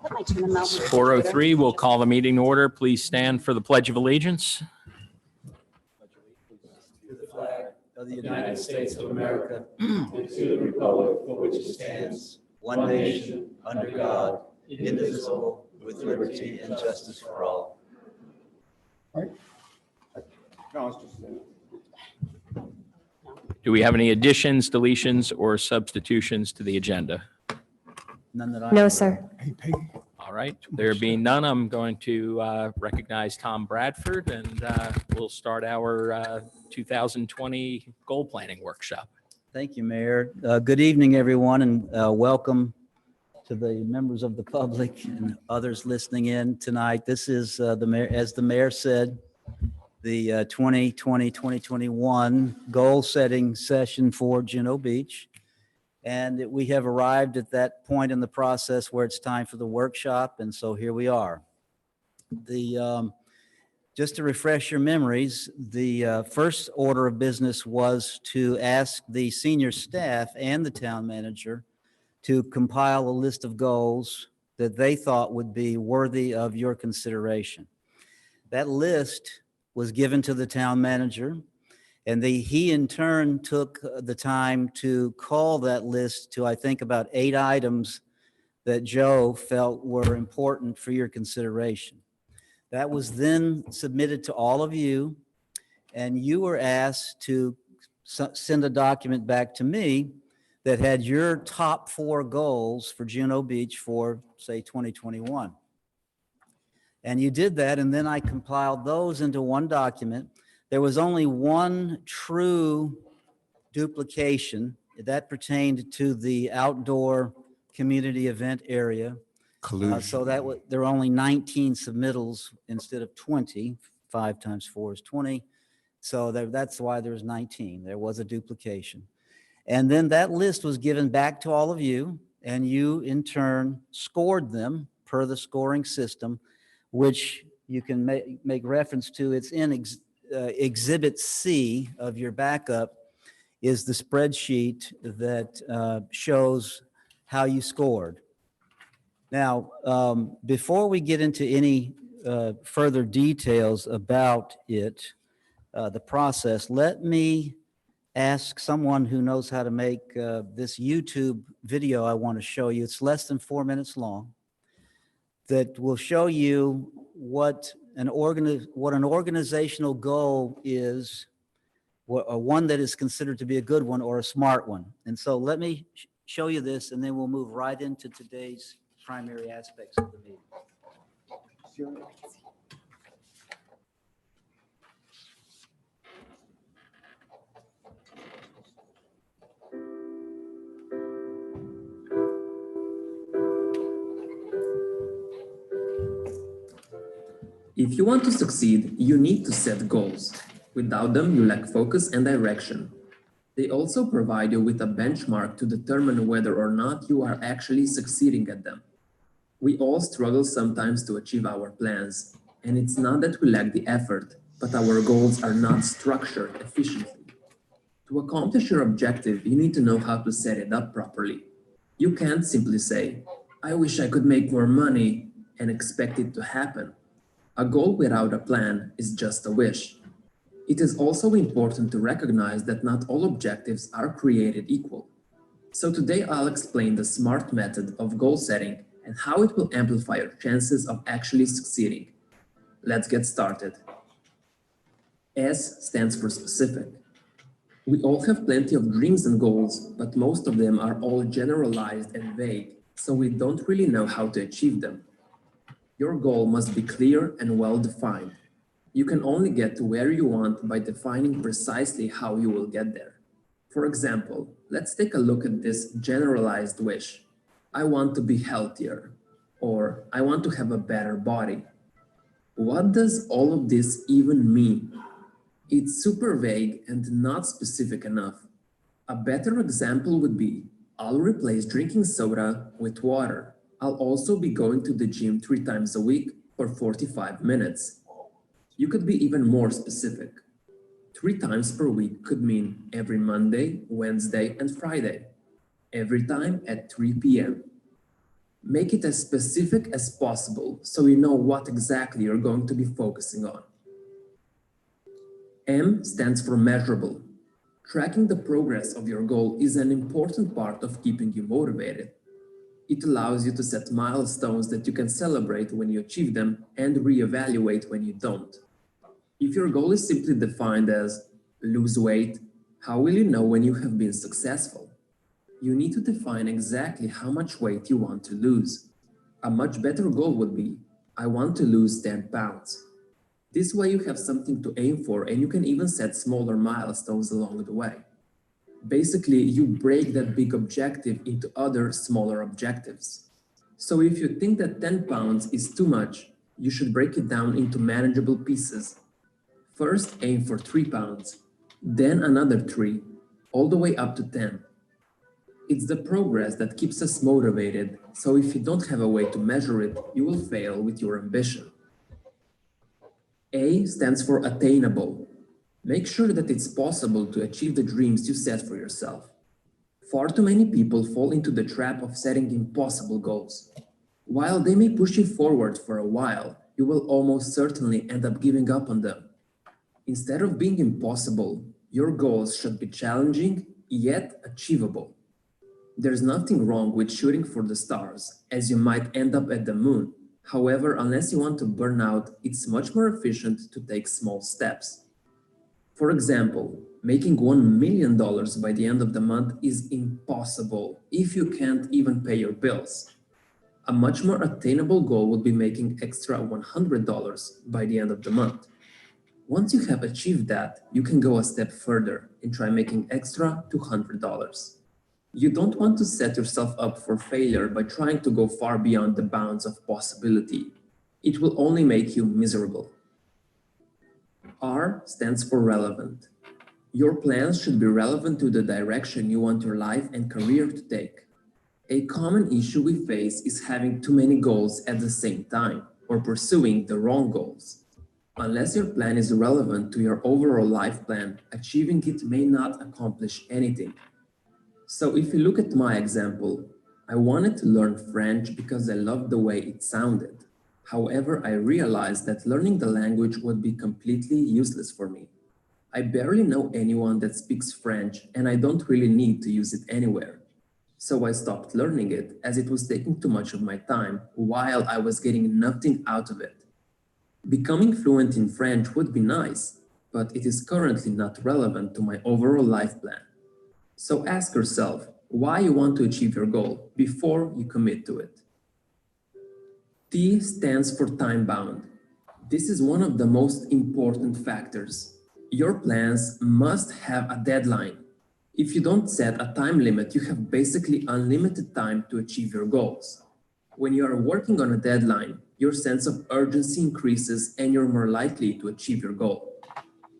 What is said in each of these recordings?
It's 4:03. We'll call the meeting to order. Please stand for the Pledge of Allegiance. To the flag of the United States of America and to the republic for which it stands, one nation, under God, indivisible, with liberty and justice for all. Do we have any additions, deletions, or substitutions to the agenda? None that I No, know. sir. All right. There being none, I'm going to recognize Tom Bradford, and we'll start our 2020 goal planning workshop. Thank you, Mayor. Good evening, everyone, and welcome to the members of the public and others listening in tonight. This is the mayor, as the mayor said, the 2020-2021 goal setting session for Juneau Beach. And we have arrived at that point in the process where it's time for the workshop. And so here we are. Just to refresh your memories, the first order of business was to ask the senior staff and the town manager to compile a list of goals that they thought would be worthy of your consideration. That list was given to the town manager, and he in turn took the time to call that list to, I think, about 8 items that Joe felt were important for your consideration. That was then submitted to all of you, and you were asked to send a document back to me that had your top 4 goals for Juneau Beach for, say, 2021. And you did that, and then I compiled those into one document. There was only one true duplication that pertained to the outdoor community event area. So that there were only 19 submittals instead of 20. 5 times 4 is 20. So that's why there was 19. There was a duplication. And then that list was given back to all of you, and you in turn scored them per the scoring system, which you can make reference to. It's in Exhibit C of your backup is the spreadsheet that shows how you scored. Now, before we get into any further details about it, the process, let me ask someone who knows how to make this YouTube video I want to show you. It's less than 4 minutes long, that will show you what an organizational goal is, or one that is considered to be a good one or a SMART one. And so let me show you this, and then we'll move right into today's primary aspects of the meeting. If you want to succeed, you need to set goals. Without them, you lack focus and direction. They also provide you with a benchmark to determine whether or not you are actually succeeding at them. We all struggle sometimes to achieve our plans, and it's not that we lack the effort, but our goals are not structured efficiently. To accomplish your objective, you need to know how to set it up properly. You can't simply say, "I wish I could make more money," and expect it to happen. A goal without a plan is just a wish. It is also important to recognize that not all objectives are created equal. So today I'll explain the SMART method of goal setting and how it will amplify your chances of actually succeeding. Let's get started. S stands for specific. We all have plenty of dreams and goals, but most of them are all generalized and vague, so we don't really know how to achieve them. Your goal must be clear and well-defined. You can only get to where you want by defining precisely how you will get there. For example, let's take a look at this generalized wish. I want to be healthier, or I want to have a better body. What does all of this even mean? It's super vague and not specific enough. A better example would be, I'll replace drinking soda with water. I'll also be going to the gym 3 times a week for 45 minutes. You could be even more specific. 3 times per week could mean every Monday, Wednesday, and Friday. Every time at 3 p.m. Make it as specific as possible so you know what exactly you're going to be focusing on. M stands for measurable. Tracking the progress of your goal is an important part of keeping you motivated. It allows you to set milestones that you can celebrate when you achieve them and reevaluate when you don't. If your goal is simply defined as lose weight, how will you know when you have been successful? You need to define exactly how much weight you want to lose. A much better goal would be, I want to lose 10 pounds. This way you have something to aim for and you can even set smaller milestones along the way. Basically, you break that big objective into other smaller objectives. So if you think that 10 pounds is too much, you should break it down into manageable pieces. First, aim for 3 pounds, then another 3, all the way up to 10. It's the progress that keeps us motivated, so if you don't have a way to measure it, you will fail with your ambition. A stands for attainable. Make sure that it's possible to achieve the dreams you set for yourself. Far too many people fall into the trap of setting impossible goals. While they may push you forward for a while, you will almost certainly end up giving up on them. Instead of being impossible, your goals should be challenging yet achievable. There's nothing wrong with shooting for the stars, as you might end up at the moon. However, unless you want to burn out, it's much more efficient to take small steps. For example, making $1 million by the end of the month is impossible if you can't even pay your bills. A much more attainable goal would be making extra $100 by the end of the month. Once you have achieved that, you can go a step further and try making extra $200. You don't want to set yourself up for failure by trying to go far beyond the bounds of possibility. It will only make you miserable. R stands for relevant. Your plans should be relevant to the direction you want your life and career to take. A common issue we face is having too many goals at the same time or pursuing the wrong goals. Unless your plan is relevant to your overall life plan, achieving it may not accomplish anything. So if you look at my example, I wanted to learn French because I loved the way it sounded. However, I realized that learning the language would be completely useless for me. I barely know anyone that speaks French and I don't really need to use it anywhere. So I stopped learning it as it was taking too much of my time while I was getting nothing out of it. Becoming fluent in French would be nice, but it is currently not relevant to my overall life plan. So ask yourself why you want to achieve your goal before you commit to it. T stands for time-bound. This is one of the most important factors. Your plans must have a deadline. If you don't set a time limit, you have basically unlimited time to achieve your goals. When you are working on a deadline, your sense of urgency increases and you're more likely to achieve your goal.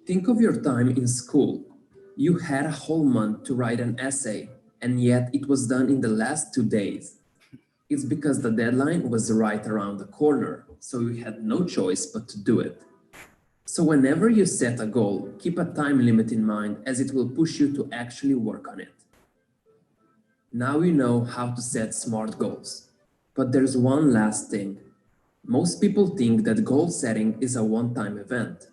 Think of your time in school. You had a whole month to write an essay, and yet it was done in the last 2 days. It's because the deadline was right around the corner, so you had no choice but to do it. So whenever you set a goal, keep a time limit in mind as it will push you to actually work on it. Now you know how to set SMART goals. But there's one last thing. Most people think that goal setting is a one-time event.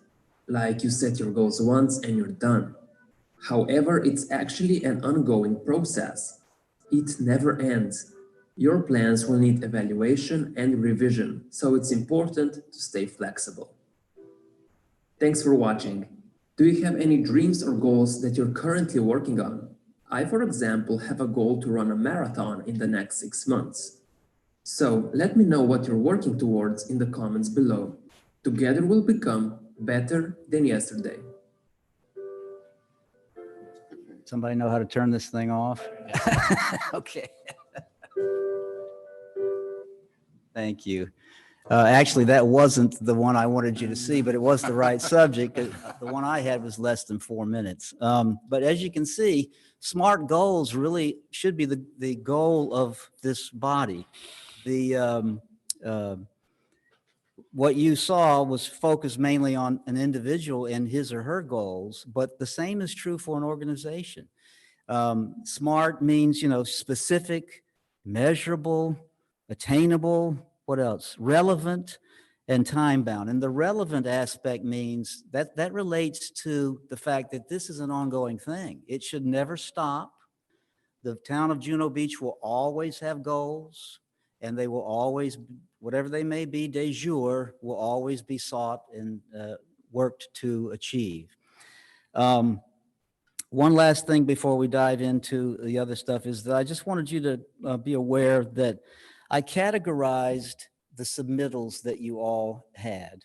Like you set your goals once and you're done. However, it's actually an ongoing process. It never ends. Your plans will need evaluation and revision, so it's important to stay flexible. Thanks for watching. Do you have any dreams or goals that you're currently working on? I, for example, have a goal to run a marathon in the next 6 months. So let me know what you're working towards in the comments below. Together we'll become better than yesterday. Somebody know how to turn this thing off? Okay. Thank you. Actually, that wasn't the one I wanted you to see, but it was the right subject. The one I had was less than 4 minutes. But as you can see, SMART goals really should be the goal of this body. What you saw was focused mainly on an individual and his or her goals, but the same is true for an organization. SMART means, specific, measurable, attainable, what else? Relevant and time-bound. And the relevant aspect means that relates to the fact that this is an ongoing thing. It should never stop. The town of Juno Beach will always have goals, and they will always, whatever they may be, de jure, will always be sought and worked to achieve. One last thing before we dive into the other stuff is that I just wanted you to be aware that I categorized the submittals that you all had.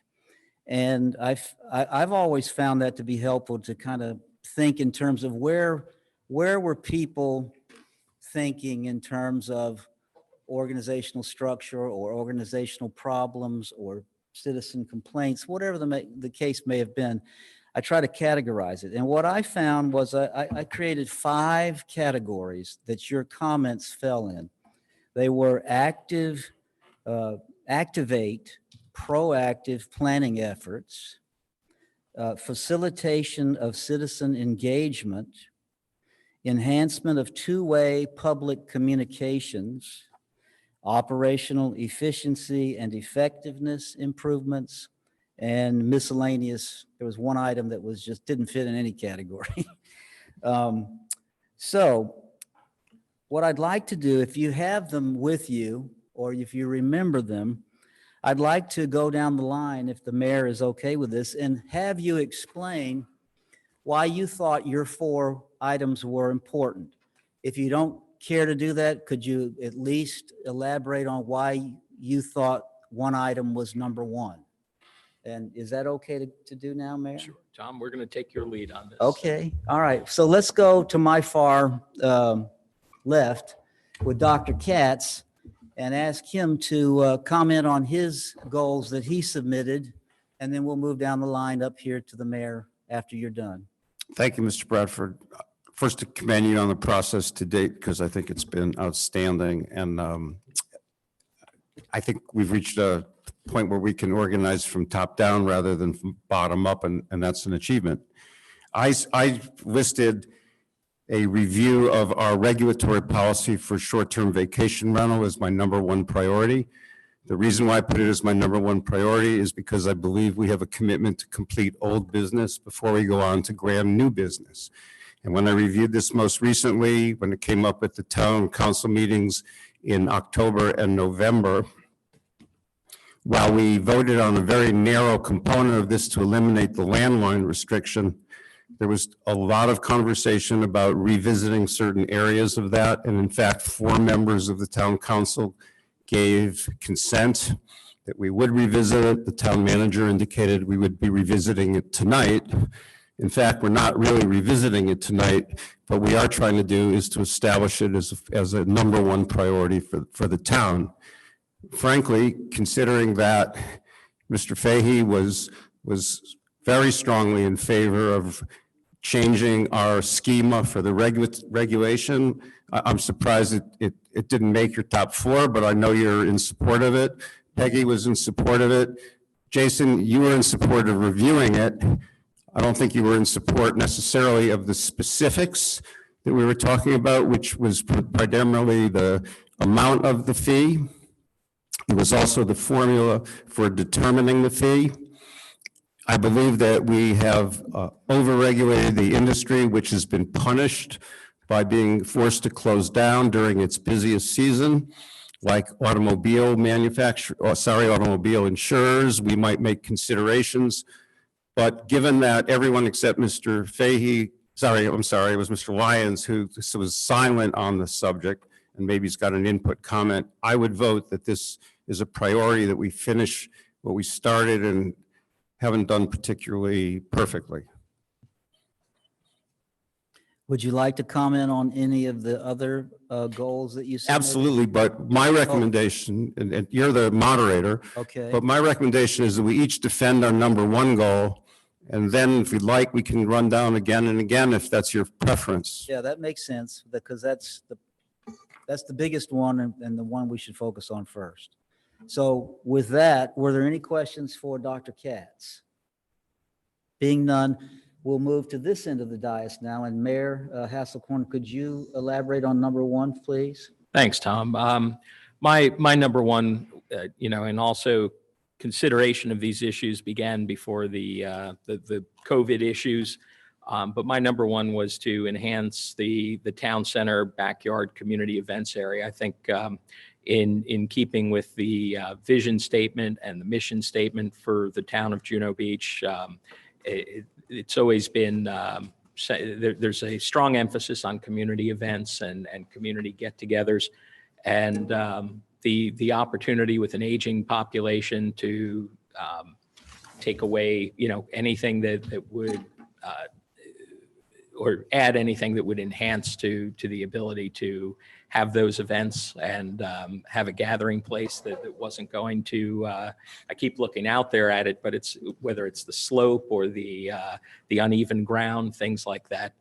And I've always found that to be helpful to kind of think in terms of where were people thinking in terms of organizational structure or organizational problems or citizen complaints, whatever the case may have been. I try to categorize it. And what I found was I created 5 categories that your comments fell in. They were activate, proactive planning efforts, facilitation of citizen engagement, enhancement of two-way public communications, operational efficiency and effectiveness improvements, and miscellaneous. There was one item that was just didn't fit in any category. So what I'd like to do, if you have them with you or if you remember them, I'd like to go down the line, if the mayor is okay with this, and have you explain why you thought your 4 items were important. If you don't care to do that, could you at least elaborate on why you thought one item was number 1? And is that okay to do now, Mayor? Sure. Tom, we're going to take your lead on this. Okay, all right. So let's go to my far left with Dr. Katz and ask him to comment on his goals that he submitted, and then we'll move down the line up here to the mayor after you're done. Thank you, Mr. Bradford. First, to commend you on the process to date, because I think it's been outstanding. And I think we've reached a point where we can organize from top down rather than from bottom up, and that's an achievement. I listed a review of our regulatory policy for short-term vacation rental as my #1 priority. The reason why I put it as my #1 priority is because I believe we have a commitment to complete old business before we go on to grand new business. And when I reviewed this most recently, when it came up at the town council meetings in October and November, while we voted on a very narrow component of this to eliminate the landline restriction, there was a lot of conversation about revisiting certain areas of that. And in fact, 4 members of the town council gave consent that we would revisit it. The town manager indicated we would be revisiting it tonight. In fact, we're not really revisiting it tonight. What we are trying to do is to establish it as a #1 priority for the town. Frankly, considering that Mr. Fahey was very strongly in favor of changing our schema for the regulation, I'm surprised it didn't make your top 4, but I know you're in support of it. Peggy was in support of it. Jason, you were in support of reviewing it. I don't think you were in support necessarily of the specifics that we were talking about, which was primarily the amount of the fee. It was also the formula for determining the fee. I believe that we have overregulated the industry, which has been punished by being forced to close down during its busiest season, like automobile insurers. We might make considerations, but given that everyone except Mr. Fahey, it was Mr. Lyons who was silent on the subject, and maybe he's got an input comment, I would vote that this is a priority, that we finish what we started and haven't done particularly perfectly. Would you like to comment on any of the other goals that you submitted? Absolutely, but my recommendation, and you're the moderator, Okay. but my recommendation is that we each defend our #1 goal, and then if we'd like, we can run down again and again if that's your preference. Yeah, that makes sense, because that's the biggest one and the one we should focus on first. So with that, were there any questions for Dr. Katz? Being none, we'll move to this end of the dais now. And Mayor Hasselcorn, could you elaborate on #1, please? Thanks, Tom. My number one, and also consideration of these issues began before the COVID issues. But my number one was to enhance the town center backyard community events area. I think in keeping with the vision statement and the mission statement for the town of Juno Beach, it's always been there's a strong emphasis on community events and community get-togethers, and the opportunity with an aging population to take away anything that would or add anything that would enhance to the ability to have those events and have a gathering place that wasn't going to, I keep looking out there at it, but it's whether it's the slope or the uneven ground, things like that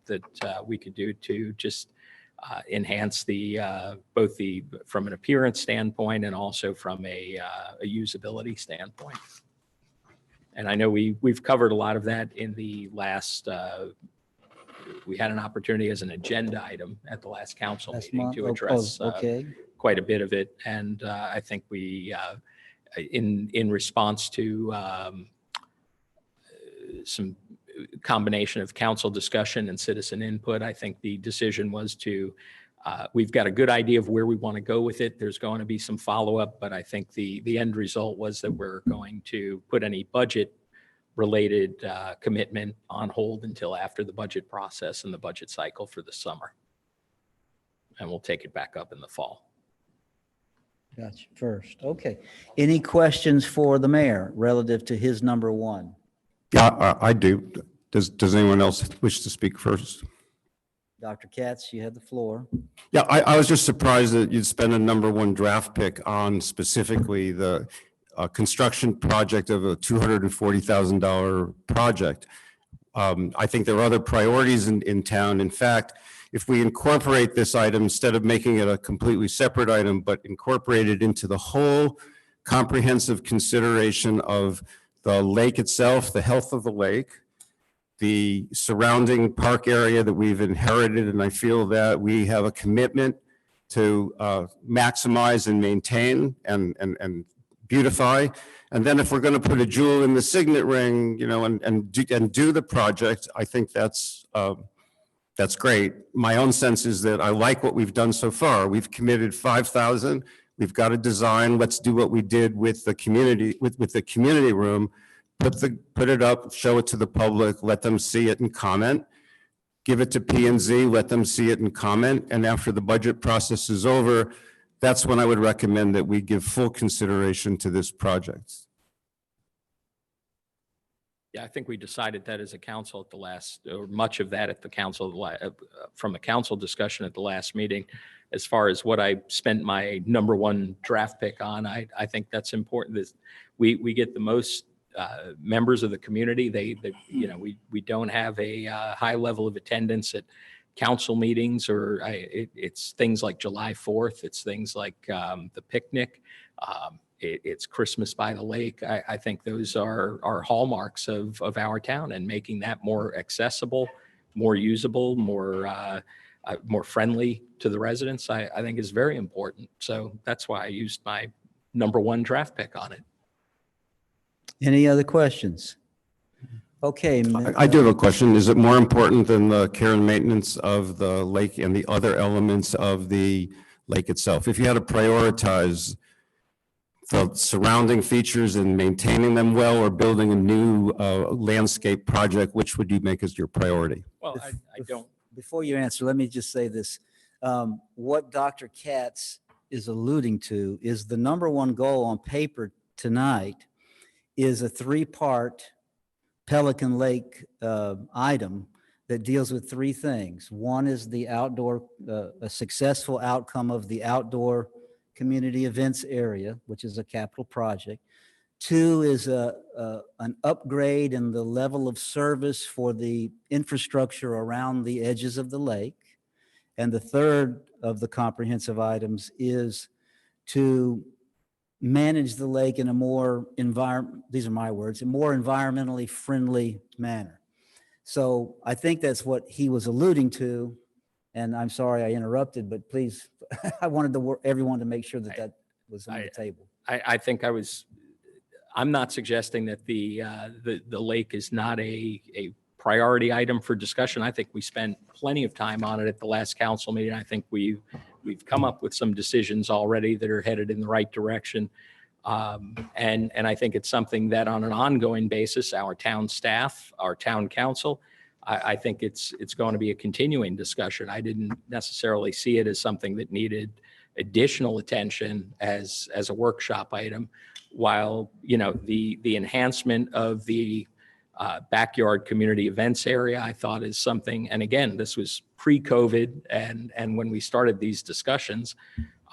we could do to just enhance both from an appearance standpoint and also from a usability standpoint. And I know we've covered a lot of that in the last, we had an opportunity as an agenda item at the last council meeting to address quite a bit of it. And I think we, in response to some combination of council discussion and citizen input, I think the decision was to, we've got a good idea of where we want to go with it. There's going to be some follow-up, but I think the end result was that we're going to put any budget related commitment on hold until after the budget process and the budget cycle for the summer. And we'll take it back up in the fall. Gotcha. First. Okay. Any questions for the mayor relative to his number one? Yeah, I do. Does anyone else wish to speak first? Dr. Katz, you have the floor. Yeah, I was just surprised that you'd spend a number one draft pick on specifically the construction project of a $240,000 project. I think there are other priorities in town. In fact, if we incorporate this item, instead of making it a completely separate item, but incorporate it into the whole comprehensive consideration of the lake itself, the health of the lake, the surrounding park area that we've inherited, and I feel that we have a commitment to maximize and maintain and beautify. And then if we're going to put a jewel in the signet ring, and do the project, I think that's great. My own sense is that I like what we've done so far. We've committed 5,000. We've got a design. Let's do what we did with the community, with the community room. Put it up, show it to the public, let them see it and comment. Give it to P&Z, let them see it and comment. And after the budget process is over, that's when I would recommend that we give full consideration to this project. Yeah, I think we decided that as a council at the last, or much of that at the council, from a council discussion at the last meeting. As far as what I spent my number one draft pick on, I think that's important. That we get the most members of the community. We don't have a high level of attendance at council meetings, or it's things like July 4th. It's things like the picnic. It's Christmas by the lake. I think those are hallmarks of our town, and making that more accessible, more usable, more friendly to the residents, I think is very important. So that's why I used my number one draft pick on it. Any other questions? Okay. I do have a question. Is it more important than the care and maintenance of the lake and the other elements of the lake itself? If you had to prioritize the surrounding features and maintaining them well, or building a new landscape project, which would you make as your priority? Well, I don't. Before you answer, let me just say this. What Dr. Katz is alluding to is the number one goal on paper tonight is a 3-part Pelican Lake item that deals with 3 things. One is the outdoor, a successful outcome of the outdoor community events area, which is a capital project. 2 is an upgrade in the level of service for the infrastructure around the edges of the lake. And the 3rd of the comprehensive items is to manage the lake in a more these are my words, a more environmentally friendly manner. So I think that's what he was alluding to. And I'm sorry I interrupted, but please, I wanted everyone to make sure that was on the table. I think I'm not suggesting that the lake is not a priority item for discussion. I think we spent plenty of time on it at the last council meeting. I think we've come up with some decisions already that are headed in the right direction. And I think it's something that on an ongoing basis, our town staff, our town council, I think it's going to be a continuing discussion. I didn't necessarily see it as something that needed additional attention as a workshop item, while, you know, the enhancement of the backyard community events area, I thought is something, and again, this was pre-COVID, and when we started these discussions,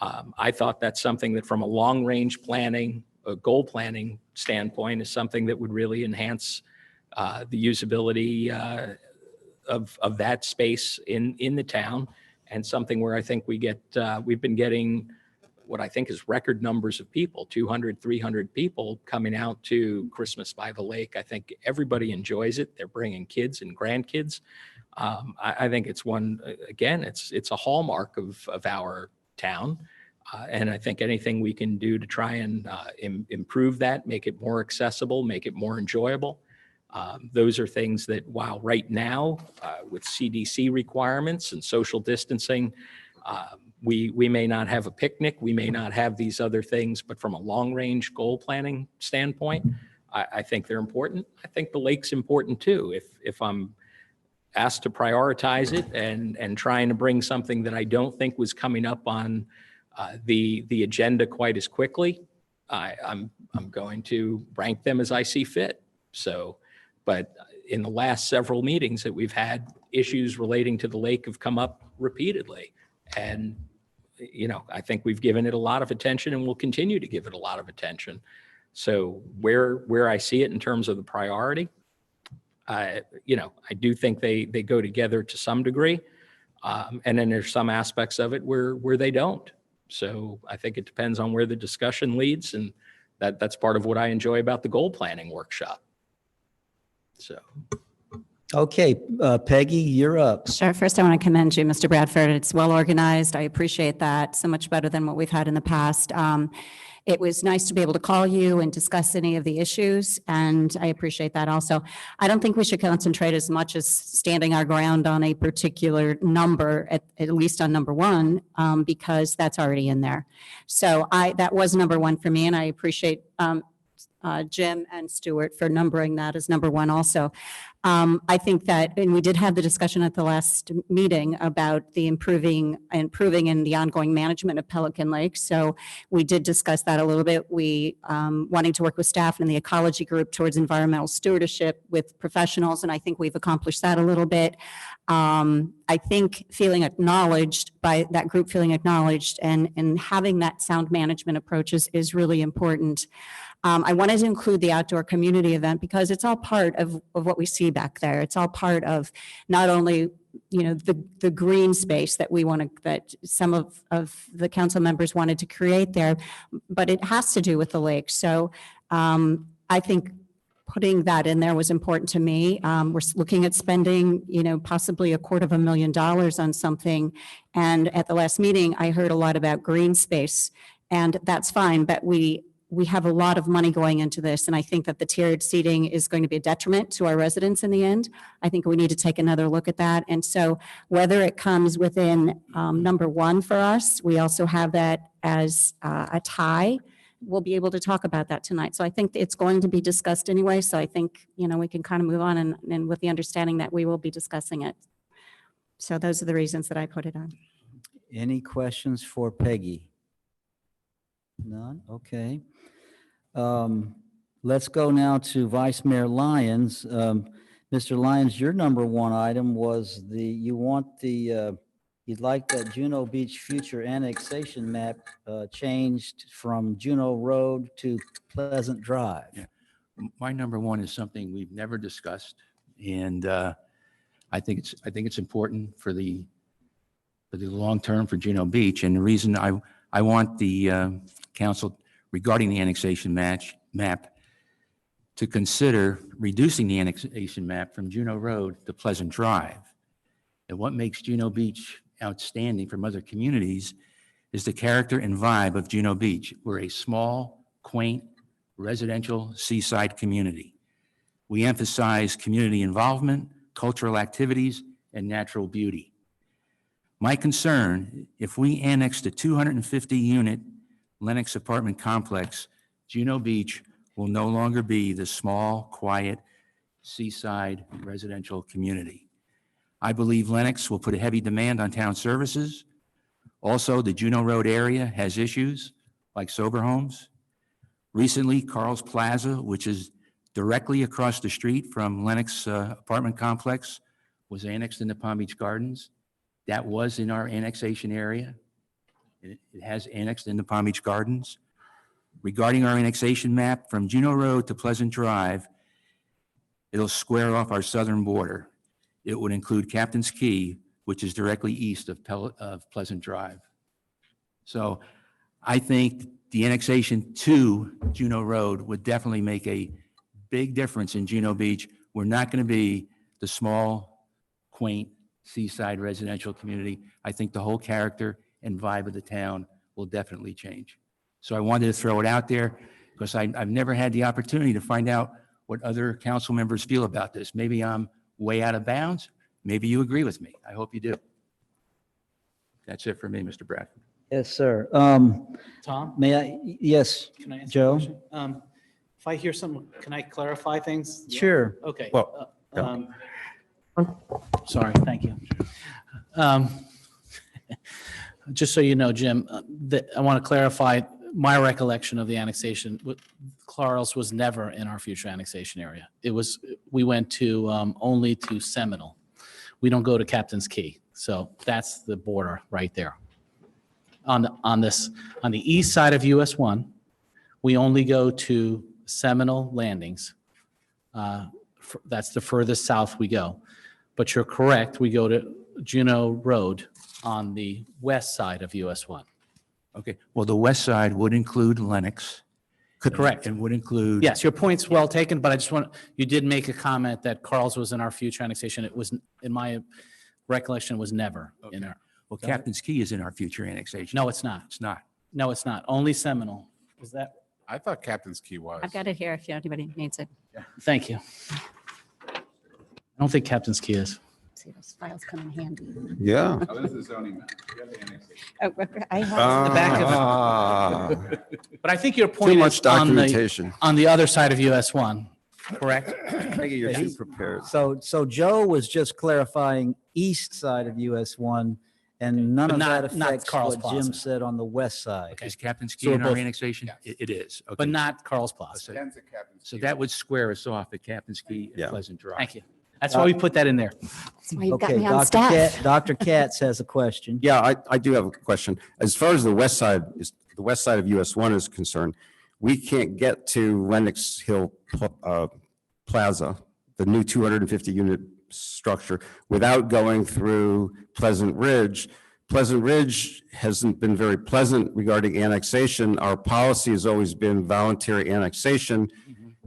I thought that's something that from a long-range planning, a goal planning standpoint is something that would really enhance the usability of that space in the town, and something where I think we've been getting what I think is record numbers of people, 200, 300 people coming out to Christmas by the Lake. I think everybody enjoys it. They're bringing kids and grandkids. I think it's one, again, it's a hallmark of our town. And I think anything we can do to try and improve that, make it more accessible, make it more enjoyable. Those are things that, while right now with CDC requirements and social distancing, we may not have a picnic, we may not have these other things, but from a long-range goal planning standpoint, I think they're important. I think the lake's important too. If I'm asked to prioritize it and trying to bring something that I don't think was coming up on the agenda quite as quickly, I'm going to rank them as I see fit. So, but in the last several meetings that we've had, issues relating to the lake have come up repeatedly. And, you know, I think we've given it a lot of attention and will continue to give it a lot of attention. So where I see it in terms of the priority, you know, I do think they go together to some degree. And then there's some aspects of it where they don't. So I think it depends on where the discussion leads. And that's part of what I enjoy about the goal planning workshop. So. Okay, Peggy, you're up. Sure. First, I want to commend you, Mr. Bradford. It's well organized. I appreciate that. So much better than what we've had in the past. It was nice to be able to call you and discuss any of the issues, and I appreciate that also. I don't think we should concentrate as much as standing our ground on a particular number, at least on number one, because that's already in there. So that was number one for me, and I appreciate Jim and Stuart for numbering that as number one also. I think that, and we did have the discussion at the last meeting about the improving in the ongoing management of Pelican Lake. So we did discuss that a little bit. We wanting to work with staff and the ecology group towards environmental stewardship with professionals, and I think we've accomplished that a little bit. I think feeling acknowledged by that group, feeling acknowledged and having that sound management approach is really important. I wanted to include the outdoor community event because it's all part of what we see back there. It's all part of not only, you know, the green space that we want to, that some of the council members wanted to create there, but it has to do with the lake. So I think putting that in there was important to me. We're looking at spending, you know, possibly $250,000 on something. And at the last meeting, I heard a lot about green space, and that's fine, but we have a lot of money going into this, and I think that the tiered seating is going to be a detriment to our residents in the end. I think we need to take another look at that. And so whether it comes within number one for us, we also have that as a tie. We'll be able to talk about that tonight. So I think it's going to be discussed anyway. So I think, you know, we can kind of move on and with the understanding that we will be discussing it. So those are the reasons that I put it on. Any questions for Peggy? None? Okay. Let's go now to Vice Mayor Lyons. Mr. Lyons, your number one item was you'd like that Juno Beach future annexation map changed from Juno Road to Pleasant Drive. Yeah. My number one is something we've never discussed, and I think it's important for the long term for Juno Beach. And the reason I want the council regarding the annexation map to consider reducing the annexation map from Juno Road to Pleasant Drive. And what makes Juno Beach outstanding from other communities, is the character and vibe of Juno Beach. We're a small, quaint, residential seaside community. We emphasize community involvement, cultural activities, and natural beauty. My concern, if we annex the 250-unit Lenox apartment complex, Juno Beach will no longer be the small, quiet, seaside residential community. I believe Lenox will put a heavy demand on town services. Also, the Juno Road area has issues like sober homes. Recently, Carl's Plaza, which is directly across the street from Lenox apartment complex, was annexed into Palm Beach Gardens. That was in our annexation area. It has annexed into Palm Beach Gardens. Regarding our annexation map from Juno Road to Pleasant Drive, it'll square off our southern border. It would include Captain's Key, which is directly east of Pleasant Drive. So I think the annexation to Juno Road would definitely make a big difference in Juno Beach. We're not going to be the small, quaint, seaside residential community. I think the whole character and vibe of the town will definitely change. So I wanted to throw it out there because I've never had the opportunity to find out what other council members feel about this. Maybe I'm way out of bounds. Maybe you agree with me. I hope you do. That's it for me, Mr. Bradford. Yes, sir. Tom, May I, yes, can I ask Joe? a question? If I hear something, can I clarify things? Sure. Okay. Well, Sorry, thank you. Just so you know, Jim, I want to clarify my recollection of the annexation. Clarles was never in our future annexation area. It was, we went to only to Seminole. We don't go to Captain's Key. So that's the border right there. On the east side of US 1, we only go to Seminole Landings. That's the furthest south we go. But you're correct, we go to Juno Road on the west side of US 1. Okay, well, the west side would include Lenox. Correct. And would include. Yes, your point's well taken, but I just want, you did make a comment that Carl's was in our future annexation. It was, in my recollection, was never in our. Well, Captain's Key is in our future annexation. No, it's not. It's not. No, it's not. Only Seminole. Is that? I thought Captain's Key was. I've got it here if anybody needs it. Thank you. I don't think Captain's Key is. See, those files come in handy. Yeah. Oh, this is the zoning map. You have the annexation. Oh, I have The back of it. Ah, But I think your Too point much is on the, documentation. on the other side of US 1, correct? Peggy, you're too prepared. So Joe was just clarifying east side of US 1, and none But of not- that not affects Carl's what Jim Plaza. said on the west side. Is Captain's So Key we're in our both- annexation? Yes. It is. Okay. But not Carl's Plaza. So- Ken's at Captain's So Key. that would square us off at Captain's Key Yeah. and Pleasant Drive. Thank you. That's why we put that in there. That's why you've got Okay, me on staff. Dr. Katz has a question. Yeah, I do have a question. As far as the west side of US 1 is concerned, we can't get to Lenox Hill Plaza, the new 250-unit structure, without going through Pleasant Ridge. Pleasant Ridge hasn't been very pleasant regarding annexation. Our policy has always been voluntary annexation.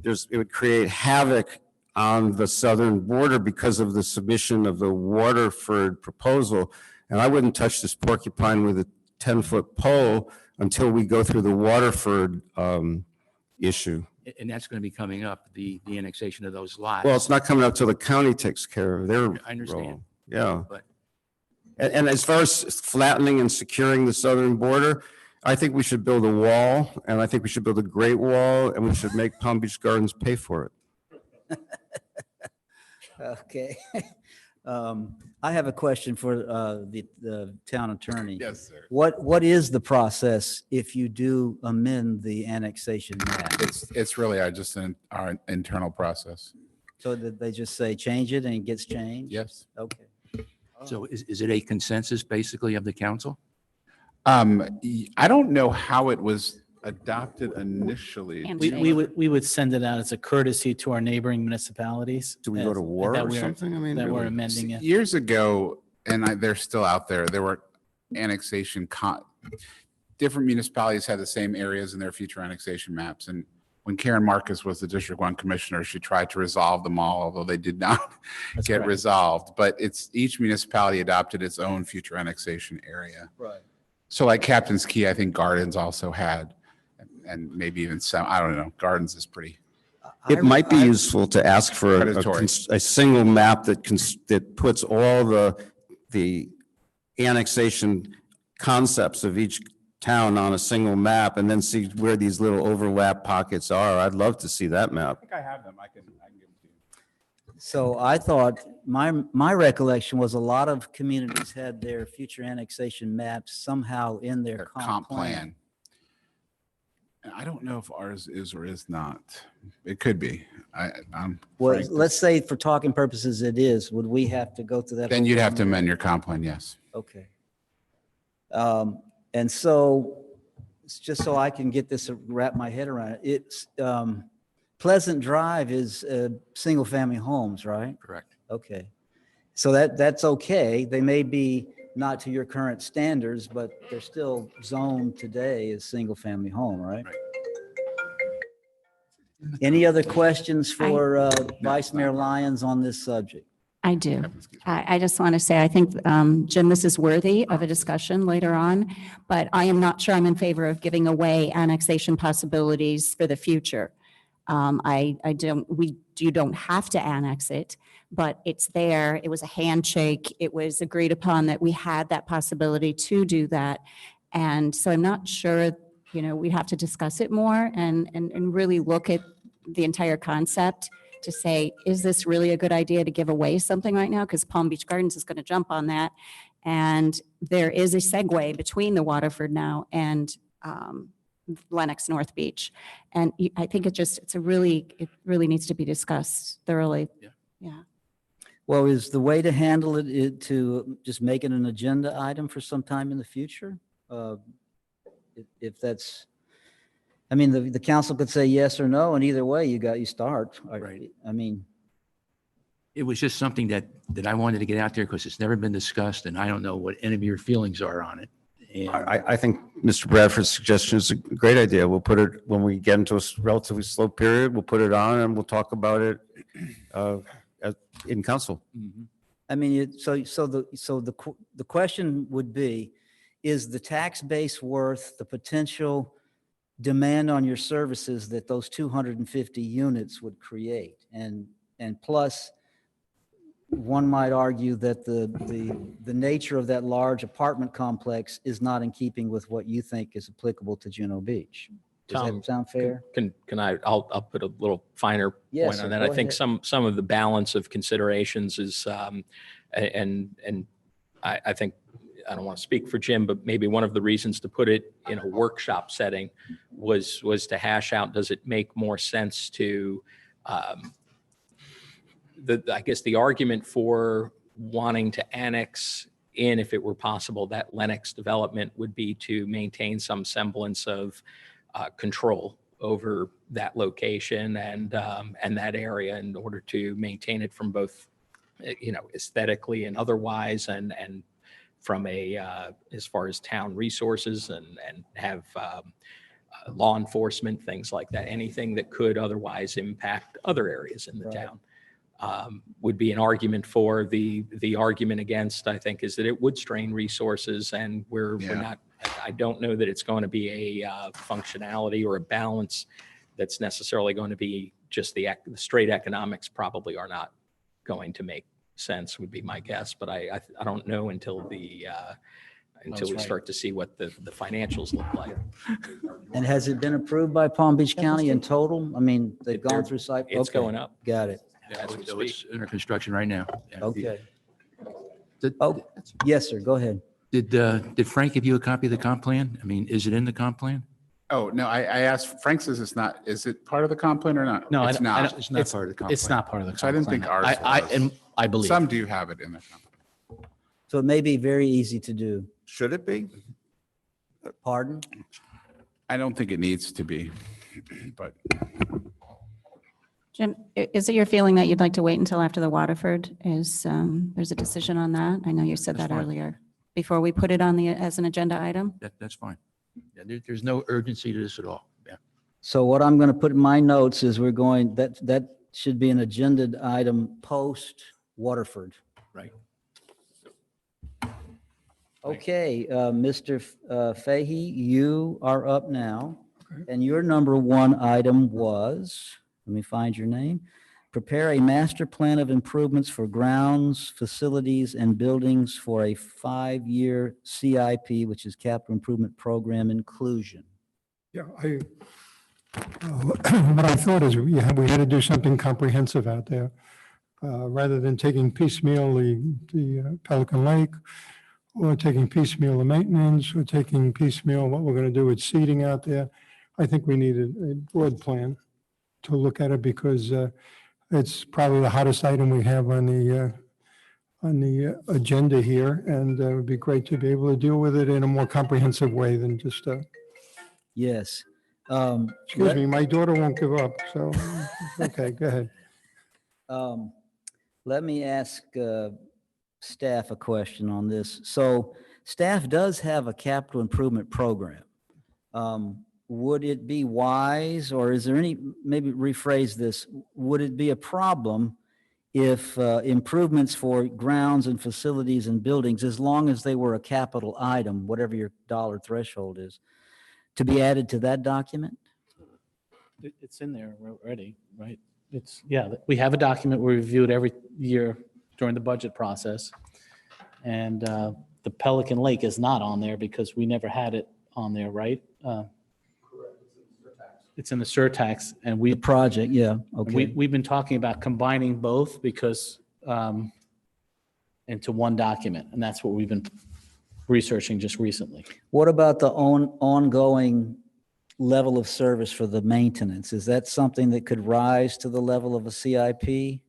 It would create havoc on the southern border because of the submission of the Waterford proposal. And I wouldn't touch this porcupine with a 10-foot pole until we go through the Waterford issue. And that's going to be coming up, the annexation of those lots. Well, it's not coming up till the county takes care of their I understand. role. Yeah. But And as far as flattening and securing the southern border, I think we should build a wall, and I think we should build a great wall, and we should make Palm Beach Gardens pay for it. Okay. I have a question for the town attorney. Yes, sir. What is the process if you do amend the annexation map? It's really our internal process. So that they just say, change it, and it gets changed? Yes. Okay. so is it a consensus basically of the council? I don't know how it was adopted initially. And We would send it out as a courtesy to our neighboring municipalities. Do we go to and war that or we're- something? I mean, That we're really? amending it. Years ago, and they're still out there, there were annexation, different municipalities had the same areas in their future annexation maps. And when Karen Marcus was the District 1 Commissioner, she tried to resolve them all, although they did not That's get correct. resolved. But each municipality adopted its own future annexation area. Right. So like Captain's Key, I think Gardens also had, and maybe even some, I don't know, Gardens is pretty, It might be useful to ask for Predatory. a single map that puts all the annexation concepts of each town on a single map and then see where these little overlap pockets are. I'd love to see that map. I think I have them. I can give them to you. So I thought, my recollection was a lot of communities had their future annexation maps somehow in their Their comp plan. And I don't know if ours is or is not. It could be. I'm Well, frank. let's say for talking purposes it is, would we have to go through that? Then whole you'd have to rigmarole? amend your comp plan, yes. Okay. And so, it's just so I can get this, wrap my head around it, it's, Pleasant Drive is, single-family homes, right? Correct. Okay. So that's okay. They may be not to your current standards, but they're still zoned today as single-family home, right? Right. Any other questions for Vice it's not. Mayor Lyons on this subject? I do. I just want to say, I think, Jim, this is worthy of a discussion later on, but I am not sure I'm in favor of giving away annexation possibilities for the future. You don't have to annex it, but it's there. It was a handshake. It was agreed upon that we had that possibility to do that. And so I'm not sure, we have to discuss it more and really look at the entire concept to say, is this really a good idea to give away something right now? Because Palm Beach Gardens is going to jump on that. And there is a segue between the Waterford now and Lenox North Beach. And I think it really needs to be discussed thoroughly. Yeah. Well, is the way to handle it to just make it an agenda item for some time in the future? If that's, I mean, the council could say yes or no, and either way, you start. Right. I mean, It was just something that I wanted to get out there because it's never been discussed and I don't know what any of your feelings are on it. And I think Mr. Bradford's suggestion is a great idea. We'll put it, when we get into a relatively slow period, we'll put it on and we'll talk about it in council. I mean, the question would be, is the tax base worth the potential demand on your services that those 250 units would create? And plus, one might argue that the nature of that large apartment complex is not in keeping with what you think is applicable to Juno Beach. Does Tom, that sound fair? Can I'll put a little finer Yes, point sir, on that. go I think ahead. some of the balance of considerations is, and I think, I don't want to speak for Jim, but maybe one of the reasons to put it in a workshop setting was to hash out, does it make more sense to, I guess the argument for wanting to annex in, if it were possible, that Lenox development would be to maintain some semblance of control over that location and that area in order to maintain it from both, aesthetically and otherwise, and from as far as town resources and have law enforcement, things like that, anything that could otherwise impact other areas in the Right. town. Would be an argument for. The argument against, I think, is that it would strain resources, and we're not, I don't know that it's going to be a functionality or a balance that's necessarily going to be just the straight economics probably are not going to make sense, would be my guess, but I don't know until we right. start to see what the financials look like. And has it been approved by Palm Beach County in total? I mean, they've gone through site. It's okay, going up. Got it. As we so speak. it's under construction right now. Yeah. Okay. Did- Oh, yes, sir. Go ahead. Did Frank give you a copy of the comp plan? I mean, is it in the comp plan? Oh, no, I asked, Frank says it's not, is it part of the comp plan or not? No, It's not. It's not part of the comp It's plan. not part of the. So I didn't comp think plan. ours was. I believe. Some do have it in their comp plan. So it may be very easy to do. Should it be? Pardon? I don't think it needs to be, but Jim, is it your feeling that you'd like to wait until after the Waterford is, there's a decision on that? I know you said That's that fine. earlier, before we put it on as an agenda item? That's fine. Yeah, there's no urgency to this at all. Yeah. So what I'm going to put in my notes is that should be an agenda item post Waterford. Right. Okay, Mr. Fahey, you are up now. And your number one item was, let me find your name, prepare a master plan of improvements for grounds, facilities, and buildings for a 5-year CIP, which is Capital Improvement Program Inclusion. Yeah, what I thought is we had to do something comprehensive out there. Rather than taking piecemeal the Pelican Lake, or taking piecemeal the maintenance, or taking piecemeal what we're going to do with seeding out there. I think we need a broad plan to look at it because it's probably the hottest item we have on the agenda here, and it would be great to be able to deal with it in a more comprehensive way than just. Yes. Excuse me, my daughter won't give up. So, okay, go ahead. Let me ask staff a question on this. So staff does have a capital improvement program. Would it be wise, or is there any, maybe rephrase this, would it be a problem if improvements for grounds and facilities and buildings, as long as they were a capital item, whatever your dollar threshold is, to be added to that document? It's in there already, right? We have a document we review it every year during the budget process. And the Pelican Lake is not on there because we never had it on there, right? Correct. It's in the surtax, and The project, yeah, okay. we've been talking about combining both because into one document, and that's what we've been researching just recently. What about the ongoing level of service for the maintenance? Is that something that could rise to the level of a CIP?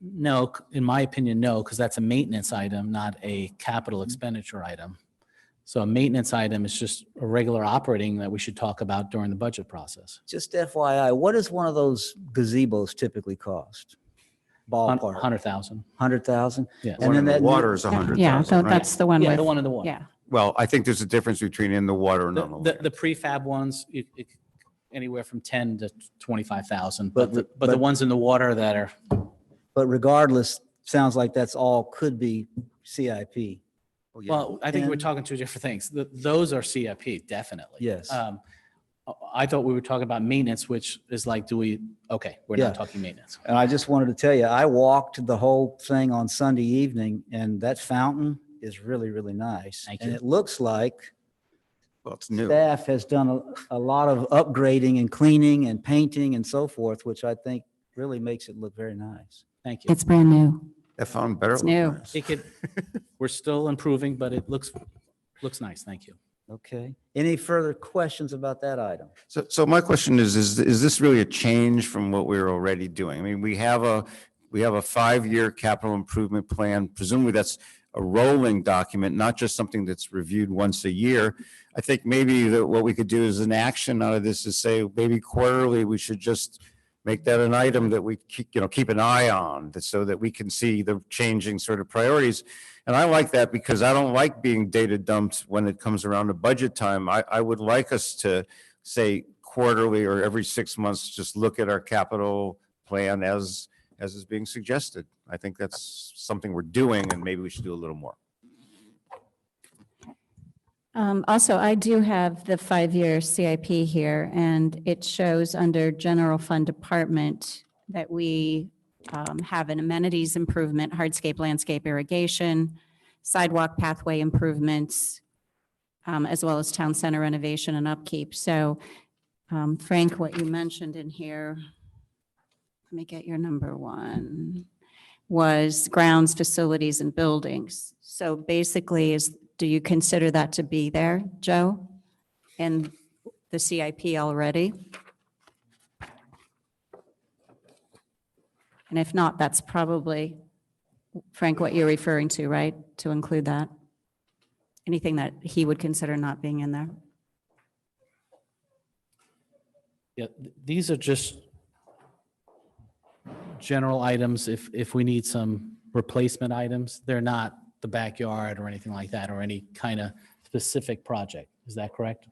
No, in my opinion, no, because that's a maintenance item, not a capital expenditure item. So a maintenance item is just a regular operating that we should talk about during the budget process. Just FYI, what does one of those gazebos typically cost? Ballpark, 100,000. 100,000? Yes. And then that Water is 100,000. Yeah, so right? that's the one Yeah, with, the one in the water. yeah. Well, I think there's a difference between in the water and on the The land. prefab ones, anywhere from 10 to 25,000, But- but the but- ones in the water that are, But regardless, sounds like that's all could be CIP. well, I think we're And- talking two different things. Those are CIP, definitely. Yes. I thought we were talking about maintenance, which is like, we're Yeah. not talking maintenance. And I just wanted to tell you, I walked the whole thing on Sunday evening, and that fountain is really, really nice. Thank And you. it looks like Well, it's new. staff has done a lot of upgrading and cleaning and painting and so forth, which I think really makes it look very nice. Thank you. It's brand new. That found better. It's new. We're still improving, but it looks nice. Thank you. Okay. Any further questions about that item? So my question is this really a change from what we're already doing? I mean, we have a 5-year capital improvement plan. Presumably that's a rolling document, not just something that's reviewed once a year. I think maybe what we could do as an action out of this is say, maybe quarterly, we should just make that an item that we keep an eye on, so that we can see the changing sort of priorities. And I like that because I don't like being data dumped when it comes around to budget time. I would like us to say quarterly or every 6 months, just look at our capital plan as is being suggested. I think that's something we're doing, and maybe we should do a little more. Also, I do have the 5-year CIP here, and it shows under General Fund Department that we have an amenities improvement, hardscape, landscape, irrigation, sidewalk pathway improvements, as well as town center renovation and upkeep. So Frank, what you mentioned in here, let me get your number one, was grounds, facilities, and buildings. So basically, do you consider that to be there, Joe, in the CIP already? And if not, that's probably, Frank, what you're referring to, right? To include that? Anything that he would consider not being in there? Yeah, these are just general items. If we need some replacement items, they're not the backyard or anything like that, or any kind of specific project. Is that correct?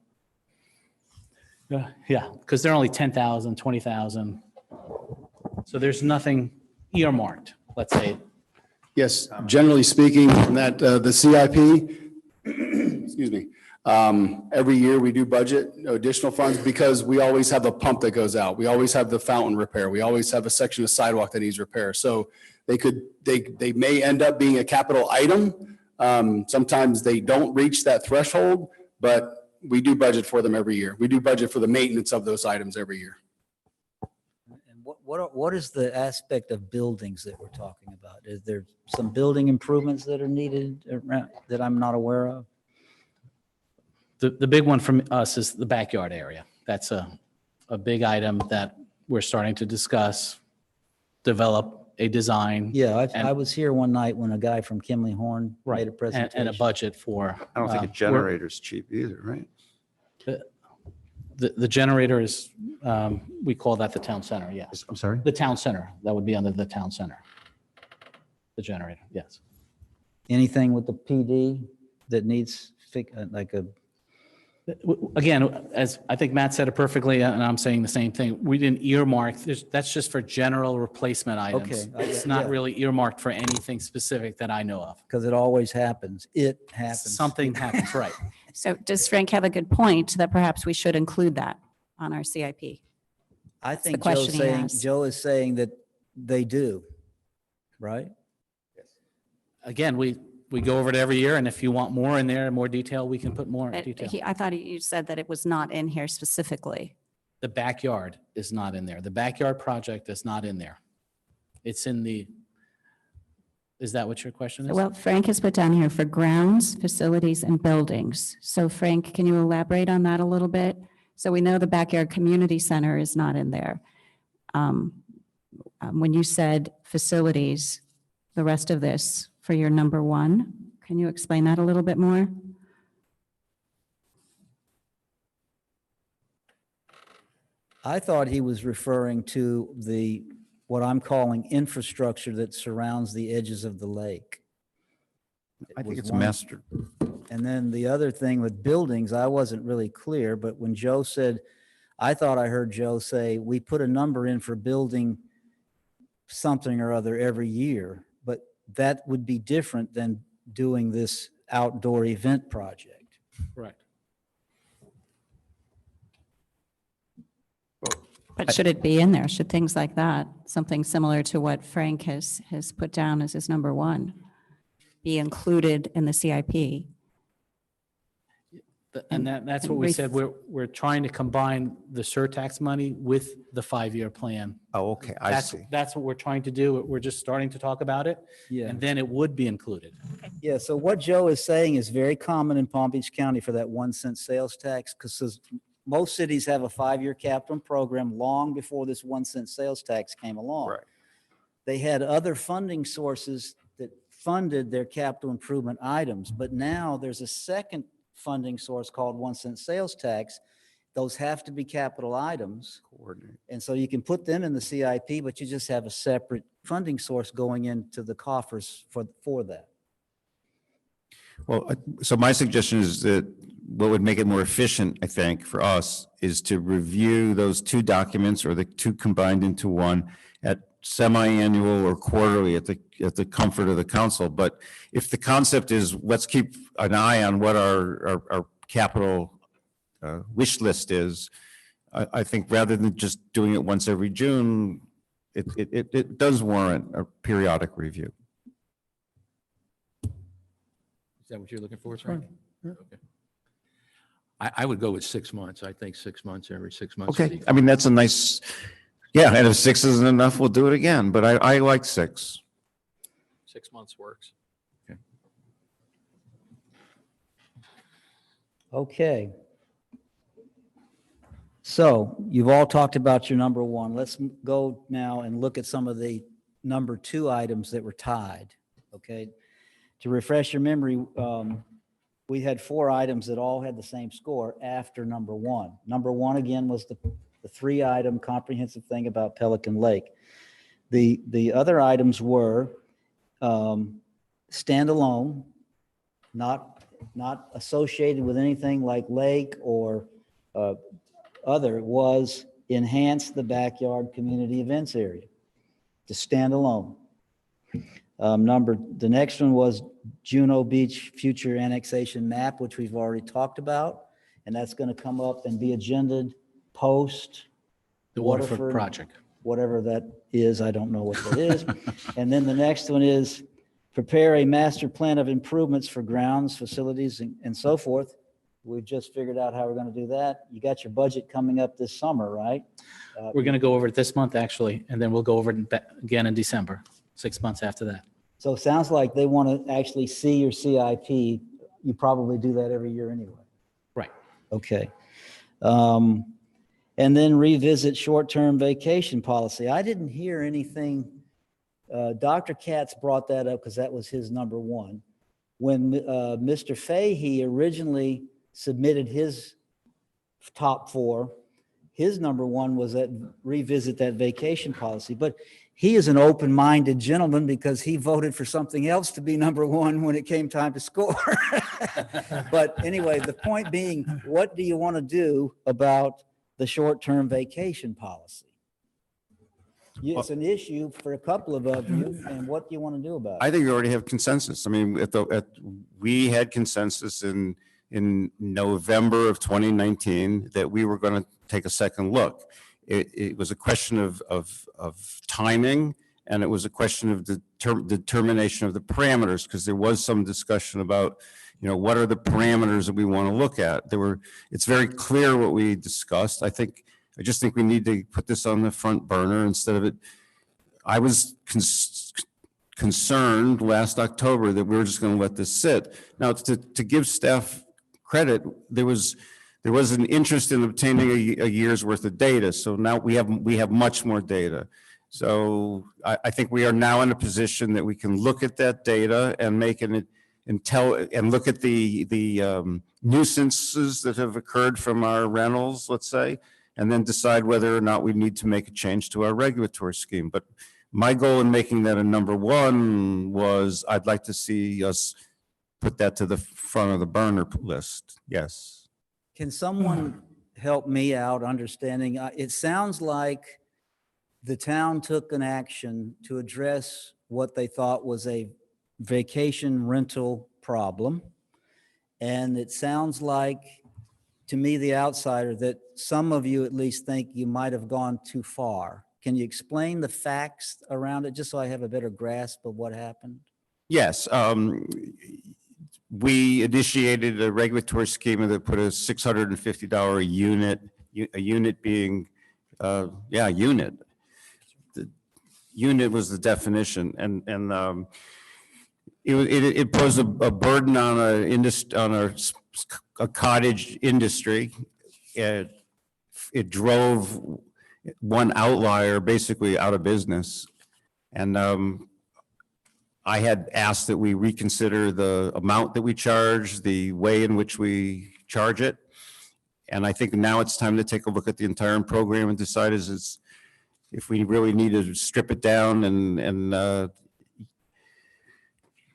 Yeah, because they're only 10,000, 20,000. So there's nothing earmarked, let's say. Yes, generally speaking, that the CIP excuse me. Every year we do budget additional funds because we always have a pump that goes out. We always have the fountain repair. We always have a section of sidewalk that needs repair. So they may end up being a capital item. Sometimes they don't reach that threshold, but we do budget for them every year. We do budget for the maintenance of those items every year. And what is the aspect of buildings that we're talking about? Is there some building improvements that are needed around that I'm not aware of? The big one from us is the backyard area. That's a big item that we're starting to discuss, develop a design. Yeah, And- I was here one night when a guy from Kimley Horn made a presentation. And a budget for. I don't think a we're- generator's cheap either, right? The generator is, we call that the town center, yes. I'm sorry? The town center, that would be under the town center. The generator, yes. Anything with the PD that needs like a, Again, as I think Matt said it perfectly, and I'm saying the same thing, we didn't earmark, that's just for general replacement items. Okay, It's not yeah. really earmarked for anything specific that I know of. because it always happens. It happens. Something happens, right. So does Frank have a good point that perhaps we should include that on our CIP? I the think question he asked. Joe is saying that they do, right? Again, we go over it every year, and if you want more in there, more detail, we can put more But detail. I thought you said that it was not in here specifically. The backyard is not in there. The backyard project is not in there. It's in the, is that what your question is? Well, Frank has put down here for grounds, facilities, and buildings. So Frank, can you elaborate on that a little bit? So we know the backyard community center is not in there. When you said facilities, the rest of this for your number one, can you explain that a little bit more? I thought he was referring to what I'm calling infrastructure that surrounds the edges of the lake. I think was it's one. master. And then the other thing with buildings, I wasn't really clear, but when Joe said, I thought I heard Joe say, we put a number in for building something or other every year, but that would be different than doing this outdoor event project. Correct. But should it be in there? Should things like that, something similar to what Frank has put down as his number one, be included in the CIP? And that's what we said, we're trying to combine the surtax money with the 5-year plan. Oh, okay, I see. That's what we're trying to do. We're just starting to talk about it, Yeah. and then it would be included. Yeah, so what Joe is saying is very common in Palm Beach County for that 1 cent sales tax, because most cities have a 5-year capital program long before this 1 cent sales tax came along. Right. They had other funding sources that funded their capital improvement items, but now there's a second funding source called 1 cent sales tax. Those have to be capital items. Coordinate. And so you can put them in the CIP, but you just have a separate funding source going into the coffers for that. Well, so my suggestion is that what would make it more efficient, I think, for us is to review those two documents or the two combined into one at semi-annual or quarterly at the comfort of the council. But if the concept is, let's keep an eye on what our capital wish list is, I think rather than just doing it once every June, it does warrant a periodic review. Is that what you're looking for, Frank? Okay. I would go with 6 months. I think 6 months, every 6 months. would Okay, be I mean, that's a nice, yeah, and if 6 isn't enough, we'll do it again, but I like 6. 6 months works. Okay. So you've all talked about your number one. Let's go now and look at some of the number two items that were tied, okay? To refresh your memory, we had 4 items that all had the same score after number one. Number one, again, was the 3-item comprehensive thing about Pelican Lake. The other items were standalone, not associated with anything like lake or other, was enhance the backyard community events area to stand alone. The next one was Juno Beach future annexation map, which we've already talked about. And that's going to come up and be agended post The Waterford Waterford. project. Whatever that is, I don't know what that is. And then the next one is prepare a master plan of improvements for grounds, facilities, and so forth. We've just figured out how we're going to do that. You got your budget coming up this summer, right? We're going to go over it this month, actually, and then we'll go over it again in December, 6 months after that. So it sounds like they want to actually see your CIP. You probably do that every year anyway. Right. Okay. And then revisit short-term vacation policy. I didn't hear anything. Dr. Katz brought that up because that was his number one. When Mr. Fahey originally submitted his top four, his number one was that revisit that vacation policy. But he is an open-minded gentleman because he voted for something else to be number one when it came time to score. But anyway, the point being, what do you want to do about the short-term vacation policy? It's an issue for a couple of you, and what do you want to do about it? I think we already have consensus. I mean, we had consensus in November of 2019 that we were going to take a second look. It was a question of timing, and it was a question of determination of the parameters, because there was some discussion about, what are the parameters that we want to look at. It's very clear what we discussed. I just think we need to put this on the front burner instead of it. I was concerned last October that we were just going to let this sit. Now, to give staff credit, there was an interest in obtaining a year's worth of data. So now we have much more data. So I think we are now in a position that we can look at that data and make an and look at the nuisances that have occurred from our rentals, let's say, and then decide whether or not we need to make a change to our regulatory scheme. But my goal in making that a number one was I'd like to see us put that to the front of the burner list. Yes. Can someone help me out understanding? It sounds like the town took an action to address what they thought was a vacation rental problem. And it sounds like, to me, the outsider, that some of you at least think you might have gone too far. Can you explain the facts around it, just so I have a better grasp of what happened? Yes. We initiated a regulatory scheme that put a $650 a unit being, unit. The unit was the definition, and it posed a burden on a cottage industry. It drove one outlier basically out of business, and I had asked that we reconsider the amount that we charge, the way in which we charge it. And I think now it's time to take a look at the entire program and decide if we really need to strip it down, and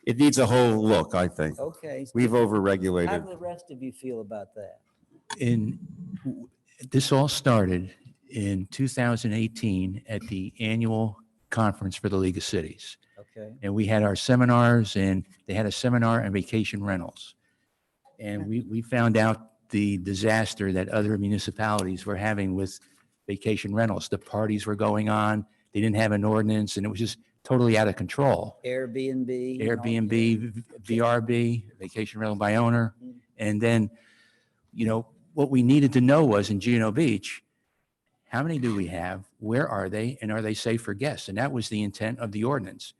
it needs a whole look, I think. Okay. We've How overregulated. do the rest of you feel about that? This all started in 2018 at the annual conference for the League of Cities. Okay. And we had our seminars, and they had a seminar on vacation rentals. And we found out the disaster that other municipalities were having with vacation rentals. The parties were going on, they didn't have an ordinance, and it was just totally out of control. Airbnb. Airbnb, VRB, vacation rental by owner. And then, what we needed to know was in Juno Beach, how many do we have? Where are they? And are they safe for guests? And that was the intent of the ordinance.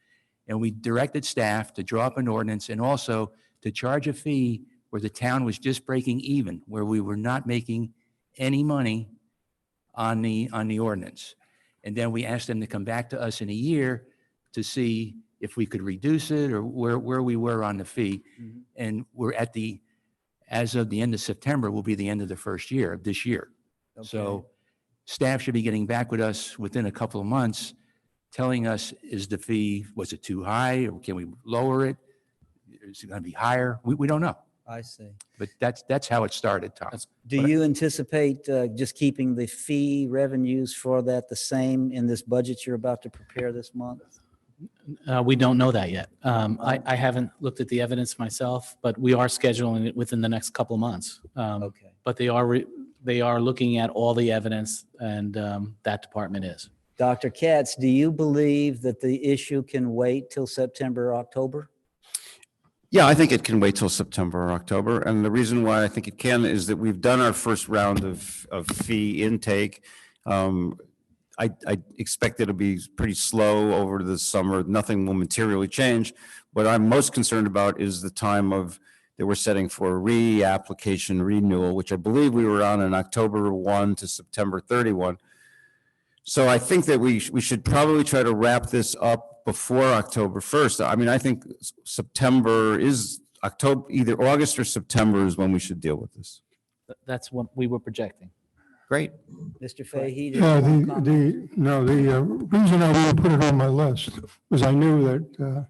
And we directed staff to draw up an ordinance and also to charge a fee where the town was just breaking even, where we were not making any money on the ordinance. And then we asked them to come back to us in a year to see if we could reduce it or where we were on the fee. Mhm. And we're as of the end of September, will be the end of the first year of this year. Okay. So staff should be getting back with us within a couple of months, telling us, was it too high, or can we lower it? Is it going to be higher? We don't know. I see. But that's how it started, Tom. Do you anticipate just keeping the fee revenues for that the same in this budget you're about to prepare this month? We don't know that yet. I haven't looked at the evidence myself, but we are scheduling it within the next couple of months. Okay. But they are looking at all the evidence, and that department is. Dr. Katz, do you believe that the issue can wait till September, or October? Yeah, I think it can wait till September or October. And the reason why I think it can is that we've done our first round of fee intake. I expect it'll be pretty slow over the summer. Nothing will materially change. What I'm most concerned about is the time that we're setting for reapplication renewal, which I believe we were on October 1 to September 31. So I think that we should probably try to wrap this up before October 1st. I mean, I think September is October, either August or September is when we should deal with this. That's what we were projecting. Great. Mr. Fahey? did Yeah, you want to comment? the reason I want to put it on my list was I knew that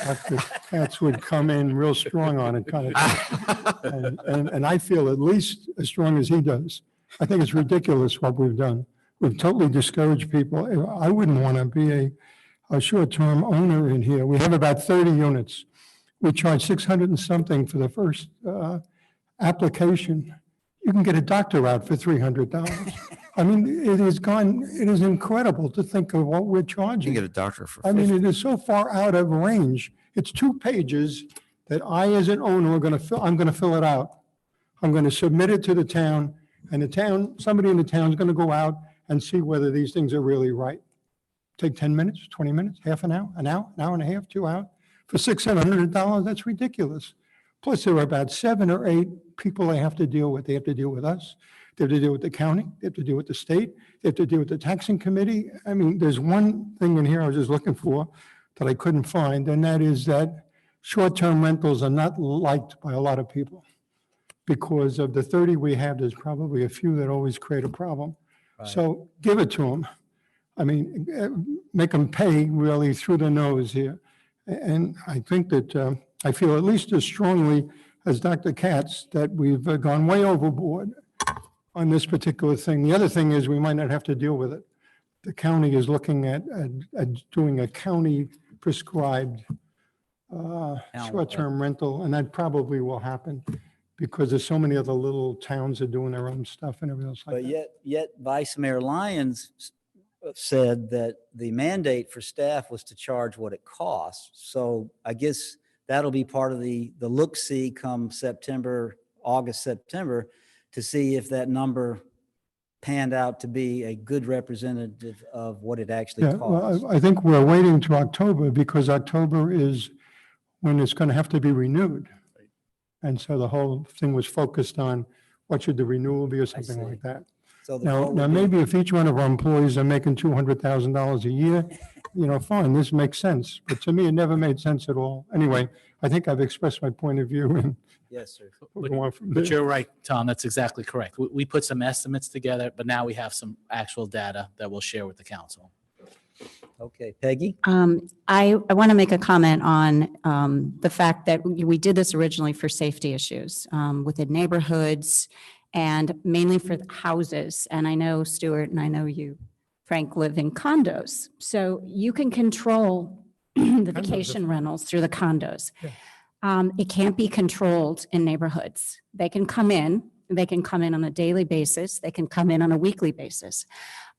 Dr. Katz would come in real strong on it, kind of. And I feel at least as strong as he does. I think it's ridiculous what we've done. We've totally discouraged people. I wouldn't want to be a short-term owner in here. We have about 30 units. We charge 600 and something for the first application. You can get a doctor out for $300. I mean, it is incredible to think of what we're You can charging. get a doctor for I mean, 50. it is so far out of range. It's 2 pages that I, as an owner, I'm going to fill it out. I'm going to submit it to the town, and somebody in the town is going to go out and see whether these things are really right. Take 10 minutes, 20 minutes, half an hour, an hour and a half, 2 hours. For $600, that's ridiculous. Plus, there are about 7 or 8 people they have to deal with. They have to deal with us. They have to deal with the county. They have to deal with the state. They have to deal with the taxing committee. I mean, there's one thing in here I was just looking for that I couldn't find, and that is that short-term rentals are not liked by a lot of people. Because of the 30 we have, there's probably a few that always create a problem. So give it to them. I mean, make them pay really through the nose here. And I think that I feel at least as strongly as Dr. Katz that we've gone way overboard on this particular thing. The other thing is we might not have to deal with it. The county is looking at doing a county prescribed short-term rental, and that probably will happen because there's so many other little towns that are doing their own stuff and everything else like But that. yet Vice Mayor Lyons said that the mandate for staff was to charge what it costs. So I guess that'll be part of the look-see come September, August, September, to see if that number panned out to be a good representative of what it actually Yeah, costs. well, I think we're waiting to October because October is when it's going to have to be renewed. And so the whole thing was focused on what should the renewal be or something see. like that. So the Now, vote now would be- maybe if each one of our employees are making $200,000 a year, fine, this makes sense. But to me, it never made sense at all. Anyway, I think I've expressed my point of view and Yes, sir. we'll go on from But there. you're right, Tom, that's exactly correct. We put some estimates together, but now we have some actual data that we'll share with the council. Okay, Peggy? I want to make a comment on the fact that we did this originally for safety issues within neighborhoods and mainly for the houses. And I know Stuart and I know you, Frank, live in condos. So you can control the vacation rentals through the condos. It can't be controlled in neighborhoods. They can come in on a daily basis. They can come in on a weekly basis.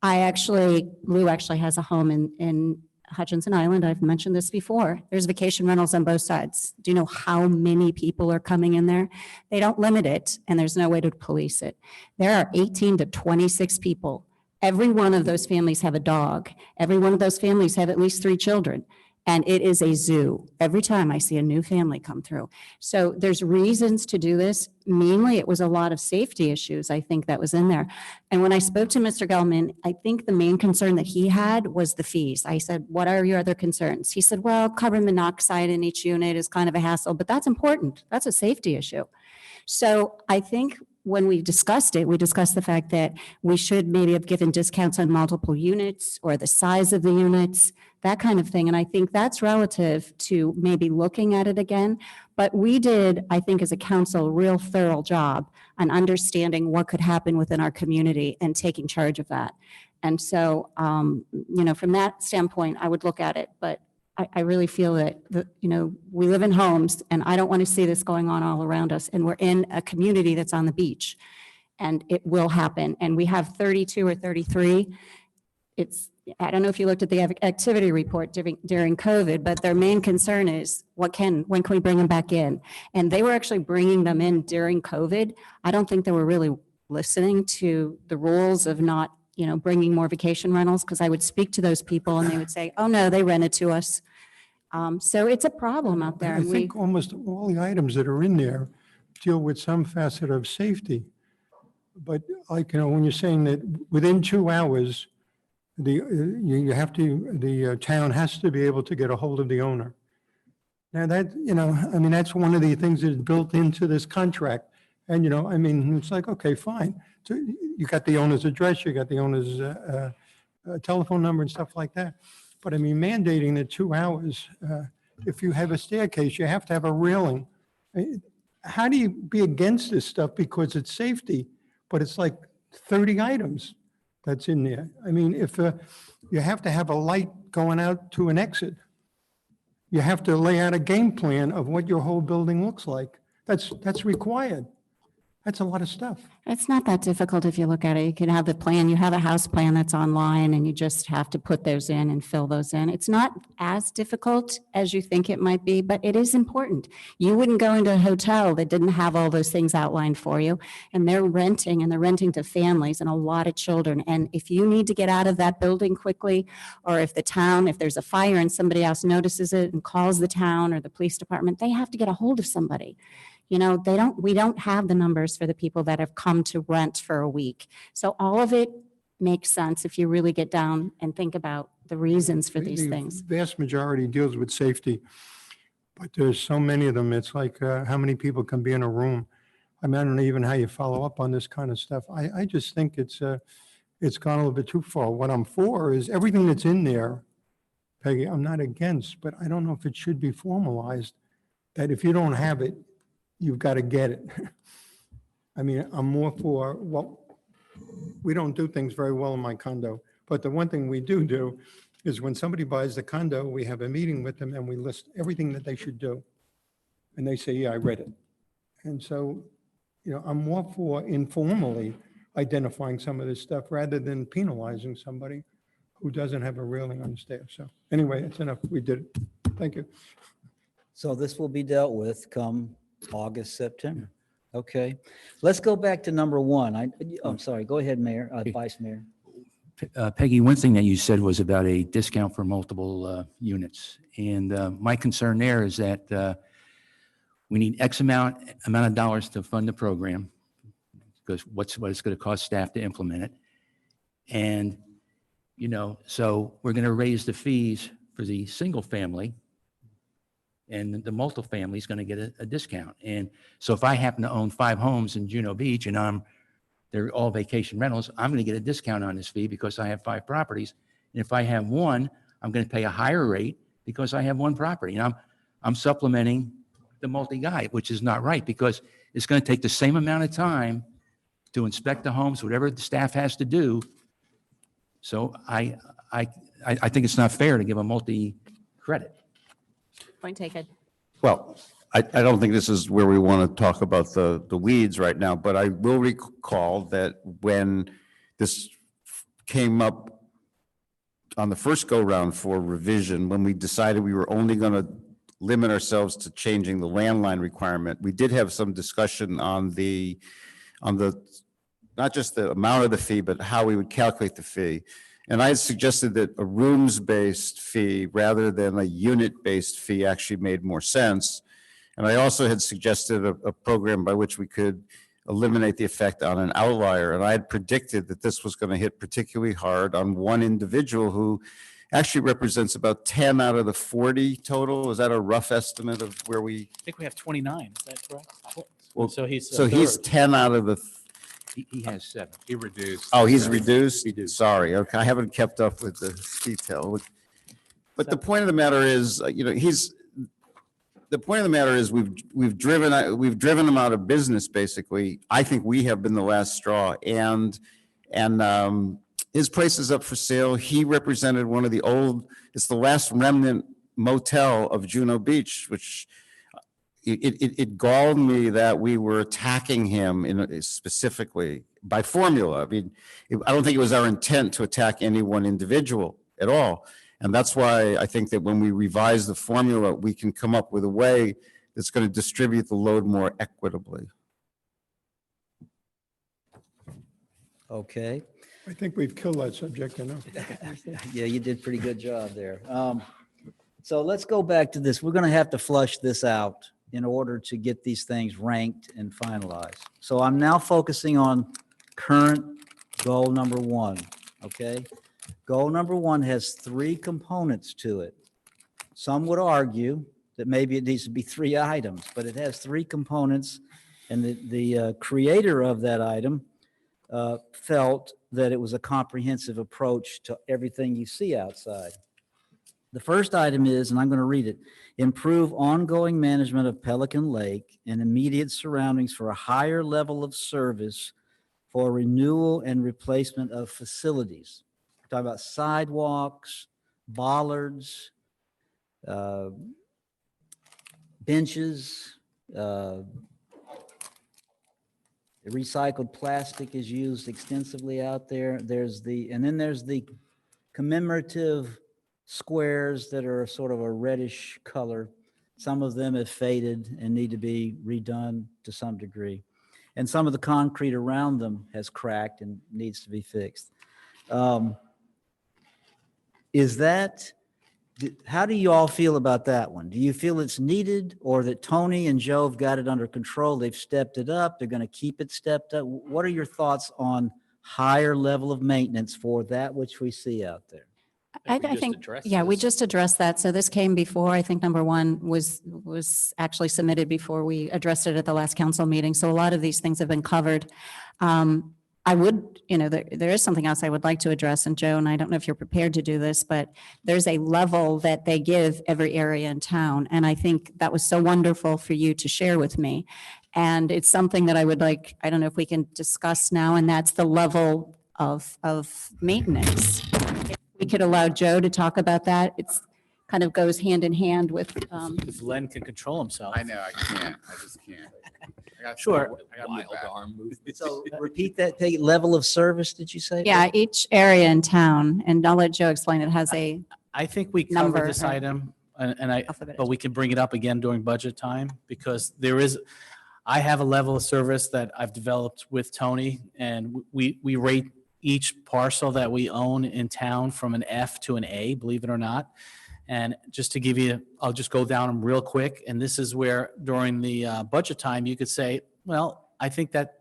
Lou actually has a home in Hutchinson Island. I've mentioned this before. There's vacation rentals on both sides. Do you know how many people are coming in there? They don't limit it, and there's no way to police it. There are 18 to 26 people. Every one of those families have a dog. Every one of those families have at least 3 children. And it is a zoo every time I see a new family come through. So there's reasons to do this. Mainly, it was a lot of safety issues, I think, that was in there. And when I spoke to Mr. Gelman, I think the main concern that he had was the fees. I said, what are your other concerns? He said, well, carbon monoxide in each unit is kind of a hassle, but that's important. That's a safety issue. So I think when we discussed it, we discussed the fact that we should maybe have given discounts on multiple units or the size of the units, that kind of thing. And I think that's relative to maybe looking at it again. But we did, I think, as a council, a real thorough job on understanding what could happen within our community and taking charge of that. And so, from that standpoint, I would look at it. But I really feel that, we live in homes, and I don't want to see this going on all around us. And we're in a community that's on the beach, and it will happen. And we have 32 or 33. I don't know if you looked at the activity report during COVID, but their main concern is when can we bring them back in? And they were actually bringing them in during COVID. I don't think they were really listening to the rules of not, bringing more vacation rentals, because I would speak to those people and they would say, oh no, they rented to us. So it's a problem out there. I And think almost all the items that are in there deal with some facet of safety. But like, when you're saying that within 2 hours, the town has to be able to get a hold of the owner. Now that, that's one of the things that's built into this contract. And, it's like, okay, fine. So you got the owner's address, you got the owner's telephone number and stuff like that. But mandating the 2 hours, if you have a staircase, you have to have a railing. How do you be against this stuff because it's safety, but it's like 30 items that's in there? If you have to have a light going out to an exit, you have to lay out a game plan of what your whole building looks like. That's required. That's a lot of stuff. It's not that difficult if you look at it. You can have the plan, you have a house plan that's online, and you just have to put those in and fill those in. It's not as difficult as you think it might be, but it is important. You wouldn't go into a hotel that didn't have all those things outlined for you, and they're renting to families and a lot of children. And if you need to get out of that building quickly, or if there's a fire and somebody else notices it and calls the town or the police department, they have to get a hold of somebody. We don't have the numbers for the people that have come to rent for a week. So all of it makes sense if you really get down and think about the reasons for these things. The vast majority deals with safety, but there's so many of them. It's like how many people can be in a room. I don't know even how you follow up on this kind of stuff. I just think it's gone a little bit too far. What I'm for is everything that's in there, Peggy, I'm not against, but I don't know if it should be formalized that if you don't have it, you've got to get it. I'm more for, we don't do things very well in my condo, but the one thing we do is when somebody buys the condo, we have a meeting with them and we list everything that they should do. And they say, yeah, I read it. And so, I'm more for informally identifying some of this stuff rather than penalizing somebody who doesn't have a railing on the stairs. So anyway, that's enough. We did it. Thank you. So this will be dealt with come August, September. Okay. Let's go back to number one. I'm sorry. Go ahead, Mayor, Vice Mayor. Peggy, one thing that you said was about a discount for multiple units. And my concern there is that we need X amount of dollars to fund the program, because what it's going to cost staff to implement it. And, so we're going to raise the fees for the single family, and the multifamily is going to get a discount. And so if I happen to own 5 homes in Juno Beach and they're all vacation rentals, I'm going to get a discount on this fee because I have 5 properties. And if I have one, I'm going to pay a higher rate because I have 1 property. And I'm supplementing the multi-guy, which is not right, because it's going to take the same amount of time to inspect the homes, whatever the staff has to do. So I think it's not fair to give a multi-credit. Point taken. Well, I don't think this is where we want to talk about the weeds right now, but I will recall that when this came up on the first go-round for revision, when we decided we were only going to limit ourselves to changing the landline requirement, we did have some discussion on the not just the amount of the fee, but how we would calculate the fee. And I had suggested that a rooms-based fee rather than a unit-based fee actually made more sense. And I also had suggested a program by which we could eliminate the effect on an outlier. And I had predicted that this was going to hit particularly hard on one individual who actually represents about 10 out of the 40 total. Is that a rough estimate of where we? I think we have 29, is that correct? Well, So he's a So he's third. 10 out of the, He has 7. He reduced. oh, he's reduced? Reduced. Sorry, okay, I haven't kept up with the detail. But the point of the matter is, the point of the matter is we've driven him out of business, basically. I think we have been the last straw, and his place is up for sale. He represented one of the it's the last remnant motel of Juno Beach, which it galled me that we were attacking him specifically by formula. I mean, I don't think it was our intent to attack any one individual at all. And that's why I think that when we revise the formula, we can come up with a way that's going to distribute the load more equitably. Okay. I think we've killed that subject enough. Yeah, you did a pretty good job there. So let's go back to this. We're going to have to flush this out in order to get these things ranked and finalized. So I'm now focusing on current goal number 1, okay? Goal number 1 has 3 components to it. Some would argue that maybe it needs to be 3 items, but it has 3 components, and the creator of that item felt that it was a comprehensive approach to everything you see outside. The first item is, and I'm going to read it, improve ongoing management of Pelican Lake and immediate surroundings for a higher level of service for renewal and replacement of facilities. We're talking about sidewalks, bollards, benches, recycled plastic is used extensively out there. And then there's the commemorative squares that are sort of a reddish color. Some of them have faded and need to be redone to some degree. And some of the concrete around them has cracked and needs to be fixed. How do you all feel about that one? Do you feel it's needed, or that Tony and Joe have got it under control? They've stepped it up. They're going to keep it stepped up. What are your thoughts on higher level of maintenance for that which we see out there? I we just think, addressed yeah, we this. just addressed that. So this came before, I think number 1 was actually submitted before we addressed it at the last council meeting. So a lot of these things have been covered. I would, there is something else I would like to address, and Joe, and I don't know if you're prepared to do this, but there's a level that they give every area in town. And I think that was so wonderful for you to share with me. And it's something that I would like, I don't know if we can discuss now, and that's the level of maintenance. If we could allow Joe to talk about that. It's kind of goes hand in hand with, If Len can control himself. I know, I can't. I just can't. I got Sure. I got to move Wild back. arm movement. So repeat that, take level of service, did you say? yeah, each area in town, and I'll let Joe explain, it has a I think we Number, covered this item, alphabet. but we can bring it up again during budget time, because I have a level of service that I've developed with Tony, and we rate each parcel that we own in town from an F to an A, believe it or not. And just to give you, I'll just go down them real quick. And this is where during the budget time, you could say, well, I think that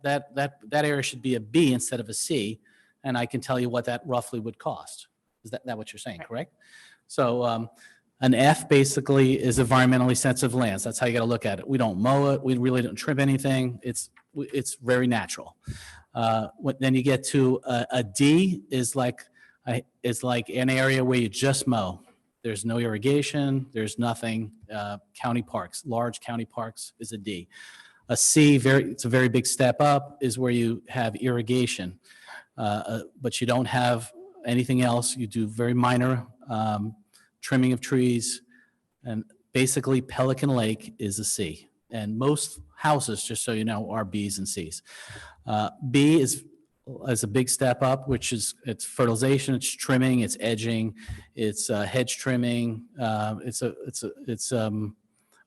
area should be a B instead of a C. And I can tell you what that roughly would cost. Is that what you're saying, correct? So an F basically is environmentally sensitive lands. That's how you got to look at it. We don't mow it. We really don't trim anything. It's very natural. Then you get to a D is like an area where you just mow. There's no irrigation. There's nothing. County parks, large county parks is a D. A C, it's a very big step up, is where you have irrigation, but you don't have anything else. You do very minor trimming of trees, and basically Pelican Lake is a C. And most houses, just so you know, are Bs and Cs. B is a big step up, which is it's fertilization, it's trimming, it's edging, it's hedge trimming.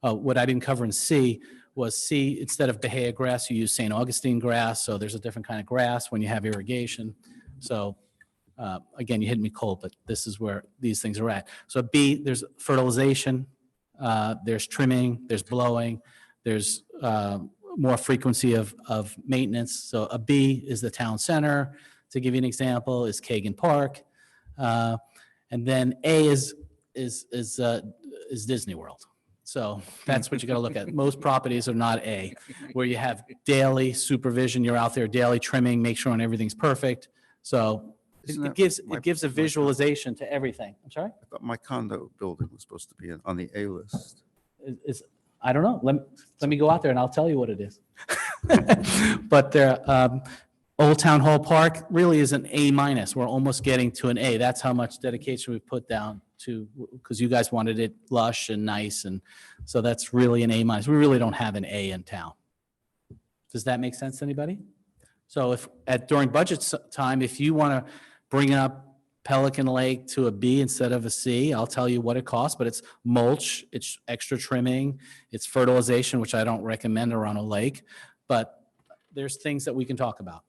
What I didn't cover in C was C, instead of Bahia grass, you use St. Augustine grass. So there's a different kind of grass when you have irrigation. So again, you hit me cold, but this is where these things are at. So B, there's fertilization, there's trimming, there's blowing, there's more frequency of maintenance. So a B is the town center. To give you an example, is Kagan Park. And then A is Disney World. So that's what you got to look at. Most properties are not A, where you have daily supervision. You're out there daily trimming, make sure everything's perfect. So it gives a visualization to everything. I'm sorry? I thought my condo building was supposed to be on the A list. I don't know. Let me go out there and I'll tell you what it is. But Old Town Hall Park really is an A minus. We're almost getting to an A. That's how much dedication we put down to, because you guys wanted it lush and nice, and so that's really an A minus. We really don't have an A in town. Does that make sense to anybody? So if during budget time, if you want to bring up Pelican Lake to a B instead of a C, I'll tell you what it costs, but it's mulch, it's extra trimming, it's fertilization, which I don't recommend around a lake, but there's things that we can talk about.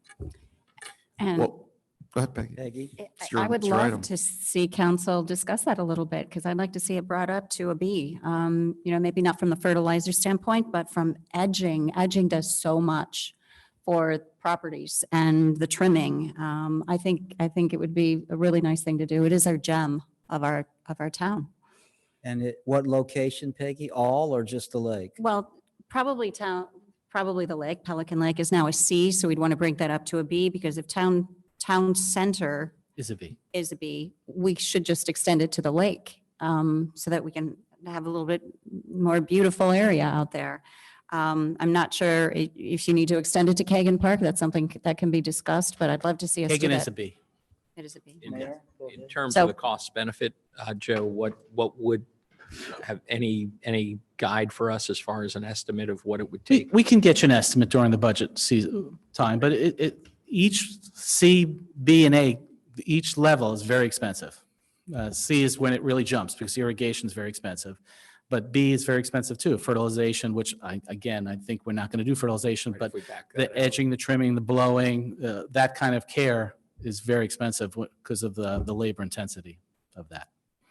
And Well, go ahead, Peggy. Peggy? It's your- I would it's your love item. to see council discuss that a little bit, because I'd like to see it brought up to a B. Maybe not from the fertilizer standpoint, but from edging. Edging does so much for properties and the trimming. I think it would be a really nice thing to do. It is our gem of our town. And what location, Peggy? All or just the lake? Well, probably the lake. Pelican Lake is now a C, so we'd want to bring that up to a B, because if town center Is a B. is a B, we should just extend it to the lake, so that we can have a little bit more beautiful area out there. I'm not sure if you need to extend it to Kagan Park. That's something that can be discussed, but I'd love to see us do Kagan is a that. B. It is a B. In terms So- of the cost benefit, Joe, what would have any guide for us as far as an estimate of what it would take? We can get you an estimate during the budget season time, but each C, B, and A, each level is very expensive. C is when it really jumps, because irrigation is very expensive. But B is very expensive too. Fertilization, which I think we're not going to do fertilization, Right, but if we back the that out. edging, the trimming, the blowing, that kind of care is very expensive because of the labor intensity of that.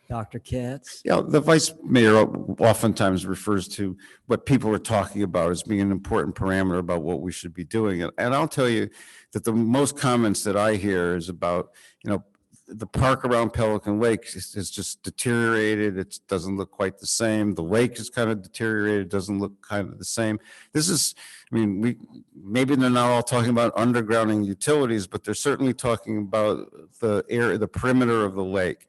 Dr. Katz? Yeah, the vice mayor oftentimes refers to what people are talking about as being an important parameter about what we should be doing. And I'll tell you that the most comments that I hear is about, the park around Pelican Lake is just deteriorated. It doesn't look quite the same. The lake is kind of deteriorated, doesn't look kind of the same. Maybe they're not all talking about undergrounding utilities, but they're certainly talking about the area, the perimeter of the lake.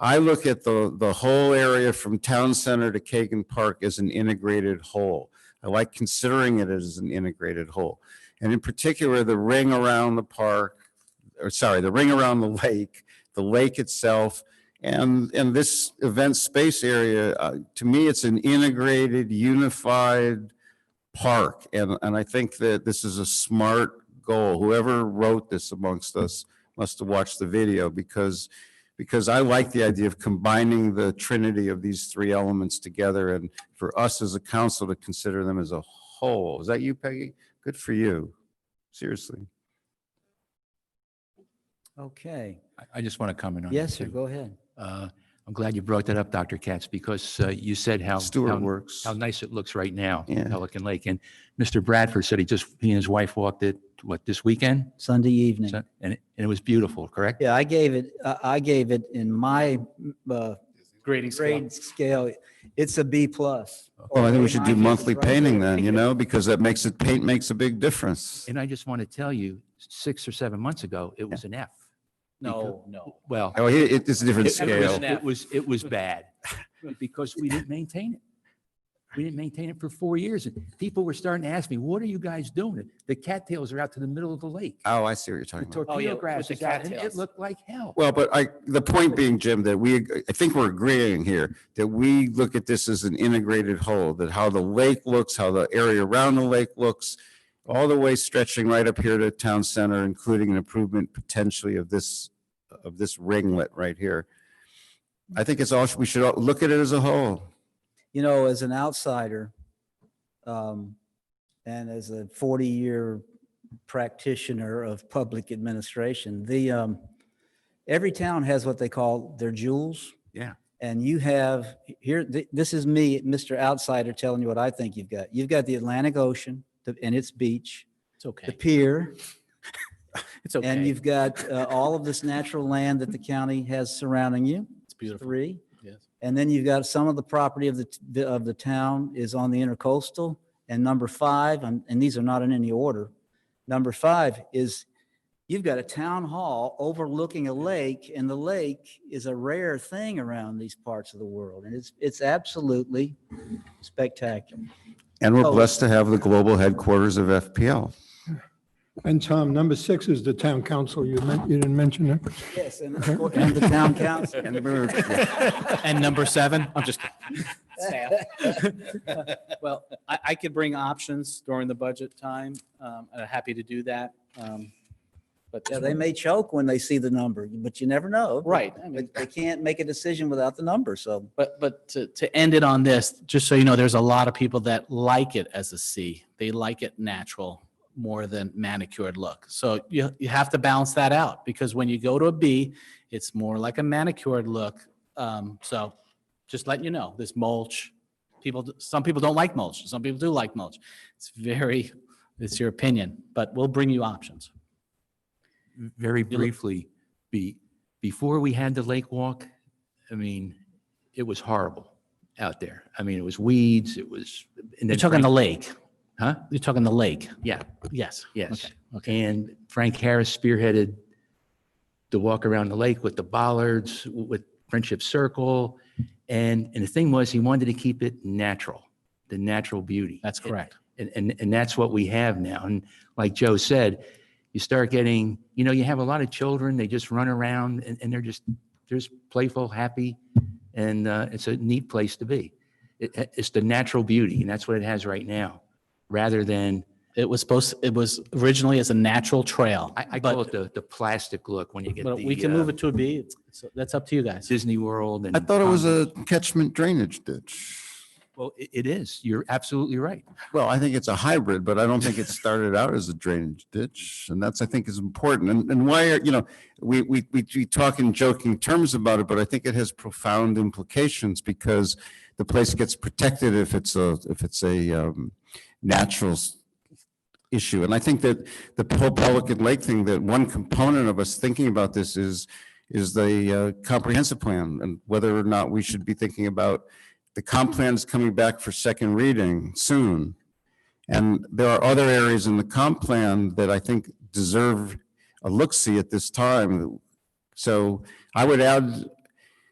I look at the whole area from town center to Kagan Park as an integrated whole. I like considering it as an integrated whole. And in particular, the ring around the ring around the lake itself, and this event space area, to me, it's an integrated, unified park. And I think that this is a smart goal. Whoever wrote this amongst us must have watched the video, because I like the idea of combining the trinity of these three elements together, and for us as a council to consider them as a whole. Is that you, Peggy? Good for you. Seriously. Okay. I just want to comment on that. Yes, sir, too. go ahead. I'm glad you brought that up, Dr. Katz, because you said how nice it looks right now, Yeah. Pelican Lake. And Mr. Bradford said he and his wife walked it, this weekend? Sunday evening. And it was beautiful, correct? Yeah, I gave it in my Grading scale. grade scale, it's a B plus. Well, I think we should do Mine is monthly right painting there. then, because paint makes a big difference. And I just want to tell you, 6 or 7 months ago, it was an F. No. Well, Oh, it's a different it scale. it was bad because we didn't maintain it. We didn't maintain it for 4 years. And people were starting to ask me, what are you guys doing? The cattails are out to the middle of the lake. Oh, I see what you're The talking about. torpedo with grass the is out, and it cattails. looked like hell. Well, but the point being, Jim, that I think we're agreeing here that we look at this as an integrated whole, that how the lake looks, how the area around the lake looks, all the way stretching right up here to town center, including an improvement potentially of this ringlet right here. I think we should all look at it as a whole. As an outsider, and as a 40-year practitioner of public administration, every town has what they call their jewels. Yeah. And you have here, this is me, Mr. Outsider, telling you what I think you've got. You've got the Atlantic Ocean and its beach, It's the okay. pier, It's okay. and you've got all of this natural land that the county has surrounding you. It's beautiful. 3. Yes. And then you've got some of the property of the town is on the intercoastal. And number 5, and these are not in any order. Number 5 is you've got a town hall overlooking a lake, and the lake is a rare thing around these parts of the world. And it's absolutely spectacular. And we're Oh. blessed to have the global headquarters of FPL. And Tom, number 6 is the town council. You didn't mention it. Yes, and the town council. And number 7, I'm just kidding. Staff. Well, I could bring options during the budget time. I'm happy to do that. But Yeah, they may choke when they see the number, but you never know. Right. I mean, They can't make a decision without the number, so. But to end it on this, just so you know, there's a lot of people that like it as a C. They like it natural more than manicured look. So you have to balance that out, because when you go to a B, it's more like a manicured look. So just letting you know, there's mulch. Some people don't like mulch. Some people do like mulch. It's your opinion, but we'll bring you options. Very briefly, before we had the lake walk, I mean, it was horrible out there. I mean, it was weeds, it was. You're talking the lake. Huh? You're talking the lake. Yeah, Yes. yes. Okay. And Frank Harris spearheaded the walk around the lake with the bollards, with Friendship Circle. And the thing was, he wanted to keep it natural, the natural beauty. That's correct. And that's what we have now. And like Joe said, you start getting, you have a lot of children, they just run around and they're just playful, happy, and it's a neat place to be. It's the natural beauty, and that's what it has right now, rather than. It was originally as a natural trail. I call it the plastic look when you get But the. we can move it to a B. That's up to you guys. Disney World. And I thought it was a catchment drainage ditch. Well, it is. You're absolutely right. Well, I think it's a hybrid, but I don't think it started out as a drainage ditch. And that's, I think, is important. And why, we talk in joking terms about it, but I think it has profound implications, because the place gets protected if it's a natural issue. And I think that the whole Pelican Lake thing, that one component of us thinking about this is the comprehensive plan, and whether or not we should be thinking about the comp plan is coming back for second reading soon. And there are other areas in the comp plan that I think deserve a look-see at this time. So I would add,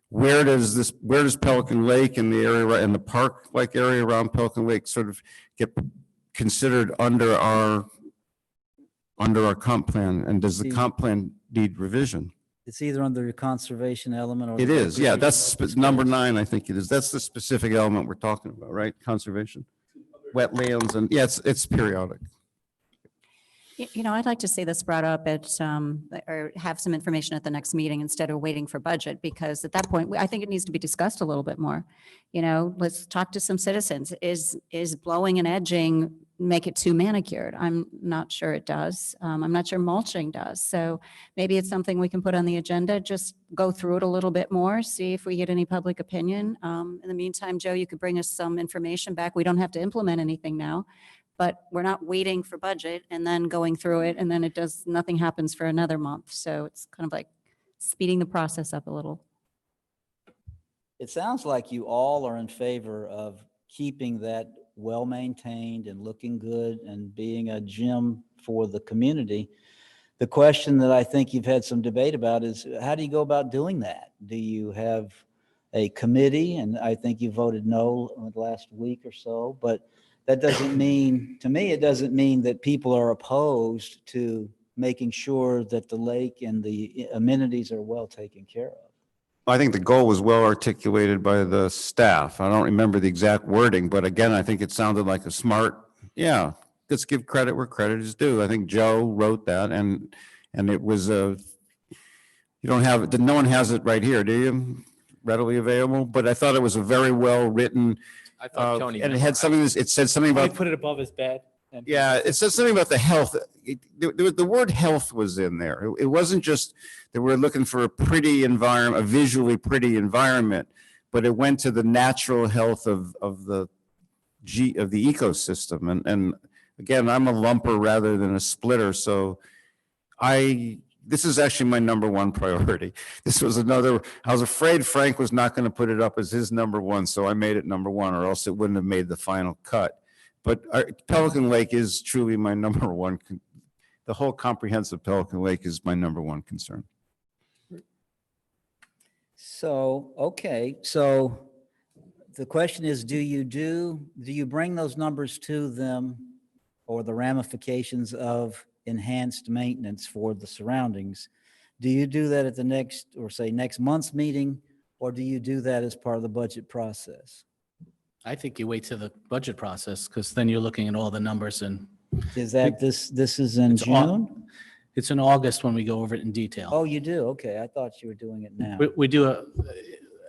where does Pelican Lake and the area and the park-like area around Pelican Lake sort of get considered under our comp plan? And does the comp plan need revision? It's either under the conservation element or. It is, yeah, that's number 9, I think it is. That's the specific element we're talking about, right? Conservation, wetlands, and yeah, it's periodic. I'd like to see this brought up or have some information at the next meeting instead of waiting for budget, because at that point, I think it needs to be discussed a little bit more. Let's talk to some citizens. Is blowing and edging make it too manicured? I'm not sure it does. I'm not sure mulching does. So maybe it's something we can put on the agenda, just go through it a little bit more, see if we get any public opinion. In the meantime, Joe, you could bring us some information back. We don't have to implement anything now, but we're not waiting for budget and then going through it, and then nothing happens for another month. So it's kind of like speeding the process up a little. It sounds like you all are in favor of keeping that well-maintained and looking good and being a gym for the community. The question that I think you've had some debate about is, how do you go about doing that? Do you have a committee? And I think you voted no last week or so, but that doesn't mean, to me, it doesn't mean that people are opposed to making sure that the lake and the amenities are well taken care of. I think the goal was well articulated by the staff. I don't remember the exact wording, but again, I think it sounded like a smart, yeah, let's give credit where credit is due. I think Joe wrote that, and it was you don't have it, no one has it right here, do you? Readily available, but I thought it was a very well written, I thought Tony. and it had something, it said something He about, put it above his bed. yeah, it said something about the health. The word health was in there. It wasn't just that we're looking for a pretty environment, a visually pretty environment, but it went to the natural health of the ecosystem. And again, I'm a lumper rather than a splitter, so this is actually my number 1 priority. This was I was afraid Frank was not going to put it up as his number 1, so I made it number 1, or else it wouldn't have made the final cut. But Pelican Lake is truly my number 1. The whole comprehensive Pelican Lake is my number 1 concern. So, okay, so the question is, do you bring those numbers to them, or the ramifications of enhanced maintenance for the surroundings. Do you do that at the next, or say next month's meeting, or do you do that as part of the budget process? I think you wait till the budget process, because then you're looking at all the numbers, and Is that this is in It's au- June? it's in August when we go over it in detail. Oh, you do? Okay, I thought you were doing it now. We do a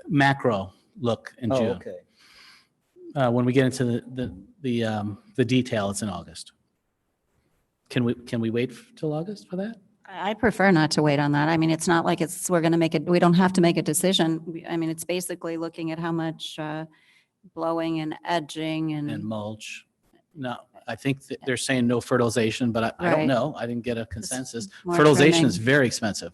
macro look in Oh, June. okay. When we get into the detail, it's in August. Can we wait till August for that? I prefer not to wait on that. I mean, it's not like we're going to make it, we don't have to make a decision. I mean, it's basically looking at how much blowing and edging And and mulch? No, I think that they're saying no fertilization, but I don't Right. know. I didn't get a consensus. more Fertilization is trimming. very expensive.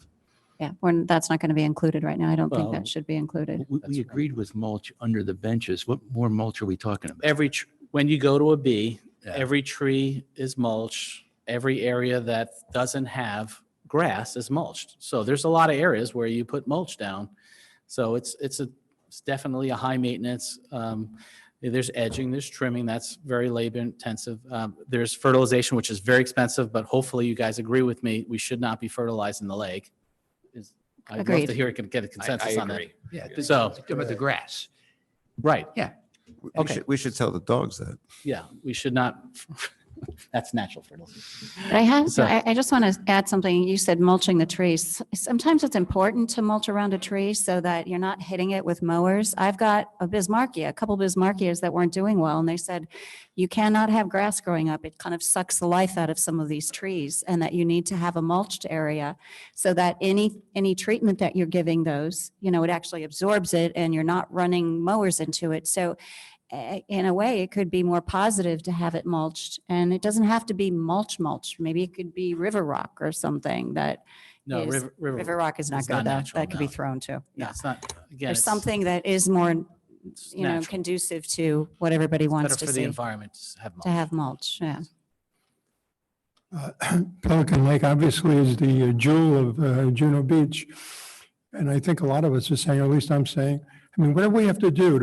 Yeah, that's not going to be included right now. I don't think Well, that should be included. We agreed with mulch under the benches. What more mulch are we talking about? When you go to a B, Yeah. every tree is mulch. Every area that doesn't have grass is mulched. So there's a lot of areas where you put mulch down. So it's definitely a high maintenance. There's edging, there's trimming, that's very labor intensive. There's fertilization, which is very expensive, but hopefully you guys agree with me, we should not be fertilizing the lake. I'd love Agreed. to hear, get a I consensus on that. agree. Yeah, So- talking about the grass. Right, We we should tell the dogs that. yeah, we should not, that's natural fertilization. But So- I just want to add something. You said mulching the trees. Sometimes it's important to mulch around a tree so that you're not hitting it with mowers. I've got a couple Bismarckias that weren't doing well, and they said, you cannot have grass growing up. It kind of sucks the life out of some of these trees, and that you need to have a mulched area so that any treatment that you're giving those, it actually absorbs it and you're not running mowers into it. So in a way, it could be more positive to have it mulched, and it doesn't have to be mulch. Maybe it could be river rock or something that No, is- river rock is not it's good. not That natural, that could be no. thrown too. No, Yeah. it's not, again, There's it's something that is more, natural. conducive to what everybody wants better to for the see, environment to have mulch. to have mulch. Yeah. Pelican Lake obviously is the jewel of Juno Beach. And I think a lot of us are saying, or at least I'm saying, whatever we have to do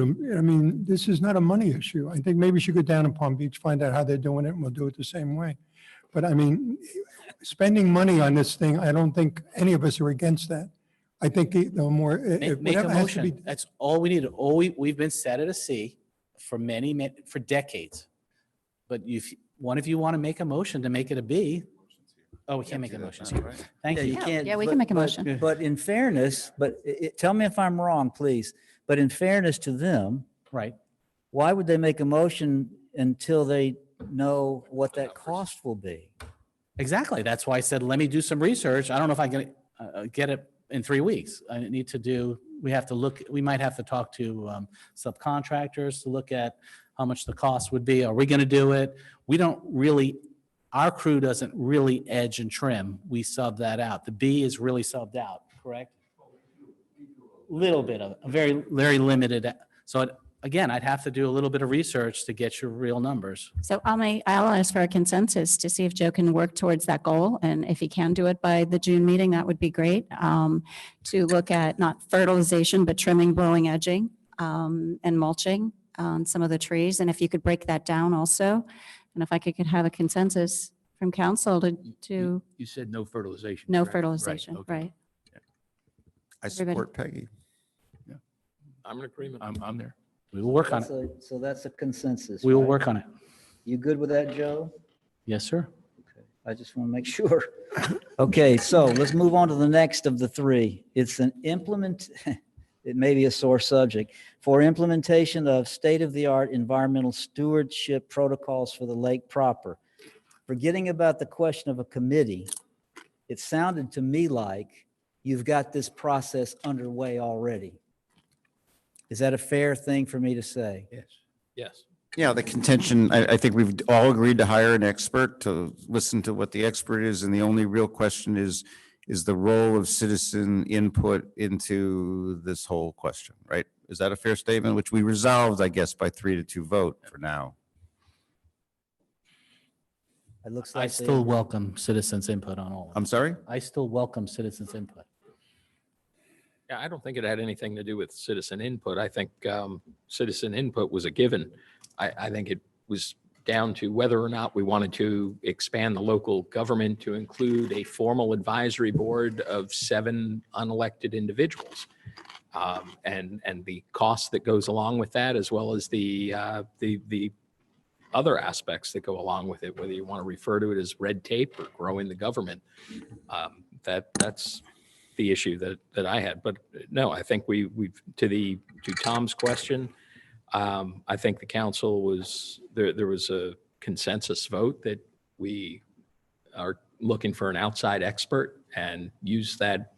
this is not a money issue. I think maybe we should go down to Palm Beach, find out how they're doing it, and we'll do it the same way. But spending money on this thing, I don't think any of us are against that. I think the more, Make a whatever has to be. motion. That's all we need. We've been set at a C for for decades. But if one of you want to make a motion to make it a B, oh, we can't make a motion. Thank Yeah, you. you can't. Yeah, we can but- make a but- motion. But in fairness, tell me if I'm wrong, please. But in fairness to them, Right. why would they make a motion until they know what that cost will be? Exactly. That's why I said, let me do some research. I don't know if I can get it in 3 weeks. We might have to talk to subcontractors to look at how much the cost would be. Are we going to do it? Our crew doesn't really edge and trim. We sub that out. The B is really subbed out, correct? Little bit of, a very, very limited. So again, I'd have to do a little bit of research to get your real numbers. So I'll ask for a consensus to see if Joe can work towards that goal. And if he can do it by the June meeting, that would be great. To look at not fertilization, but trimming, blowing, edging, and mulching on some of the trees. And if you could break that down also, and if I could have a consensus from council to You said no fertilization. no correct? fertilization, okay. right? I Everybody. support Peggy. I'm in agreement. I'm there. We will work on it. So that's a consensus. We will right? work on it. You good with that, Joe? Yes, sir. I just want to make sure. Okay, so let's move on to the next of the three. It's it may be a sore subject, for implementation of state-of-the-art environmental stewardship protocols for the lake proper. Forgetting about the question of a committee, it sounded to me like you've got this process underway already. Is that a fair thing for me to say? Yes. Yes. Yeah, the contention, I think we've all agreed to hire an expert to listen to what the expert is. And the only real question is the role of citizen input into this whole question, right? Is that a fair statement, which we resolved, I guess, by 3-2 vote for now? It looks I like still welcome citizens' input on all of I'm it. sorry? I still welcome citizens' input. Yeah, I don't think it had anything to do with citizen input. I think citizen input was a given. I think it was down to whether or not we wanted to expand the local government to include a formal advisory board of 7 unelected individuals. And the cost that goes along with that, as well as the other aspects that go along with it, whether you want to refer to it as red tape or growing the government. That's the issue that I had. But no, I think we've to Tom's question, I think the council there was a consensus vote that we are looking for an outside expert and use that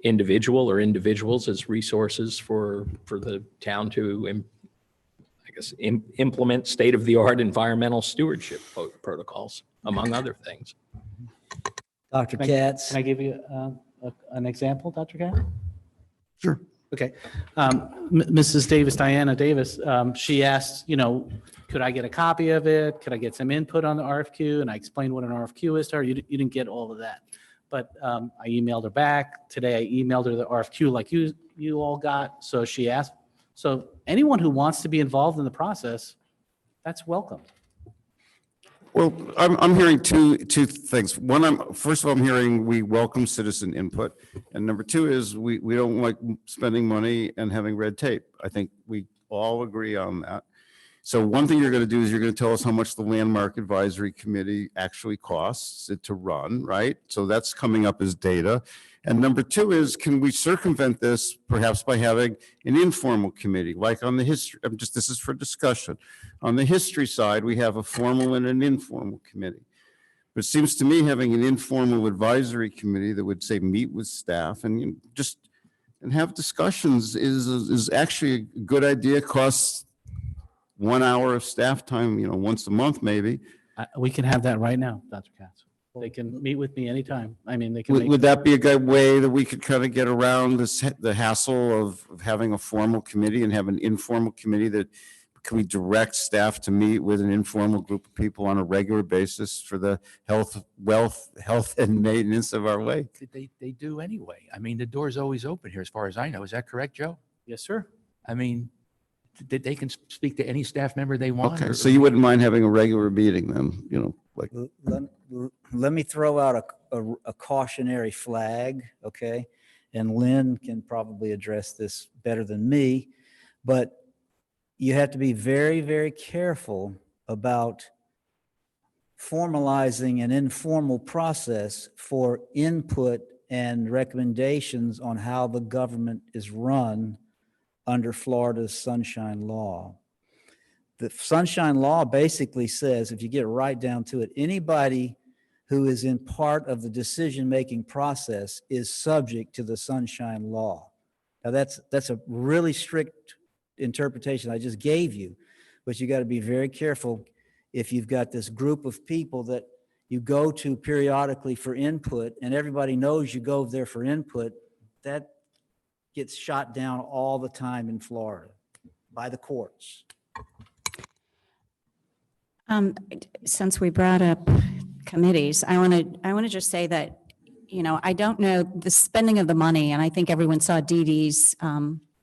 individual or individuals as resources for the town to, I guess, implement state-of-the-art environmental stewardship protocols, among other things. Dr. Katz? Can I give you an example, Dr. Katz? Sure. Okay. Mrs. Davis, Diana Davis, she asked, could I get a copy of it? Could I get some input on the RFQ? And I explained what an RFQ is to her. You didn't get all of that. But I emailed her back. Today I emailed her the RFQ like you all got. So she asked. So anyone who wants to be involved in the process, that's welcome. Well, I'm hearing two things. One, first of all, I'm hearing we welcome citizen input. And number 2 is we don't like spending money and having red tape. I think we all agree on that. So one thing you're going to do is you're going to tell us how much the Landmark Advisory Committee actually costs it to run, right? So that's coming up as data. And number 2 is, can we circumvent this perhaps by having an informal committee, like on the history, this is for discussion. On the history side, we have a formal and an informal committee. But it seems to me having an informal advisory committee that would say meet with staff and and have discussions is actually a good idea. Costs 1 hour of staff time, once a month maybe. We can have that right now, Dr. Katz. They can meet with me anytime. I mean, they can. Would that be a good way that we could kind of get around the hassle of having a formal committee and have an informal committee that can we direct staff to meet with an informal group of people on a regular basis for the health and maintenance of our lake? They do anyway. I mean, the door's always open here as far as I know. Is that correct, Joe? Yes, sir. I mean, they can speak to any staff member they want. Okay, so you wouldn't mind having a regular meeting then, like. Let me throw out a cautionary flag, okay? And Lynn can probably address this better than me, but you have to be very, very careful about formalizing an informal process for input and recommendations on how the government is run under Florida's Sunshine Law. The Sunshine Law basically says, if you get right down to it, anybody who is in part of the decision-making process is subject to the Sunshine Law. Now that's a really strict interpretation I just gave you, but you got to be very careful if you've got this group of people that you go to periodically for input and everybody knows you go there for input. That gets shot down all the time in Florida by the courts. Since we brought up committees, I want to just say that, I don't know the spending of the money, and I think everyone saw Dee Dee's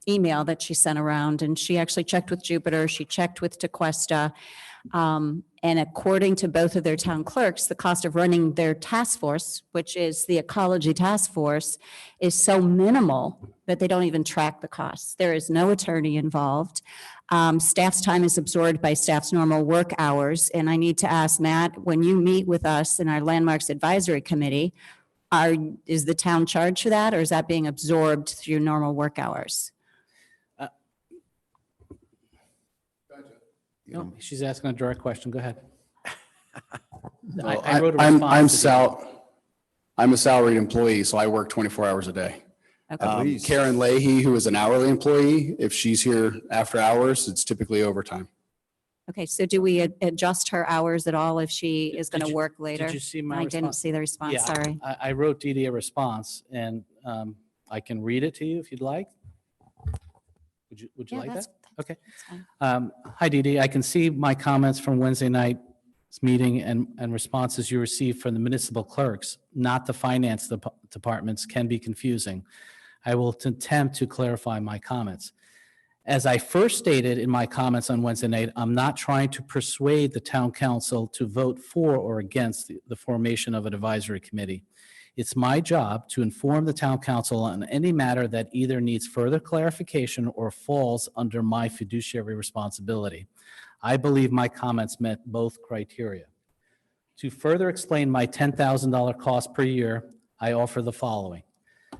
email that she sent around, and she actually checked with Jupiter, she checked with Tequesta, and according to both of their town clerks, the cost of running their task force, which is the ecology task force, is so minimal that they don't even track the costs. There is no attorney involved. Staff's time is absorbed by staff's normal work hours. And I need to ask Matt, when you meet with us in our Landmarks Advisory Committee, is the town charged for that, or is that being absorbed through normal work hours? No, she's asking a direct question. Go ahead. I wrote a I'm response. I'm a salaried employee, so I work 24 hours a day. Okay. Karen Leahy, who is an hourly employee, if she's here after hours, it's typically overtime. Okay, so do we adjust her hours at all if she is going Did to you- work later? Did you see my I didn't response? see the response, Yeah, sorry. I wrote Dee Dee a response, and I can read it to you if you'd like. Would you Yeah, like that's- that? Okay. that's fine. Hi, Dee Dee. I can see my comments from Wednesday night's meeting and responses you received from the municipal clerks, not the finance departments, can be confusing. I will attempt to clarify my comments. As I first stated in my comments on Wednesday night, I'm not trying to persuade the town council to vote for or against the formation of an advisory committee. It's my job to inform the town council on any matter that either needs further clarification or falls under my fiduciary responsibility. I believe my comments met both criteria. To further explain my $10,000 cost per year, I offer the following.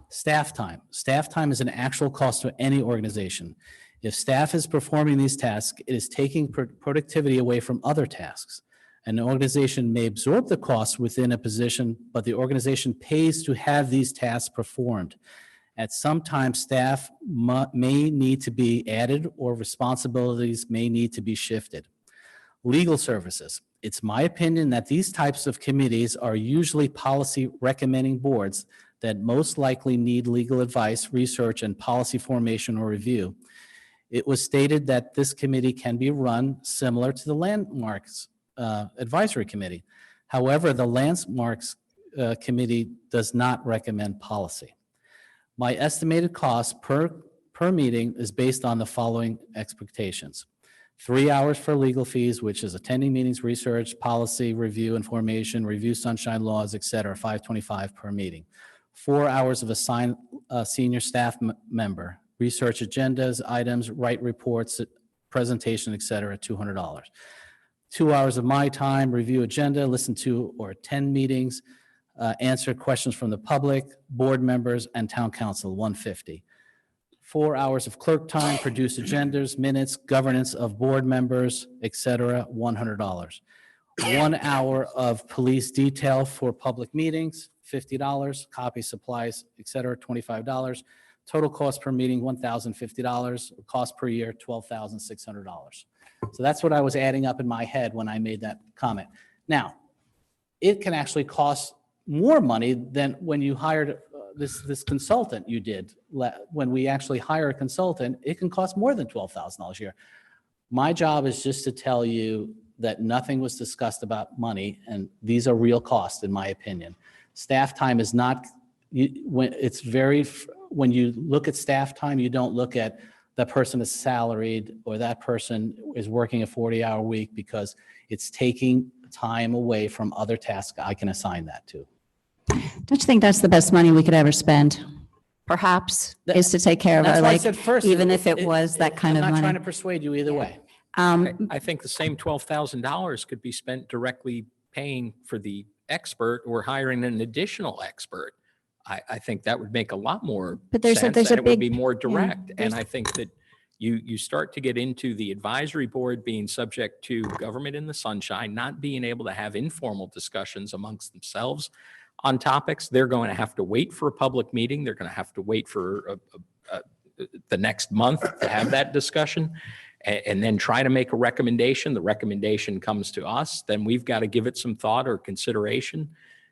Staff time. Staff time is an actual cost to any organization. If staff is performing these tasks, it is taking productivity away from other tasks. An organization may absorb the costs within a position, but the organization pays to have these tasks performed. At some time, staff may need to be added or responsibilities may need to be shifted. Legal services. It's my opinion that these types of committees are usually policy recommending boards that most likely need legal advice, research, and policy formation or review. It was stated that this committee can be run similar to the Landmarks Advisory Committee. However, the Landmarks Committee does not recommend policy. My estimated cost per meeting is based on the following expectations. 3 hours for legal fees, which is attending meetings, research, policy, review, information, review sunshine laws, et cetera, $525 per meeting. 4 hours of assigned senior staff member, research agendas, items, write reports, presentation, et cetera, $200. 2 hours of my time, review agenda, listen to or attend meetings, answer questions from the public, board members, and town council, $150. 4 hours of clerk time, produce agendas, minutes, governance of board members, et cetera, $100. 1 hour of police detail for public meetings, $50, copy supplies, et cetera, $25. Total cost per meeting, $1,050. Cost per year, $12,600. So that's what I was adding up in my head when I made that comment. Now, it can actually cost more money than when you hired this consultant you did. When we actually hire a consultant, it can cost more than $12,000 a year. My job is just to tell you that nothing was discussed about money, and these are real costs, in my opinion. Staff time is not, when you look at staff time, you don't look at that person is salaried or that person is working a 40-hour week, because it's taking time away from other tasks I can assign that to. Don't you think that's the best money we could ever spend? Perhaps, is to take care of That's our, why I like, said first, even if it was that kind of I'm not trying money. to persuade you either way. I think the same $12,000 could be spent directly paying for the expert or hiring an additional expert. I think that would make a lot more But there's sense, a and it would big- be more yeah, direct. there's- And I think that you start to get into the advisory board being subject to government in the sunshine, not being able to have informal discussions amongst themselves on topics. They're going to have to wait for a public meeting. They're going to have to wait for the next month to have that discussion, and then try to make a recommendation. The recommendation comes to us, then we've got to give it some thought or consideration,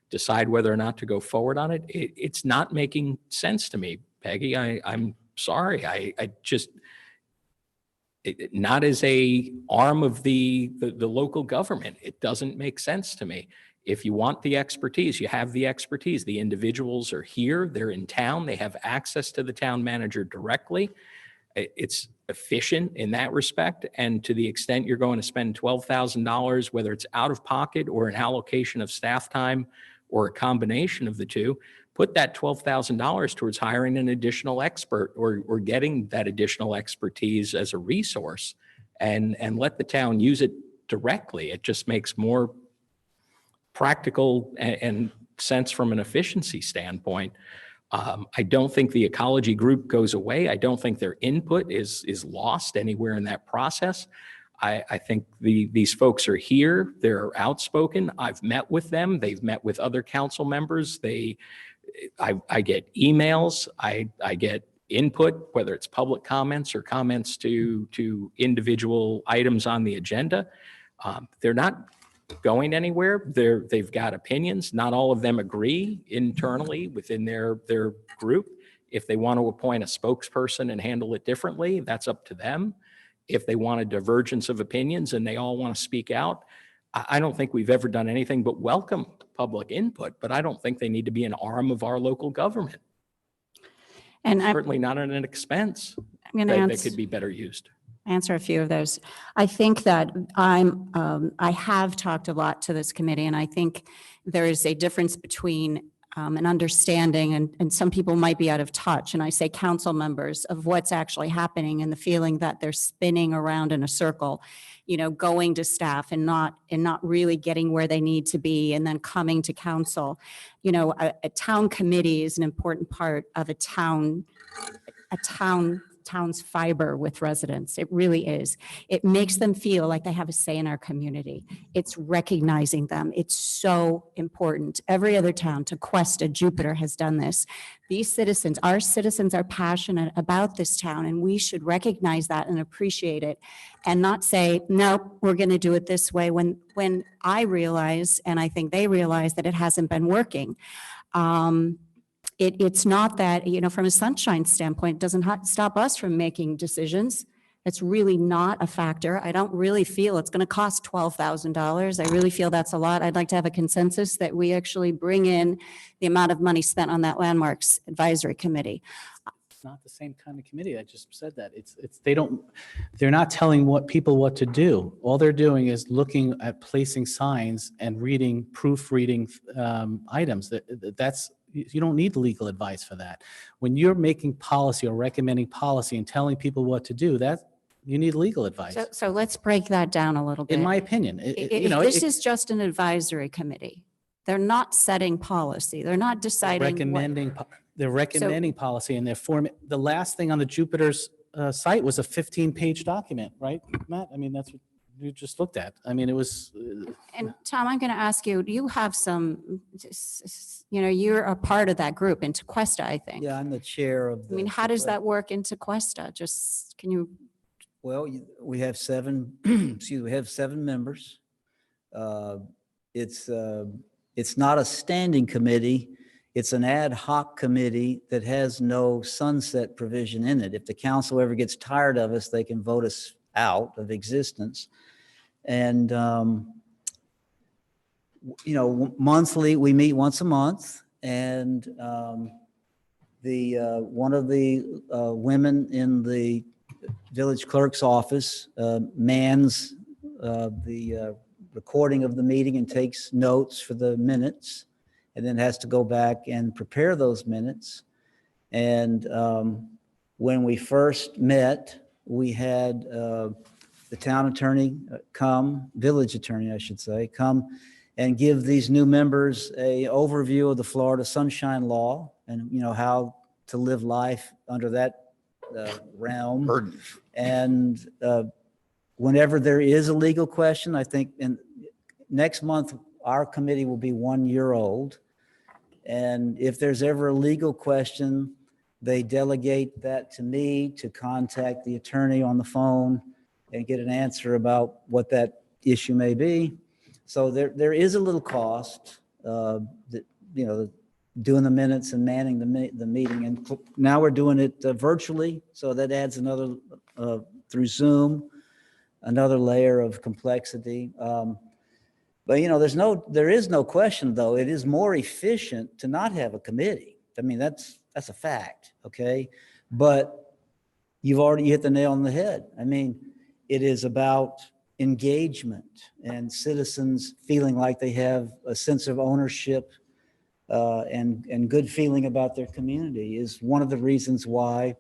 decide whether or not to go forward on it. It's not making sense to me, Peggy. I'm sorry. I just, not as a arm of the local government, it doesn't make sense to me. If you want the expertise, you have the expertise. The individuals are here, they're in town, they have access to the town manager directly. It's efficient in that respect. And to the extent you're going to spend $12,000, whether it's out of pocket or an allocation of staff time or a combination of the two, put that $12,000 towards hiring an additional expert or getting that additional expertise as a resource, and let the town use it directly. It just makes more practical and sense from an efficiency standpoint. I don't think the ecology group goes away. I don't think their input is lost anywhere in that process. I think these folks are here. They're outspoken. I've met with them. They've met with other council members. I get emails. I get input, whether it's public comments or comments to individual items on the agenda. They're not going anywhere. They've got opinions. Not all of them agree internally within their group. If they want to appoint a spokesperson and handle it differently, that's up to them. If they want a divergence of opinions and they all want to speak out, I don't think we've ever done anything but welcome public input, but I don't think they need to be an arm of our local government. And I'm certainly not at an expense going that to could be better used. answer a few of those. I think that I have talked a lot to this committee, and I think there is a difference between an understanding, and some people might be out of touch, and I say council members, of what's actually happening and the feeling that they're spinning around in a circle, going to staff and not really getting where they need to be, and then coming to council. A town committee is an important part of a town's fiber with residents. It really is. It makes them feel like they have a say in our community. It's recognizing them. It's so important. Every other town, Tequesta, Jupiter has done this. These citizens, our citizens are passionate about this town, and we should recognize that and appreciate it, and not say, no, we're going to do it this way, when I realize, and I think they realize, that it hasn't been working. It's not that, from a Sunshine standpoint, it doesn't stop us from making decisions. It's really not a factor. I don't really feel it's going to cost $12,000. I really feel that's a lot. I'd like to have a consensus that we actually bring in the amount of money spent on that Landmarks Advisory Committee. It's not the same kind of committee. I just said that. They're not telling people what to do. All they're doing is looking at placing signs and proofreading items. You don't need legal advice for that. When you're making policy or recommending policy and telling people what to do, you need legal advice. So let's break that down a little bit. In my opinion, This is just an advisory committee. They're not setting policy. They're not deciding. They're recommending policy, and the last thing on the Jupiter's site was a 15-page document, right, Matt? I mean, that's what you just looked at. I mean, it was. And Tom, I'm going to ask you, you have you're a part of that group in Tequesta, I think. Yeah, I'm the chair of the. I mean, how does that work in Tequesta? Can you? Well, we have 7, we have 7 members. It's not a standing committee. It's an ad hoc committee that has no sunset provision in it. If the council ever gets tired of us, they can vote us out of existence. And, monthly, we meet once a month, and one of the women in the village clerk's office mans the recording of the meeting and takes notes for the minutes, and then has to go back and prepare those minutes. And when we first met, we had the town attorney village attorney, I should say, come and give these new members an overview of the Florida Sunshine Law and, how to live life under that realm. Burden. And whenever there is a legal question, I think next month, our committee will be 1 year old. And if there's ever a legal question, they delegate that to me to contact the attorney on the phone and get an answer about what that issue may be. So there is a little cost, doing the minutes and manning the meeting. And now we're doing it virtually, so that adds another, through Zoom, another layer of complexity. But there is no question, though, it is more efficient to not have a committee. I mean, that's a fact, okay? But you've already hit the nail on the head. I mean, it is about engagement and citizens feeling like they have a sense of ownership and good feeling about their community is one of the reasons why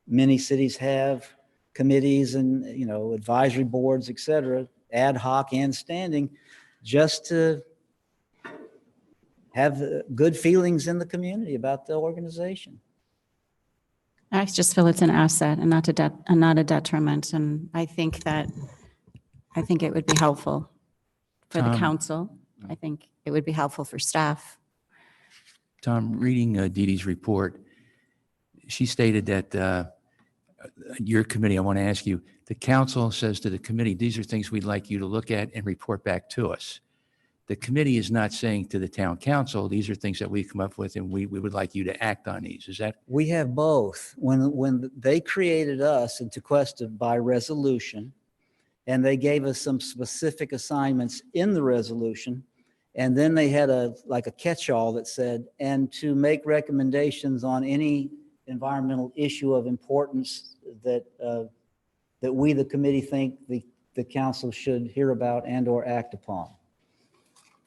many cities have committees and, advisory boards, et cetera, ad hoc and standing, just to have good feelings in the community about the organization. I just feel it's an asset and not a detriment. And I think it would be helpful for the council. I think it would be helpful for staff. Tom, reading Dee Dee's report, she stated that your committee, I want to ask you, the council says to the committee, these are things we'd like you to look at and report back to us. The committee is not saying to the town council, these are things that we come up with and we would like you to act on these. Is that? We have both. When they created us in Tequesta by resolution, and they gave us some specific assignments in the resolution, and then they had a catch-all that said, and to make recommendations on any environmental issue of importance that, that we, the committee, think the council should hear about and or act upon.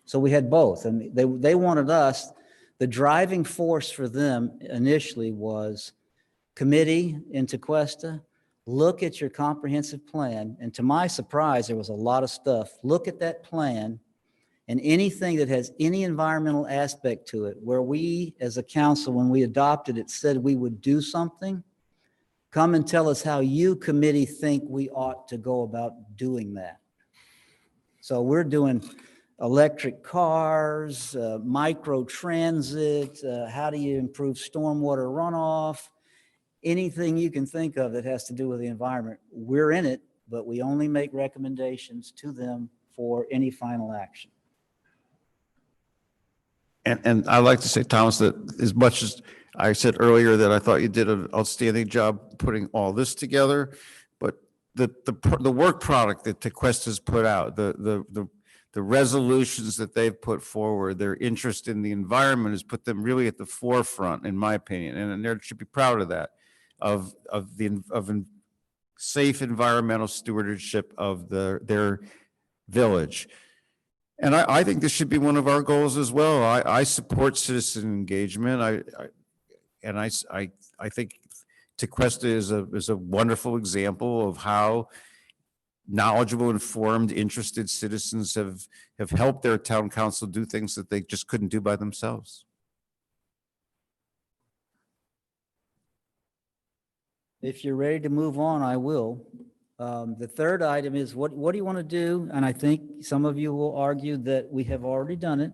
So we had both. I mean, they wanted us, the driving force for them initially was committee in Tequesta, look at your comprehensive plan. And to my surprise, there was a lot of stuff. Look at that plan and anything that has any environmental aspect to it, where we as a council, when we adopted it, said we would do something, come and tell us how you committee think we ought to go about doing that. So we're doing electric cars, micro transit, how do you improve stormwater runoff, anything you can think of that has to do with the environment. We're in it, but we only make recommendations to them for any final action. And I'd like to say, Thomas, that as much as I said earlier that I thought you did an outstanding job putting all this together, but the work product that Tequesta's put out, the resolutions that they've put forward, their interest in the environment has put them really at the forefront, in my opinion, and they should be proud of that, of safe environmental stewardship of their village. And I think this should be one of our goals as well. I support citizen engagement. I think Tequesta is a wonderful example of how knowledgeable, informed, interested citizens have helped their town council do things that they just couldn't do by themselves. If you're ready to move on, I will. The third item is what do you want to do? And I think some of you will argue that we have already done it.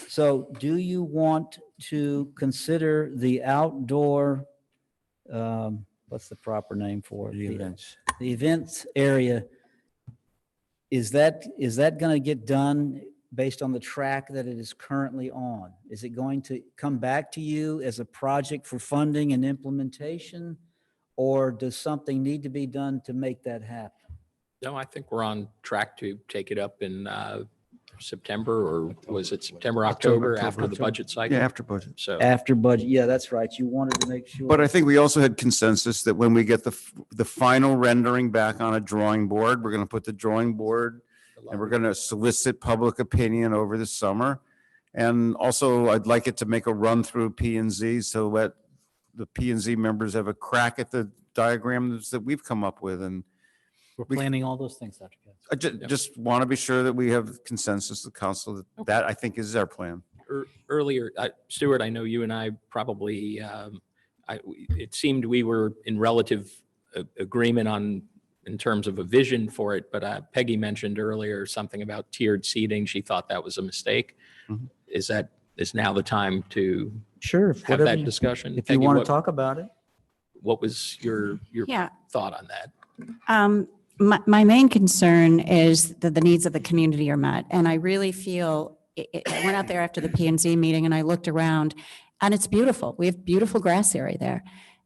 So do you want to consider the outdoor, what's the proper name for it? The events. The events area. Is that going to get done based on the track that it is currently on? Is it going to come back to you as a project for funding and implementation? Or does something need to be done to make that happen? No, I think we're on track to take it up in September, or was it September, October, after the budget cycle? Yeah, after budget. So After budget, yeah, that's right. You wanted to make sure. But I think we also had consensus that when we get the final rendering back on a drawing board, we're going to put the drawing board and we're going to solicit public opinion over the summer. And also I'd like it to make a run through P&Z so that the P&Z members have a crack at the diagrams that we've come up with. And We're planning all those things, Dr. Katz. I just want to be sure that we have consensus, the council, that I think is our plan. earlier, Stuart, I know you and I probably, it seemed we were in relative agreement in terms of a vision for it, but Peggy mentioned earlier something about tiered seating. She thought that was a mistake. Mhm. Is now the time to Sure. have whatever that you- discussion? If you Peggy, want to what- talk about it. What was your Yeah. thought on that? My main concern is that the needs of the community are met. And I really feel, I went out there after the P&Z meeting and I looked around and it's beautiful. We have beautiful grass area there.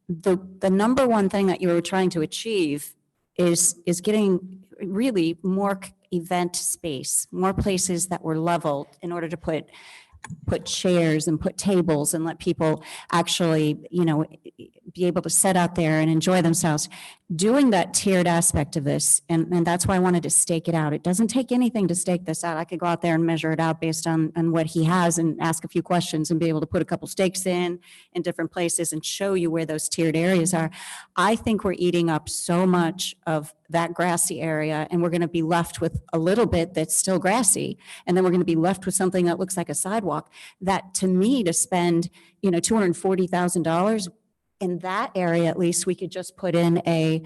The number one thing that you were trying to achieve is getting really more event space, more places that were leveled in order to put chairs and put tables and let people actually, be able to sit out there and enjoy themselves. Doing that tiered aspect of this, and that's why I wanted to stake it out. It doesn't take anything to stake this out. I could go out there and measure it out based on what he has and ask a few questions and be able to put a couple stakes in different places and show you where those tiered areas are. I think we're eating up so much of that grassy area and we're going to be left with a little bit that's still grassy. And then we're going to be left with something that looks like a sidewalk. That to me, to spend, $240,000 in that area, at least we could just put in a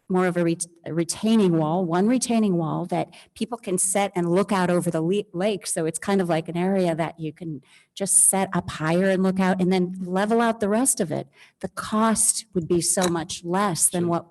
more of a retaining wall, one retaining wall that people can sit and look out over the lake. So it's kind of like an area that you can just set up higher and look out and then level out the rest of it. The cost would be so much less than So what.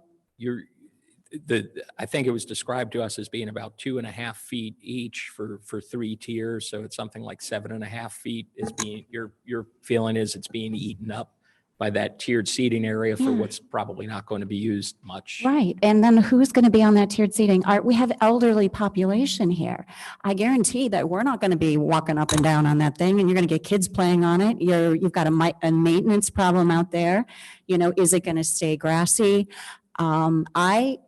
I think it was described to us as being about 2.5 feet each for 3 tiers. So it's something like 7.5 feet is being, your feeling is it's being eaten up by that tiered seating area for Yeah. what's probably not going to be used much. Right. And then who's going to be on that tiered seating? We have elderly population here. I guarantee that we're not going to be walking up and down on that thing, and you're going to get kids playing on it. You've got a maintenance problem out there. You know, is it going to stay grassy? I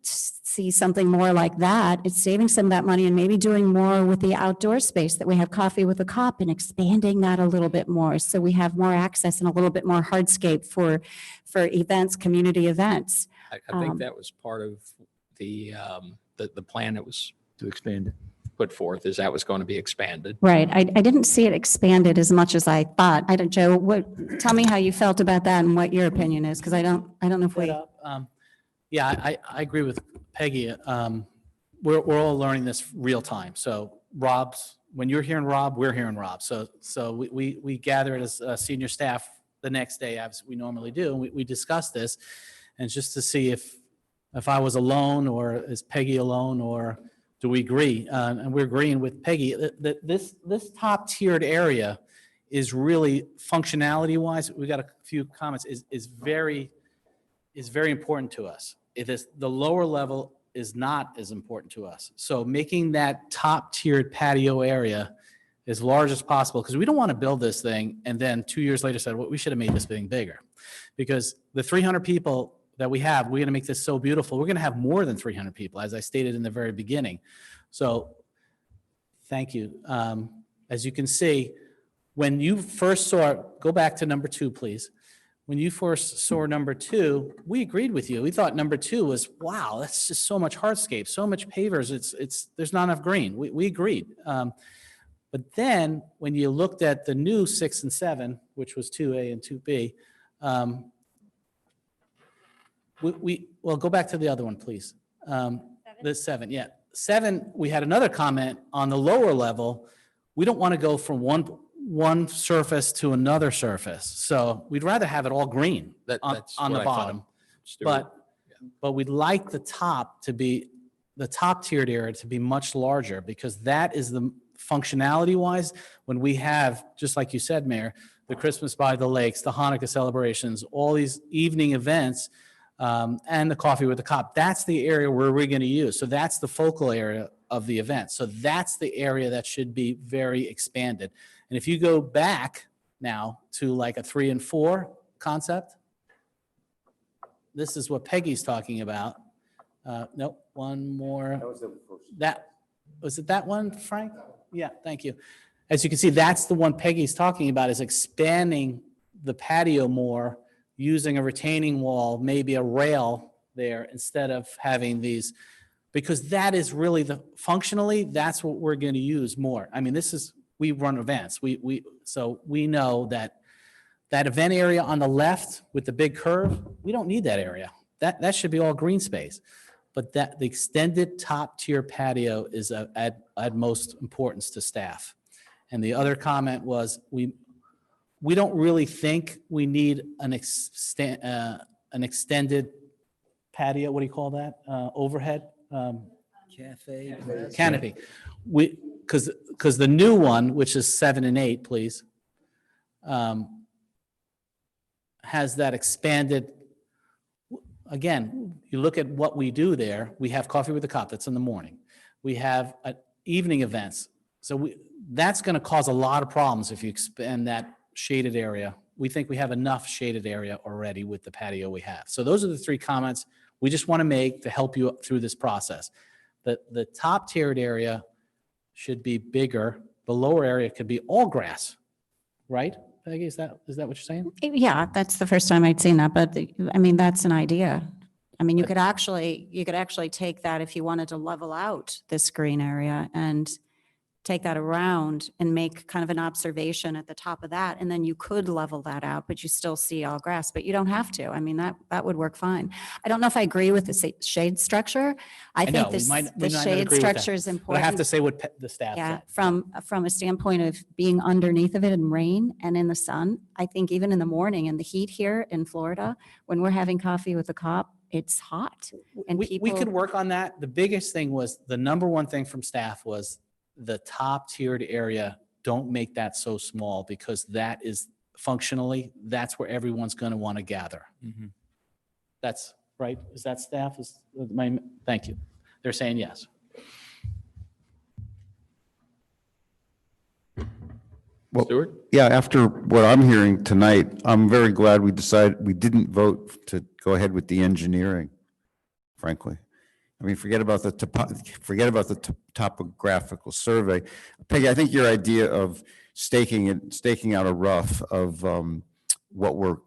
see something more like that. It's saving some of that money and maybe doing more with the outdoor space that we have Coffee with a Cop and expanding that a little bit more. So we have more access and a little bit more hardscape for events, community events. I think that was part of the plan that was To expand it. put forth, is that was going to be expanded. Right. I didn't see it expanded as much as I thought. I don't, Joe, tell me how you felt about that and what your opinion is, because I don't know if we. Yeah, I agree with Peggy. We're all learning this real time. So when you're hearing Rob, we're hearing Rob. So we gathered as senior staff the next day, as we normally do, and we discussed this, and just to see if I was alone, or is Peggy alone, or do we agree? And we're agreeing with Peggy that this top tiered area is really functionality wise. We got a few comments. Is very important to us. The lower level is not as important to us. So making that top tiered patio area as large as possible, because we don't want to build this thing and then 2 years later said, well, we should have made this thing bigger. Because the 300 people that we have, we're going to make this so beautiful. We're going to have more than 300 people, as I stated in the very beginning. So thank you. As you can see, when you first saw, go back to number 2, please. When you first saw number 2, we agreed with you. We thought number 2 was, wow, that's just so much hardscape, so much pavers. There's not enough green. We agreed. But then when you looked at the new 6 and 7, which was 2A and 2B, well, go back to the other one, please. The 7, yeah. 7, we had another comment on the lower level. We don't want to go from one surface to another surface. So we'd rather have it all green That's on the what I thought, bottom. Stuart. But we'd like the top tiered area to be much larger, because that is the functionality wise, when we have, just like you said, Mayor, the Christmas by the Lakes, the Hanukkah celebrations, all these evening events, and the Coffee with the Cop, that's the area where we're going to use. So that's the focal area of the event. So that's the area that should be very expanded. And if you go back now to like a 3 and 4 concept, this is what Peggy's talking about. Nope, one more. Was it that one, Frank? Yeah, thank you. As you can see, that's the one Peggy's talking about, is expanding the patio more, using a retaining wall, maybe a rail there, instead of having these, because that is really functionally, that's what we're going to use more. I mean, we run events. So we know that event area on the left with the big curve, we don't need that area. That should be all green space. But the extended top tier patio is at most importance to staff. And the other comment was, we don't really think we need an extended patio. What do you call that? Overhead? Cafe. Canopy. Because the new one, which is 7 and 8, please, has that expanded. Again, you look at what we do there. We have Coffee with the Cop, that's in the morning. We have evening events. So that's going to cause a lot of problems if you expand that shaded area. We think we have enough shaded area already with the patio we have. So those are the 3 comments we just want to make to help you through this process. The top tiered area should be bigger. The lower area could be all grass, right? Peggy, is that what you're saying? Yeah, that's the first time I'd seen that, but I mean, that's an idea. I mean, you could actually take that if you wanted to level out this green area and take that around and make kind of an observation at the top of that, and then you could level that out, but you still see all grass, but you don't have to. I mean, that would work fine. I don't know if I agree with the shade structure. I know, think we this, might the not shade agree with that. structure is But I important. have to say what the staff Yeah, said. from a standpoint of being underneath of it in rain and in the sun, I think even in the morning in the heat here in Florida, when we're having Coffee with the Cop, it's hot. And We people, could work on that. The biggest thing was, the number one thing from staff was the top tiered area, don't make that so small, because that is functionally, that's where everyone's going to want to gather. Mhm. That's right. Is that staff? Thank you. They're saying yes. Stuart? Yeah, after what I'm hearing tonight, I'm very glad we didn't vote to go ahead with the engineering, frankly. I mean, forget about the topographical survey. Peggy, I think your idea of staking out a rough of what we're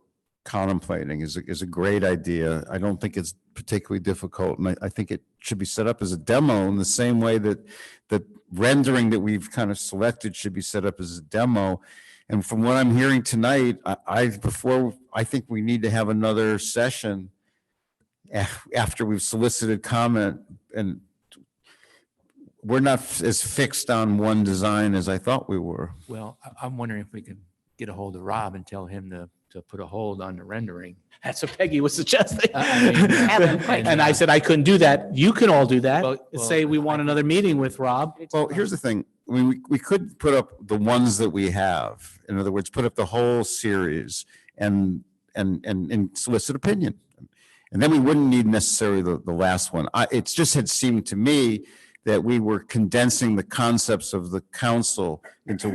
contemplating is a great idea. I don't think it's particularly difficult, and I think it should be set up as a demo in the same way that the rendering that we've kind of selected should be set up as a demo. And from what I'm hearing tonight, I think we need to have another session after we've solicited comment, and we're not as fixed on one design as I thought we were. Well, I'm wondering if we can get a hold of Rob and tell him to put a hold on the rendering. That's what Peggy was suggesting. Haven't quite And I said I couldn't do that. You can all do that. Well, Say we want another meeting with Rob. Well, here's the thing. I mean, we could put up the ones that we have. In other words, put up the whole series and solicit opinion. And then we wouldn't need necessarily the last one. It just had seemed to me that we were condensing the concepts of the council into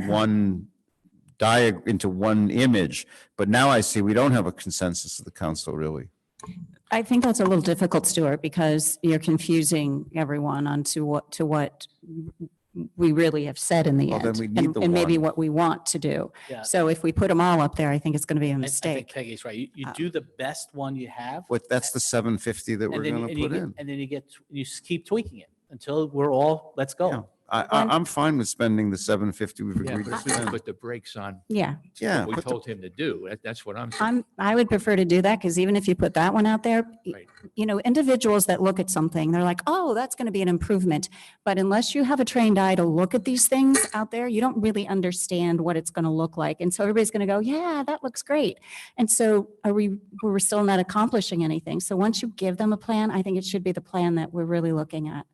one image. But now I see we don't have a consensus of the council, really. I think that's a little difficult, Stuart, because you're confusing everyone onto what we really have said in the Well, then end, we need the and maybe one. what we want to do. Yeah. So if we put them all up there, I think it's going to be a I think mistake. Peggy's right. You do the best one you have. That's the 750 that we're and then- going and to you put get- in. And then you keep tweaking it until we're all, let's Yeah. go. I'm fine with spending the 750 we've Yeah, agreed but to if we can spend. put the brakes on Yeah, Yeah, what we put the- told him to do, that's what I'm saying. I would prefer to do that because even if you put that one out there, Right. individuals that look at something, they're like, oh, that's going to be an improvement. But unless you have a trained eye to look at these things out there, you don't really understand what it's going to look like. And so everybody's going to go, yeah, that looks great. And so we're still not accomplishing anything. So once you give them a plan, I think it should be the plan that we're really looking at.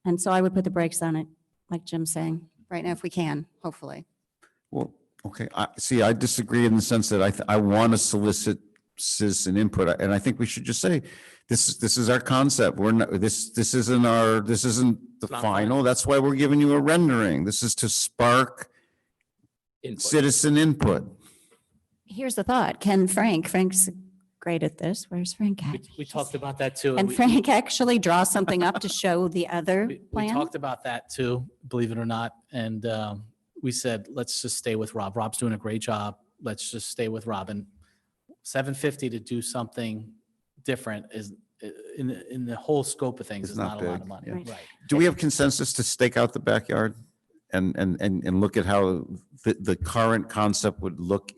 And so I would put the brakes on it, like Jim's saying, right now, if we can, hopefully. Well, okay. I disagree in the sense that I want to solicit citizen input, and I think we should just say, this is our concept. We're not, this isn't the not final. That's why we're giving you a rendering. This is to spark Input. citizen input. Here's the thought. Frank's great at this. Where's Frank at? We talked about that too. And We- Frank actually draw something up to show the other We plan? talked about that too, believe it or not. And we said, let's just stay with Rob. Rob's doing a great job. Let's just stay with Rob. And 750 to do something different is in the whole scope of things It's is not not a lot big, of money. yeah. Right. Right. Do we have consensus to stake out the backyard and look at how the current concept would look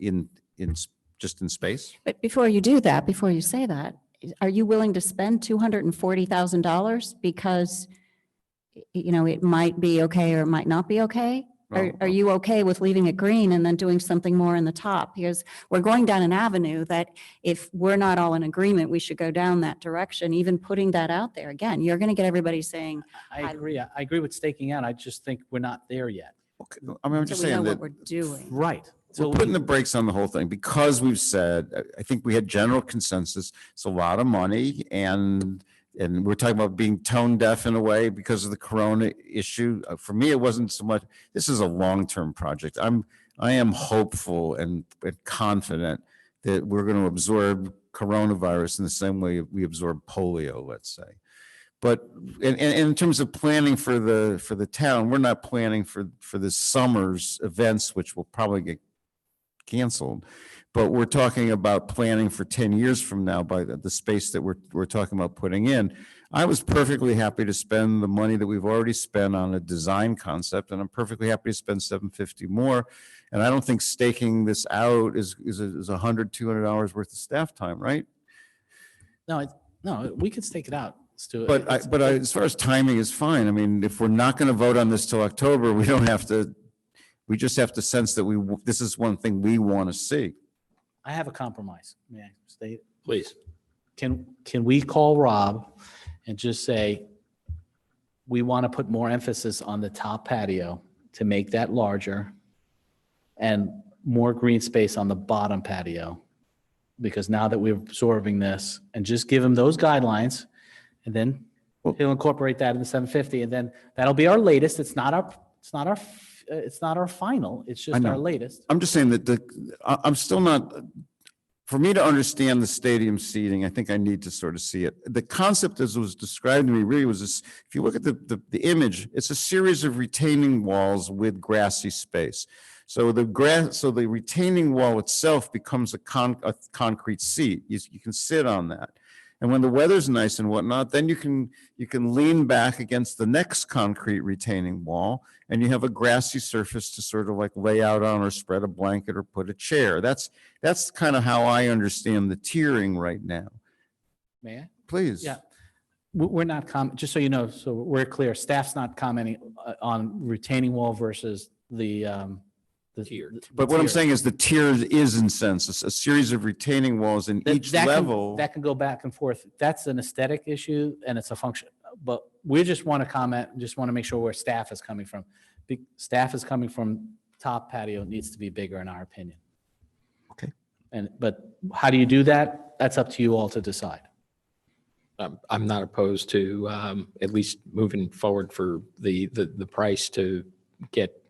just in space? But before you do that, before you say that, are you willing to spend $240,000 because, it might be okay or it might not be okay? Are No. you okay with leaving it green and then doing something more in the top? Because we're going down an avenue that if we're not all in agreement, we should go down that direction, even putting that out there. Again, you're going to get everybody saying, I agree. I agree with staking out. I just think we're not there yet. Okay. I mean, I'm so just we know saying what that we're doing. Right. So we're putting the brakes on the whole thing because we've said, I think we had general consensus. It's a lot of money and we're talking about being tone deaf in a way because of the Corona issue. For me, it wasn't so much, this is a long-term project. I am hopeful and confident that we're going to absorb coronavirus in the same way we absorb polio, let's say. But in terms of planning for the town, we're not planning for the summer's events, which will probably get canceled. But we're talking about planning for 10 years from now by the space that we're talking about putting in. I was perfectly happy to spend the money that we've already spent on a design concept, and I'm perfectly happy to spend $750 more. And I don't think staking this out is $100, $200 worth of staff time, right? No, we could stake it out. Stu. But It's- as far as timing is fine. I mean, if we're not going to vote on this till October, we just have to sense that this is one thing we want to see. I have a compromise. May I state? Please. Can we call Rob and just say, we want to put more emphasis on the top patio to make that larger? And more green space on the bottom patio. Because now that we're absorbing this, and just give him those guidelines, and then he'll incorporate that in the 750, and then that'll be our latest. It's not our final. It's just know. our latest. I'm just saying that I'm still not, for me to understand the stadium seating, I think I need to sort of see it. The concept as it was described to me really was this, if you look at the image, it's a series of retaining walls with grassy space. So the retaining wall itself becomes a concrete seat. You can sit on that. And when the weather's nice and whatnot, then you can lean back against the next concrete retaining wall, and you have a grassy surface to sort of like lay out on or spread a blanket or put a chair. That's kind of how I understand the tiering right now. May I? Please. Yeah. We're not just so you know, so we're clear, staff's not commenting on retaining wall versus the Tiered. But what I'm tier. saying is the tier is in sense, a series of retaining walls in each level. That can go back and forth. That's an aesthetic issue and it's a function. But we just want to comment, just want to make sure where staff is coming from. Staff is coming from top patio, needs to be bigger in our opinion. Okay. But how do you do that? That's up to you all to decide. I'm not opposed to at least moving forward for the price to get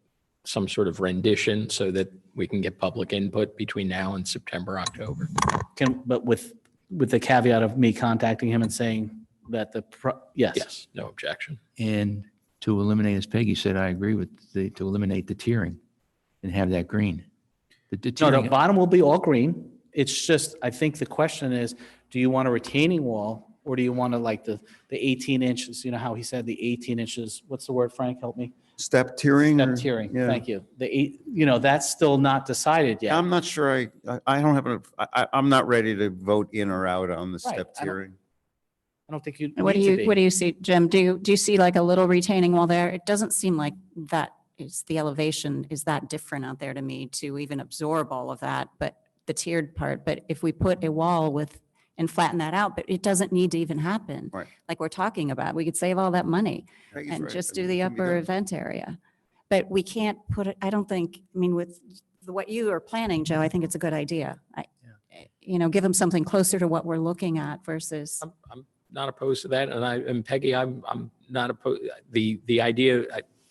some sort of rendition so that we can get public input between now and September, October. But with the caveat of me contacting him and saying that yes. Yes, no objection. And to eliminate, as Peggy said, I agree with to eliminate the tiering and have that green. The No, the tiering- bottom will be all green. It's just, I think the question is, do you want a retaining wall or do you want to like the 18 inches, you know how he said the 18 inches, what's the word, Frank, help me? Step tiering? Step or- tiering, yeah. thank you. That's still not decided yet. I'm not sure I don't have I'm not ready to vote in or out on the Right, step I don't- tiering. I don't think you What do need to be. what do you see, Jim? Do you see like a little retaining wall there? It doesn't seem like that is the elevation is that different out there to me to even absorb all of that, but the tiered part. But if we put a wall and flatten that out, but it doesn't need to even happen. Right. Like we're talking about, we could save all that money Peggy's and right. just I do mean, the it can be upper done. event area. But we can't put it, I don't think, I mean, with what you are planning, Joe, I think it's a good idea. Give them something closer to what we're looking at versus. I'm not opposed to that. And Peggy, I'm not opposed. The idea,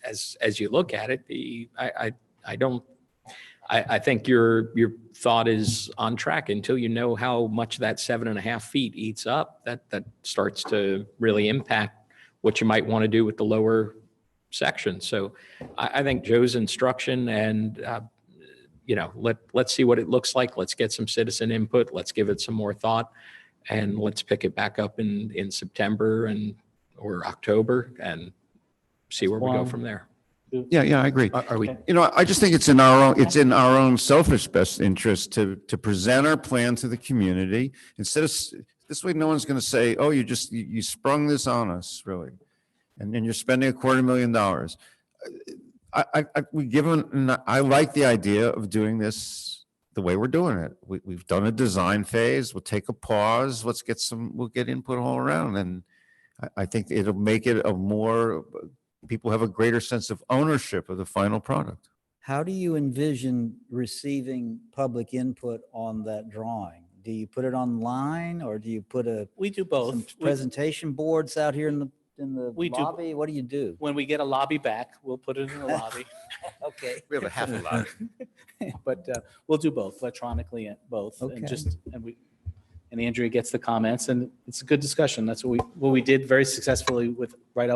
as you look at it, I think your thought is on track until you know how much that 7.5 feet eats up. That starts to really impact what you might want to do with the lower section. So I think Joe's instruction and, let's see what it looks like. Let's get some citizen input. Let's give it some more thought and let's pick it back up in September or October and see where we go from there. Yeah, I agree. Are we, I just think it's in our own selfish best interest to present our plan to the community instead of, this way no one's going to say, oh, you sprung this on us, really. And then you're spending $250,000. I like the idea of doing this the way we're doing it. We've done a design phase. We'll take a pause. We'll get input all around. And I think it'll make it people have a greater sense of ownership of the final product. How do you envision receiving public input on that drawing? Do you put it online or do you put We do some both. presentation boards out here in the We do. lobby? What do you do? When we get a lobby back, we'll put it in the lobby. Okay. We have a half a lot. But we'll do both electronically and both. And Okay. and Andrea gets the comments and it's a good discussion. That's what we did very successfully with right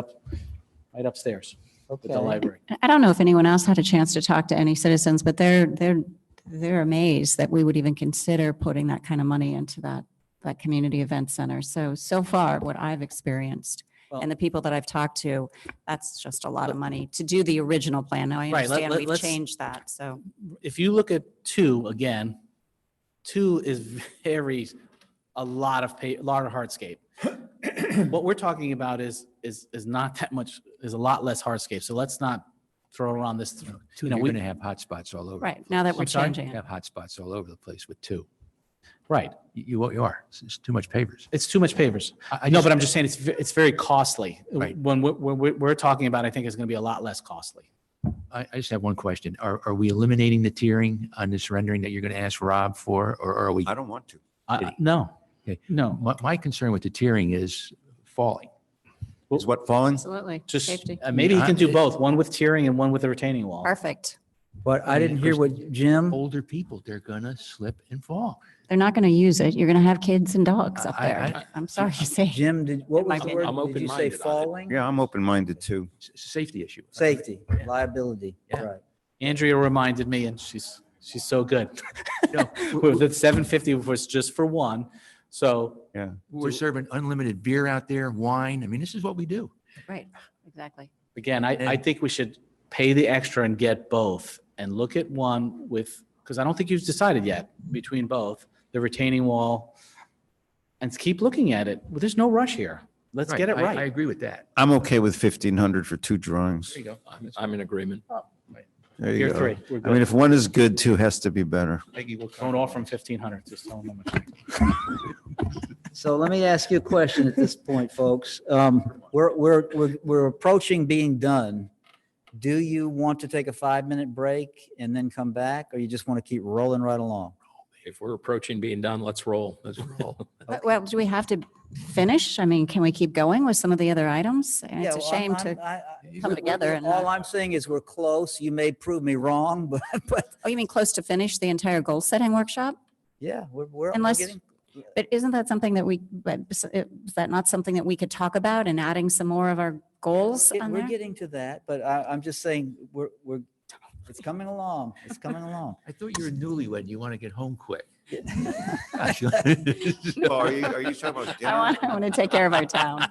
upstairs with the Okay. library. I don't know if anyone else had a chance to talk to any citizens, but they're amazed that we would even consider putting that kind of money into that community event center. So far, what I've experienced Well- and the people that I've talked to, that's just a lot of money to do the original plan. Now I Right, understand we've let's- changed that, so. If you look at 2 again, 2 is a lot of hardscape. What we're talking about is not that much, is a lot less hardscape. So let's not throw around this. you're going to have hotspots all over. Right, now that we're I'm sorry? changing You it. have hotspots all over the place with 2. Right. You are. It's too much pavers. It's too much pavers. No, but I'm just saying it's very costly. Right. When we're talking about, I think it's going to be a lot less costly. I just have one question. Are we eliminating the tiering on this rendering that you're going to ask Rob for, or are we? I don't want to. No, Okay. no, My concern with the tiering is falling. Is what falling? Absolutely. just, Safety. maybe he can do I- both, one with tiering and one with a retaining wall. Perfect. But I didn't hear what Jim, Older people, they're going to slip and fall. They're not going to use it. You're going to have kids and dogs up I- there. I'm sorry to say. Jim, what was Am the I- word? I'm Did you say open-minded on it. falling? Yeah, I'm open-minded too. It's a safety issue. Safety, liability, Yeah. right. Andrea reminded me, and she's so good. No, With the 750 was just for one, so Yeah. we're serving unlimited beer out there, wine. I mean, this is what we do. Right, exactly. again, I think we should pay the extra and get both and look at one with, because I don't think you've decided yet between both, the retaining wall, and keep looking at it. Well, there's no rush here. Let's get it I right. agree with that. I'm okay with 1,500 for 2 drawings. There you go. I'm in agreement. There you Here, go. 3. We're I mean, good. if one is good, 2 has to be better. Peggy will Don't offer them 1,500. Just tell them how much. So let me ask you a question at this point, folks. We're approaching being done. Do you want to take a 5-minute break and then come back, or you just want to keep rolling right along? If we're approaching being done, let's roll. Let's roll. Well, do we have to finish? I mean, can we keep going with some of the other items? And it's a well, shame to come together and All not. I'm saying is we're close. You may prove me wrong, but Oh, you mean close to finish the entire goal setting workshop? yeah, we're Unless- getting. But isn't that something that is that not something that we could talk about and adding some more of our goals on We're there? getting to that, but I'm just saying it's coming along. It's coming along. I thought you were newlywed. You want to get home quick. Oh, are you talking about dinner? I want to take care of our town.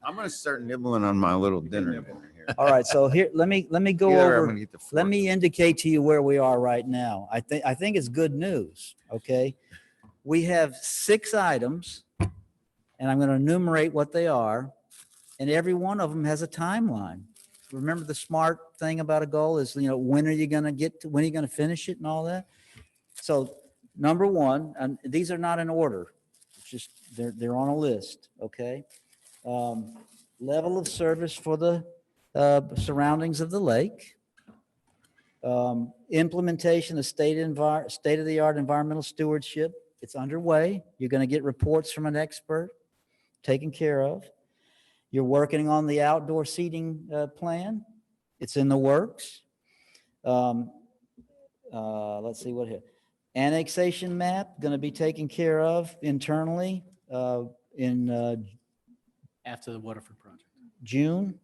I'm going to start nibbling on my little dinner here. All right, so here, let me go Yeah, I'm over. gonna eat the Let fork. me indicate to you where we are right now. I think it's good news, okay? We have 6 items, and I'm going to enumerate what they are, and every one of them has a timeline. Remember the SMART thing about a goal is, when are you going to get to, when are you going to finish it and all that? So number 1, and these are not in order, it's just they're on a list, okay? Level of service for the surroundings of the lake. Implementation of state-of-the-art environmental stewardship. It's underway. You're going to get reports from an expert taken care of. You're working on the outdoor seating plan. It's in the works. Let's see what here. Annexation map going to be taken care of internally in After the Waterford project. June.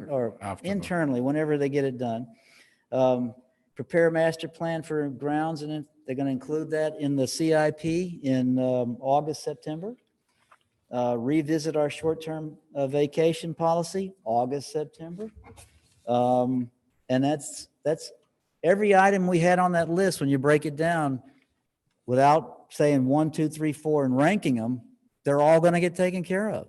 Or internally, whenever they get it done. Prepare master plan for grounds, and they're going to include that in the CIP in August, September. Revisit our short-term vacation policy, August, September. And that's every item we had on that list. When you break it down, without saying 1, 2, 3, 4 and ranking them, they're all going to get taken care of.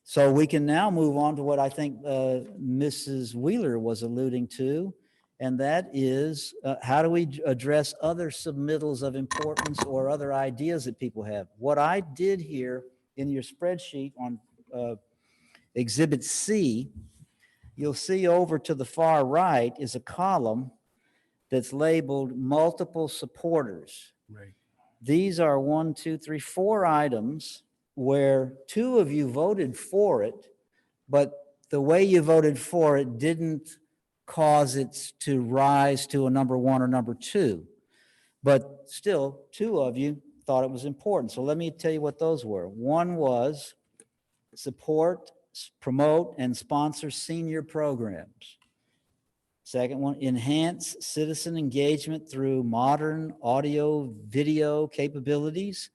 So we can now move on to what I think Mrs. Wheeler was alluding to, and that is how do we address other submittals of importance or other ideas that people have? What I did here in your spreadsheet on Exhibit C, you'll see over to the far right is a column that's labeled multiple supporters. Right. These are 1, 2, 3, 4 items where 2 of you voted for it, but the way you voted for it didn't cause it to rise to a number 1 or number 2. But still, 2 of you thought it was important. So let me tell you what those were. One was support, promote, and sponsor senior programs. Second one, enhance citizen engagement through modern audio, video capabilities.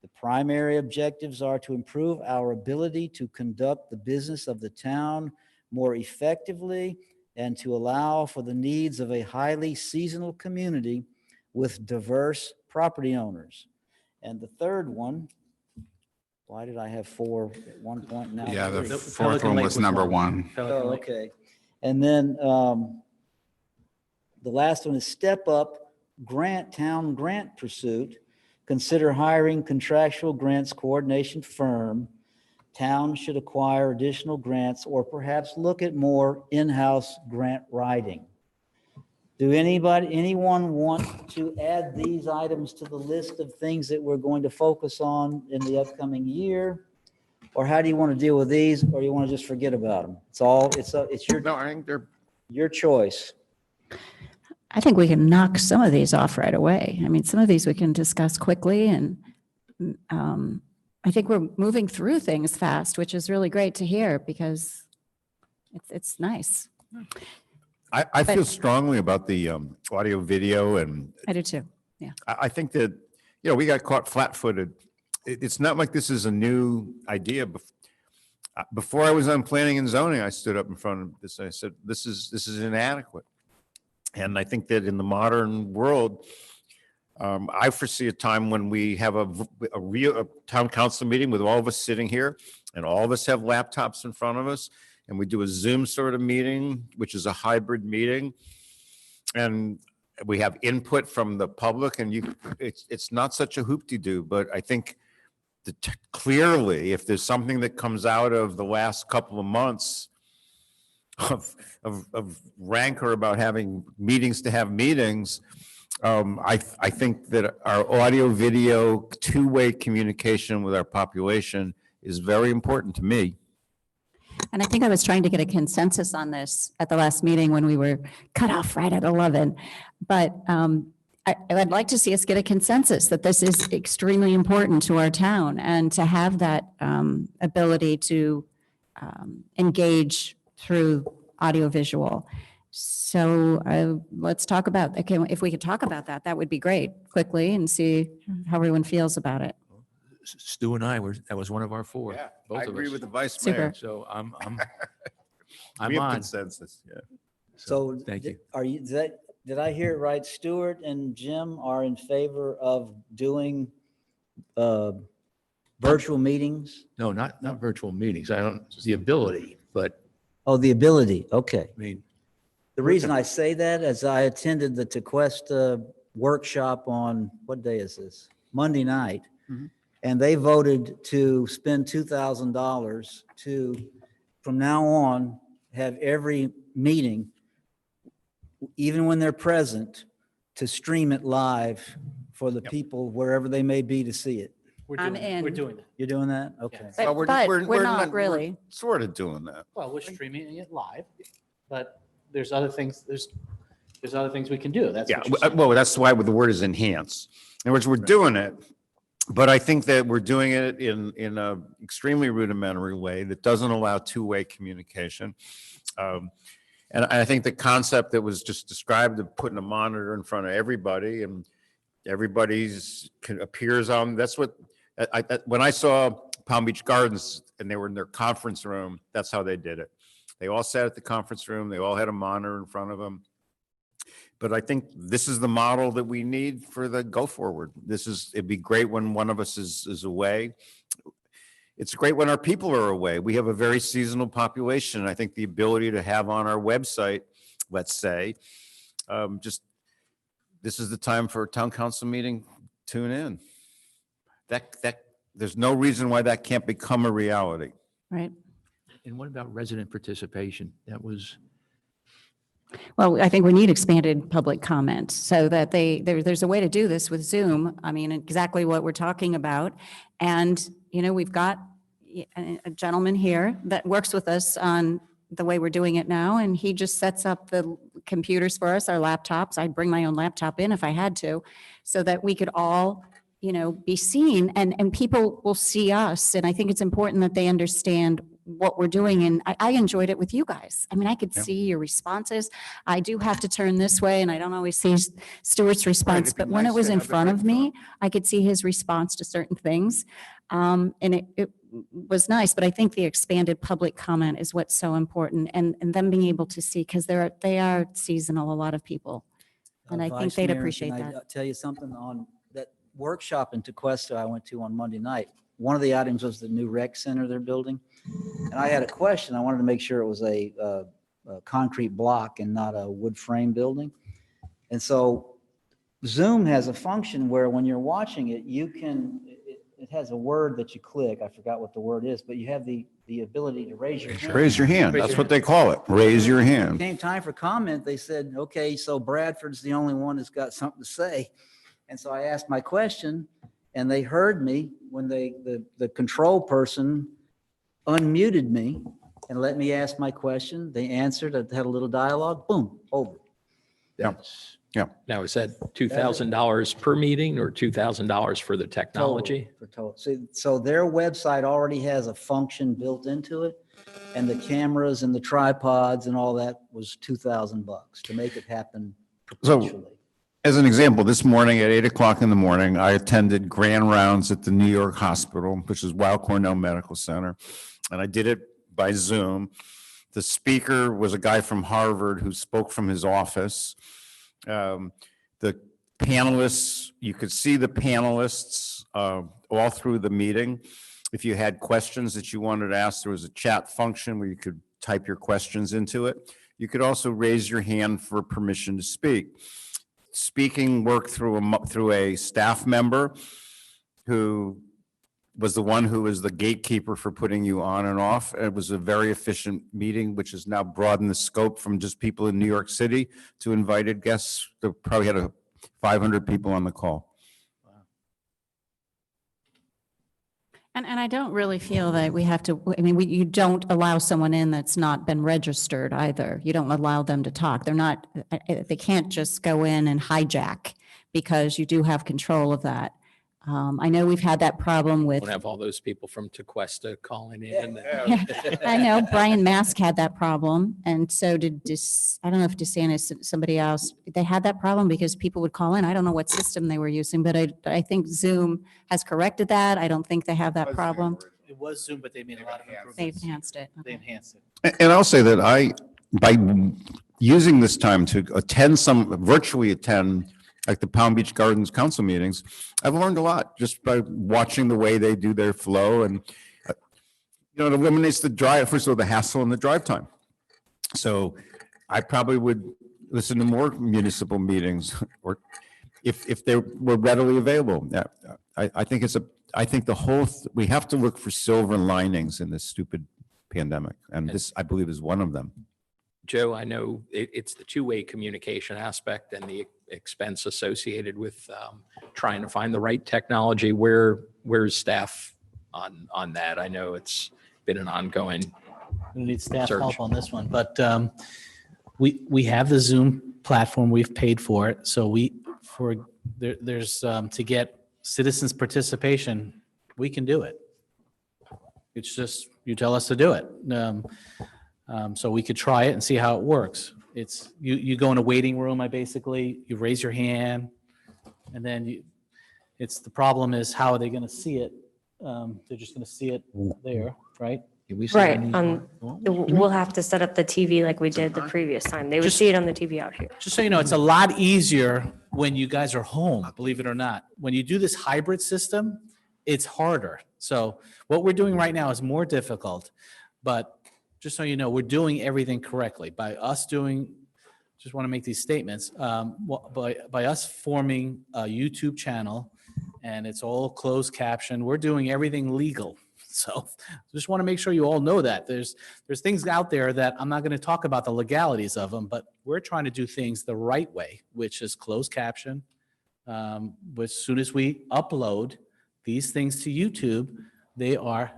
The primary objectives are to improve our ability to conduct the business of the town more effectively and to allow for the needs of a highly seasonal community with diverse property owners. And the third one, why did I have 4 at one point now? Yeah, the 3? fourth Pelican one Lake was was number one. 1. Pelican Oh, Lake. okay. And then the last one is step up town grant pursuit. Consider hiring contractual grants coordination firm town should acquire additional grants or perhaps look at more in-house grant writing. Do anyone want to add these items to the list of things that we're going to focus on in the upcoming year? Or how do you want to deal with these, or you want to just forget about them? It's No, I think they're, your choice. I think we can knock some of these off right away. I mean, some of these we can discuss quickly, and I think we're moving through things fast, which is really great to hear because it's nice. I feel strongly about the audio video, and I do too. I think that, we got caught flat-footed. It's not like this is a new idea. Before I was on planning and zoning, I stood up in front of this. I said, this is inadequate. And I think that in the modern world, I foresee a time when we have a real town council meeting with all of us sitting here, and all of us have laptops in front of us, and we do a Zoom sort of meeting, which is a hybrid meeting. And we have input from the public, and it's not such a hoop-de-doo, but I think clearly, if there's something that comes out of the last couple of months of rancor about having meetings to have meetings, I think that our audio video two-way communication with our population is very important to me. And I think I was trying to get a consensus on this at the last meeting when we were cut off right at 11. But I'd like to see us get a consensus that this is extremely important to our town, and to have that ability to engage through audiovisual. So let's talk about, okay, if we could talk about that, that would be great quickly, and see how everyone feels about it. Stu and I that was one of our four. I both of agree us. with the vice Super. mayor. So I'm We have on. consensus, yeah. So Thank you. Did I hear it right? Stuart and Jim are in favor of doing virtual meetings? No, not virtual meetings. I don't, the ability, but Oh, the ability, okay. I mean, The reason I say that is I attended the Tequesta workshop on, what day is this? Monday night. Mhm. And they voted to spend $2,000 to, from now on, have every meeting, even when they're present, to stream it live for the people wherever they may be to see it. I'm in. We're doing it. You're doing that? Okay. But we're not really. Sort of doing that. Well, we're streaming it live, but there's other things, there's other things we can do. That's Yeah, what you're saying. well, that's why the word is enhance. In other words, we're doing it, but I think that we're doing it in a extremely rudimentary way that doesn't allow two-way communication. And I think the concept that was just described of putting a monitor in front of everybody and everybody's appears on, that's what, when I saw Palm Beach Gardens and they were in their conference room, that's how they did it. They all sat at the conference room. They all had a monitor in front of them. But I think this is the model that we need for the go forward. It'd be great when one of us is away. It's great when our people are away. We have a very seasonal population. I think the ability to have on our website, let's say, this is the time for a town council meeting, tune in. There's no reason why that can't become a reality. Right. and what about resident participation? That was, Well, I think we need expanded public comment so that there's a way to do this with Zoom. I mean, exactly what we're talking about. And, we've got a gentleman here that works with us on the way we're doing it now, and he just sets up the computers for us, our laptops. I'd bring my own laptop in if I had to, so that we could all, be seen, and people will see us. And I think it's important that they understand what we're doing. And I enjoyed it with you guys. I mean, I could see your responses. I do have to turn this way, and I don't always see Stuart's response, it'd be but when nice it was to in have the front of me, microphone. I could see his response to certain things. And it was nice, but I think the expanded public comment is what's so important, and them being able to see, because they are seasonal, a lot of people. And I think Vice they'd Mayor, appreciate can I that. tell you something on that workshop in Tequesta I went to on Monday night? One of the items was the new rec center they're building. And I had a question. I wanted to make sure it was a concrete block and not a wood frame building. And so Zoom has a function where when you're watching it, it has a word that you click. I forgot what the word is, but you have the ability to raise your hand. Raise your hand. That's what they call it. Raise your hand. Came time for comment, they said, okay, so Bradford's the only one that's got something to say. And so I asked my question, and they heard me when the control person unmuted me and let me ask my question. They answered, I had a little dialogue, boom, over. Yeah. Now, is that $2,000 per meeting or $2,000 for the technology? For total. So their website already has a function built into it, and the cameras and the tripods and all that was $2,000 to make it happen perpetually. As an example, this morning at 8 o'clock in the morning, I attended grand rounds at the New York Hospital, which is Weill Cornell Medical Center, and I did it by Zoom. The speaker was a guy from Harvard who spoke from his office. The panelists, you could see the panelists all through the meeting. If you had questions that you wanted to ask, there was a chat function where you could type your questions into it. You could also raise your hand for permission to speak. Speaking worked through a staff member who was the one who was the gatekeeper for putting you on and off. It was a very efficient meeting, which has now broadened the scope from just people in New York City to invited guests. They probably had 500 people on the call. And I don't really feel that we have to, I mean, you don't allow someone in that's not been registered either. You don't allow them to talk. They can't just go in and hijack because you do have control of that. I know we've had that problem with. We'll have all those people from Tequesta calling in. I know Brian Mask had that problem, and so did I don't know if DeSantis, somebody else, they had that problem because people would call in. I don't know what system they were using, but I think Zoom has corrected that. I don't think they have that problem. It was Zoom, but they made a lot of They've improvements. enhanced it. They Okay. enhanced it. And I'll say that by using this time to virtually attend like the Palm Beach Gardens Council meetings, I've learned a lot just by watching the way they do their flow, and it eliminates first of all, the hassle and the drive time. So I probably would listen to more municipal meetings, or if they were readily available. I think we have to look for silver linings in this stupid pandemic, and this, I believe, is one of them. Joe, I know it's the two-way communication aspect and the expense associated with trying to find the right technology. Where's staff on that? I know it's been an ongoing. We need staff Search. help on this one, but we have the Zoom platform. We've paid for it. So there's to get citizens' participation, we can do it. It's just, you tell us to do it. So we could try it and see how it works. It's you go in a waiting room. You raise your hand, and then the problem is, how are they going to see it? They're just going to see it there, right? Right. We'll have to set up the TV like we did the previous time. They would Just- see it on the TV out here. Just so you know, it's a lot easier when you guys are home, believe it or not. When you do this hybrid system, it's harder. So what we're doing right now is more difficult, but just so you know, we're doing everything correctly. By us just want to make these statements, by us forming a YouTube channel, and it's all closed caption, we're doing everything legal. So just want to make sure you all know that. There's things out there that I'm not going to talk about the legalities of them, but we're trying to do things the right way, which is closed caption. As soon as we upload these things to YouTube, they are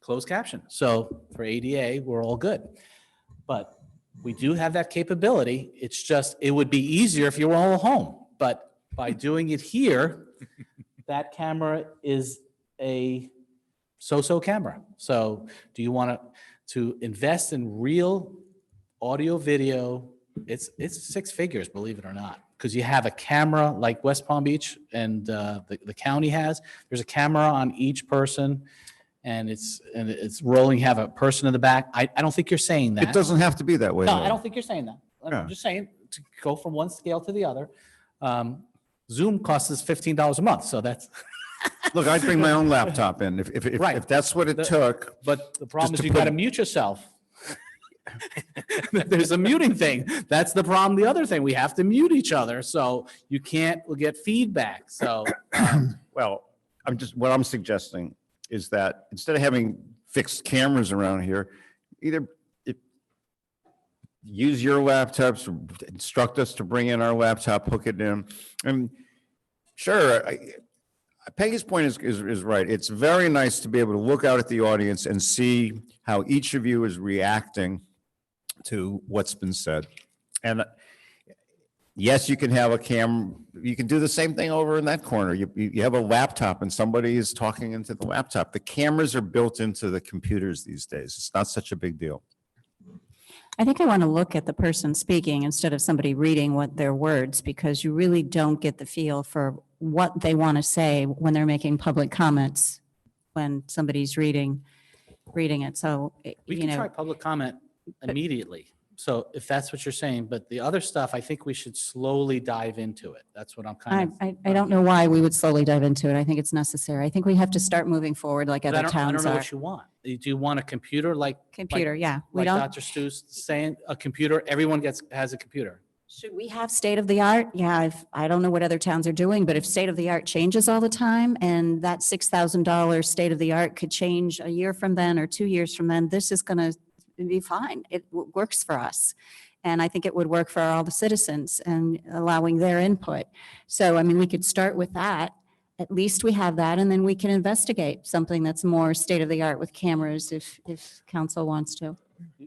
closed caption. So for ADA, we're all good. But we do have that capability. It's just, it would be easier if you were all home. But by doing it here, that camera is a so-so camera. So do you want to invest in real audio, video? It's six figures, believe it or not, because you have a camera like West Palm Beach and the county has. There's a camera on each person, and it's rolling. You have a person in the back. I don't think you're saying that. It doesn't have to be that way. No, though. I don't think you're saying that. Yeah. I'm just saying to go from one scale to the other. Zoom costs us $15 a month, so that's. Look, I'd bring my own laptop in Right. if that's what it took. But the problem Just is to you got to put- mute yourself. There's a muting thing. That's the problem. The other thing, we have to mute each other, so you can't get feedback. So Well, what I'm suggesting is that instead of having fixed cameras around here, either use your laptops, or instruct us to bring in our laptop, hook it in. And sure, Peggy's point is right. It's very nice to be able to look out at the audience and see how each of you is reacting to what's been said. And yes, you can have a you can do the same thing over in that corner. You have a laptop and somebody is talking into the laptop. The cameras are built into the computers these days. It's not such a big deal. I think I want to look at the person speaking instead of somebody reading what their words, because you really don't get the feel for what they want to say when they're making public comments when somebody's reading it. So, We you can know, try public comment immediately. So if that's what you're saying, but the other stuff, I think we should slowly dive into it. That's what I'm kind of. I don't know why we would slowly dive into it. I think it's necessary. I think we have to start moving forward like But other I don't towns know are. what you want. Do you want a computer like? Computer, yeah. We Like don't, Dr. Stu's saying, a computer, everyone has a computer. should we have state of the art? Yeah, I don't know what other towns are doing, but if state of the art changes all the time and that $6,000 state of the art could change a year from then or 2 years from then, this is going to be fine. It works for us. And I think it would work for all the citizens and allowing their input. So, I mean, we could start with that. At least we have that, and then we can investigate something that's more state of the art with cameras if council wants to.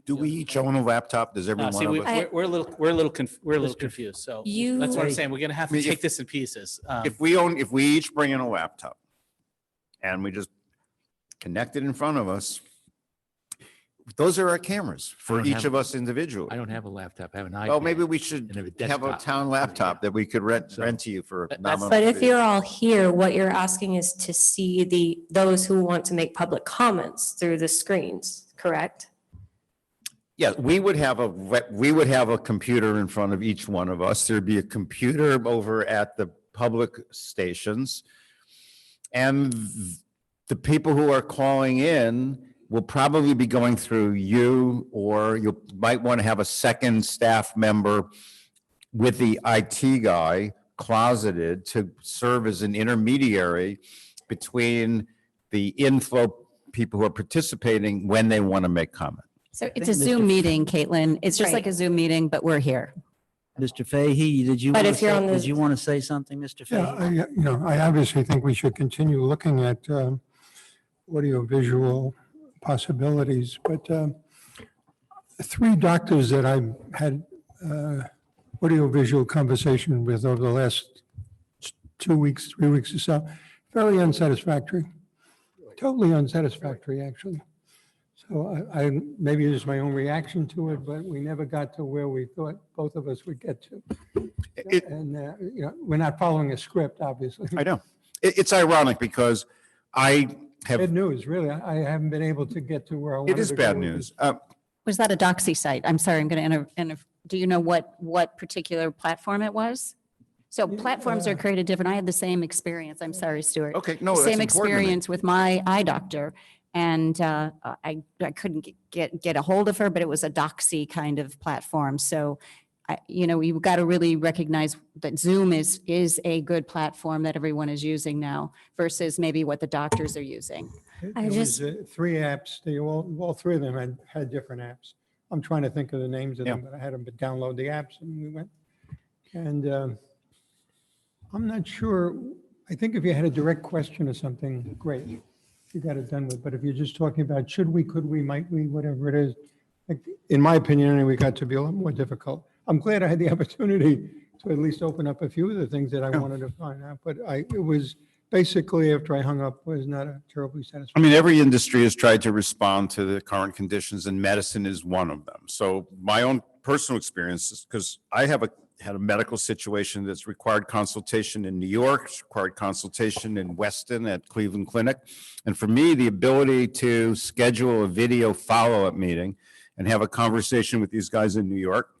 Do we each own a laptop? Does every No, see, one of us? we're a little confused. So You- that's what I'm saying. We're going to have I mean, to take if- this in pieces. If we each bring in a laptop and we just connect it in front of us, those are our cameras for don't each have- of us individually. I don't have a laptop. I have an iPad. Well, maybe we and should a have a desktop. town laptop that we could rent So- to you for a That's- nominal But if fee. you're all here, what you're asking is to see those who want to make public comments through the screens, correct? Yeah, we would have a computer in front of each one of us. There'd be a computer over at the public stations. And the people who are calling in will probably be going through you, or you might want to have a second staff member with the IT guy closeted to serve as an intermediary between the inflow people who are participating when they want to make comment. So it's think a Zoom Mr. meeting, Caitlin. It's just Right. like a Zoom meeting, but we're here. Mr. Fahey, But if you're on the- did you want to say something, Mr. Yeah, Fahey? I obviously think we should continue looking at audio-visual possibilities, but three doctors that I've had audio-visual conversation with over the last 2 weeks, 3 weeks or so, very unsatisfactory, totally unsatisfactory, actually. So I maybe it's my own reaction to it, but we never got to where we thought both of us would get to. And, we're not following a script, obviously. I know. It's ironic because I have, Bad news, really. I haven't been able to get to where I wanted it to is go bad with news. Was that a doxy site? I'm sorry, I'm going to do you know what particular platform it was? So platforms are created different. I had the same experience. I'm sorry, Stuart. Okay, no, The that's same important to me. experience with my eye doctor. And I couldn't get a hold of her, but it was a doxy kind of platform. So, you've got to really recognize that Zoom is a good platform that everyone is using now versus maybe what the doctors are using. I There was, just- 3 apps. They all 3 of them had different apps. I'm trying to think of the names of them, but I had them download the apps and we went. And I'm not sure. I think if you had a direct question or something, great. You got it done with. But if you're just talking about should we, could we, might we, whatever it is, like, in my opinion, anyway, it got to be a lot more difficult. I'm glad I had the opportunity to at least open up a few of the things that I wanted to find out. But it was basically after I hung up was not a terribly I satisfying. mean, every industry has tried to respond to the current conditions, and medicine is one of them. So my own personal experience is because I had a medical situation that's required consultation in New York, it's required consultation in Weston at Cleveland Clinic. And for me, the ability to schedule a video follow-up meeting and have a conversation with these guys in New York,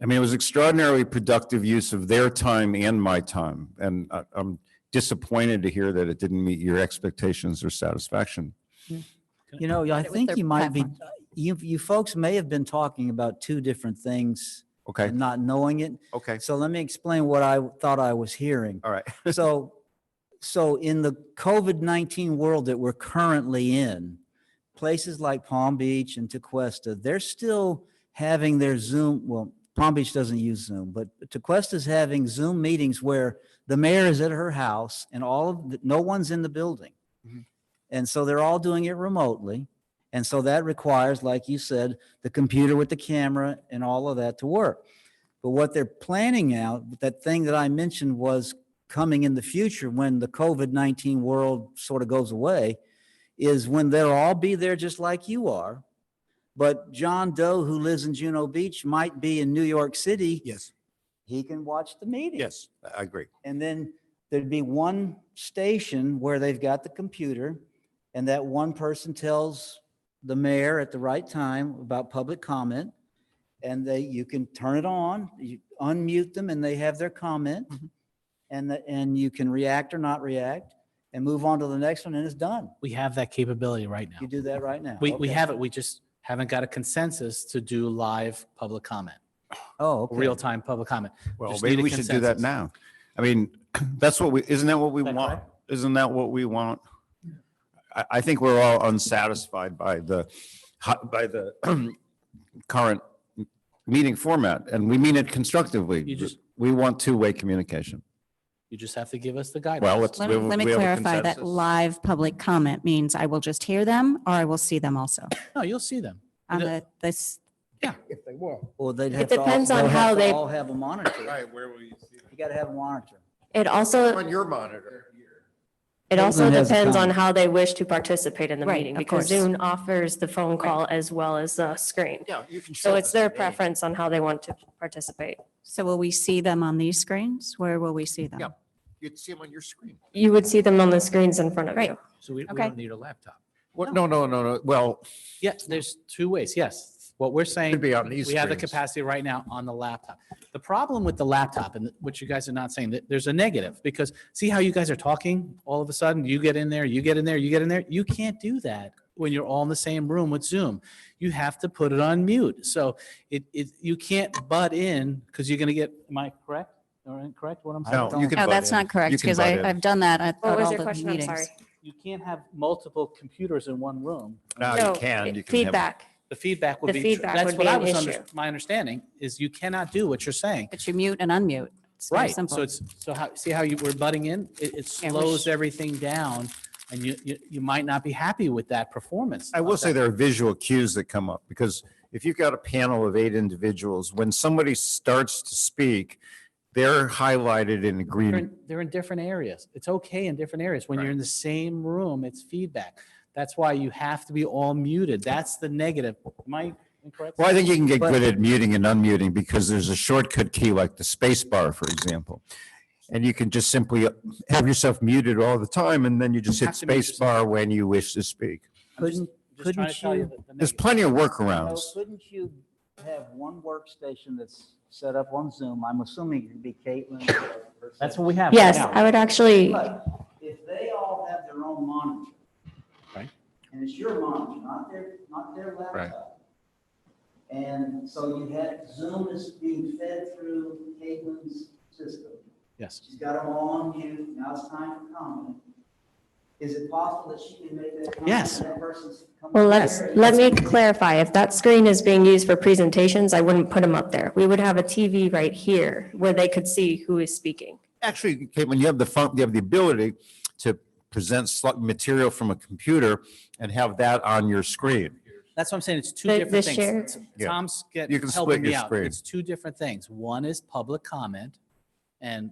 I mean, it was extraordinarily productive use of their time and my time. And I'm disappointed to hear that it didn't meet your expectations or satisfaction. I It was think their you might be, platform. you folks may have been talking about 2 different things Okay, and not knowing it. okay, So let me explain what I thought I was hearing. all right. So So in the COVID-19 world that we're currently in, places like Palm Beach and Tequesta, they're still having their Zoom, well, Palm Beach doesn't use Zoom, but Tequesta's having Zoom meetings where the mayor is at her house and no one's in the building. And so they're all doing it remotely. And so that requires, like you said, the computer with the camera and all of that to work. But what they're planning out, that thing that I mentioned was coming in the future when the COVID-19 world sort of goes away, is when they'll all be there just like you are. But John Doe, who lives in Juno Beach, might be in New York City. Yes. He can watch the meeting. Yes, I agree. And then there'd be one station where they've got the computer, and that one person tells the mayor at the right time about public comment, and you can turn it on, you unmute them, and they have their comment, and you can react or not react, and move on to the next one, and it's done. We have that capability right now. You do that right now. We Okay. have it. We just haven't got a consensus to do live public comment, Oh, okay. real-time public comment. Well, Just maybe need a we should do that consensus. now. I mean, isn't that what we Is that want? correct? Isn't that what we want? I think we're all unsatisfied by the current meeting format, and we mean it constructively. We want two-way communication. You just have to give us the guidance. Well, Let me clarify that live public comment means I will just hear them or I will see them also. No, you'll see them. On this, If they were. Well, they'd It have to all- depends on they'll have how to they- all have a monitor. Right, where will you see them? You got to have a monitor. It also, On your monitor. it also Caitlin has a depends on comment. how they wish to participate in the Right, meeting, of because course. Zoom offers the phone call as well as the screen. Yeah, you can. So it's their preference on how they want to participate. so will we see them on these screens? Where will we see them? Yeah. You'd see them on your screen. You would see them on the screens in front of Right. you. So we Okay. don't need a laptop. What? No. Well, Yeah, there's two ways. Yes. What we're saying. could be on these We have the screens. capacity right now on the laptop. The problem with the laptop, and what you guys are not saying, that there's a negative, because see how you guys are talking all of a sudden, you get in there, you get in there, you get in there. You can't do that when you're all in the same room with Zoom. You have to put it on mute. So you can't butt in because you're going to get, am I correct? Or incorrect what I'm saying? No, you can. No, butt that's in. not correct You can because butt in. I've done that at What was all your the question? I'm meetings. sorry. You can't have multiple computers in one room. No, No, you can. You can have. feedback. The feedback would The be, feedback that's would what be I an was, issue. my understanding is you cannot do what you're saying. But you mute and unmute. It's very Right, simple. so see how you were butting in? It Yeah, we're slows sh- everything down, and you might not be happy with that performance. I will say there are visual cues that come up, because if you've got a panel of 8 individuals, when somebody starts to speak, they're highlighted in green. They're in different areas. It's okay in different areas. When you're in the same room, it's feedback. That's why you have to be all muted. That's the negative. Am I incorrect? Well, I think you can get But- good at muting and unmuting because there's a shortcut key like the space bar, for example. And you can just simply have yourself muted all the time, and then you just hit Have to mute space bar when you wish to speak. Couldn't, Just trying to couldn't tell you, the There's negative. plenty of no, workarounds. couldn't you have one workstation that's set up on Zoom? I'm assuming it could be Caitlin. or That's what we have right Yes, now. I would actually, But if they all have their own monitor. Right. And it's your monitor, not their laptop. And so you had, Zoom is being fed through Caitlin's system. Yes. She's got them all on mute, now it's time for comment. Is it possible that she can make that comment? Yes. and that person's come well, up let's, there? let me clarify. If that screen is being used for presentations, I wouldn't put them up there. We would have a TV right here where they could see who is speaking. Actually, Caitlin, you have you have the ability to present material from a computer and have that on your screen. That's what I'm saying. It's two The different things. share- Yeah. Tom's You can helping split me your out. screen. It's two different things. One is public comment, and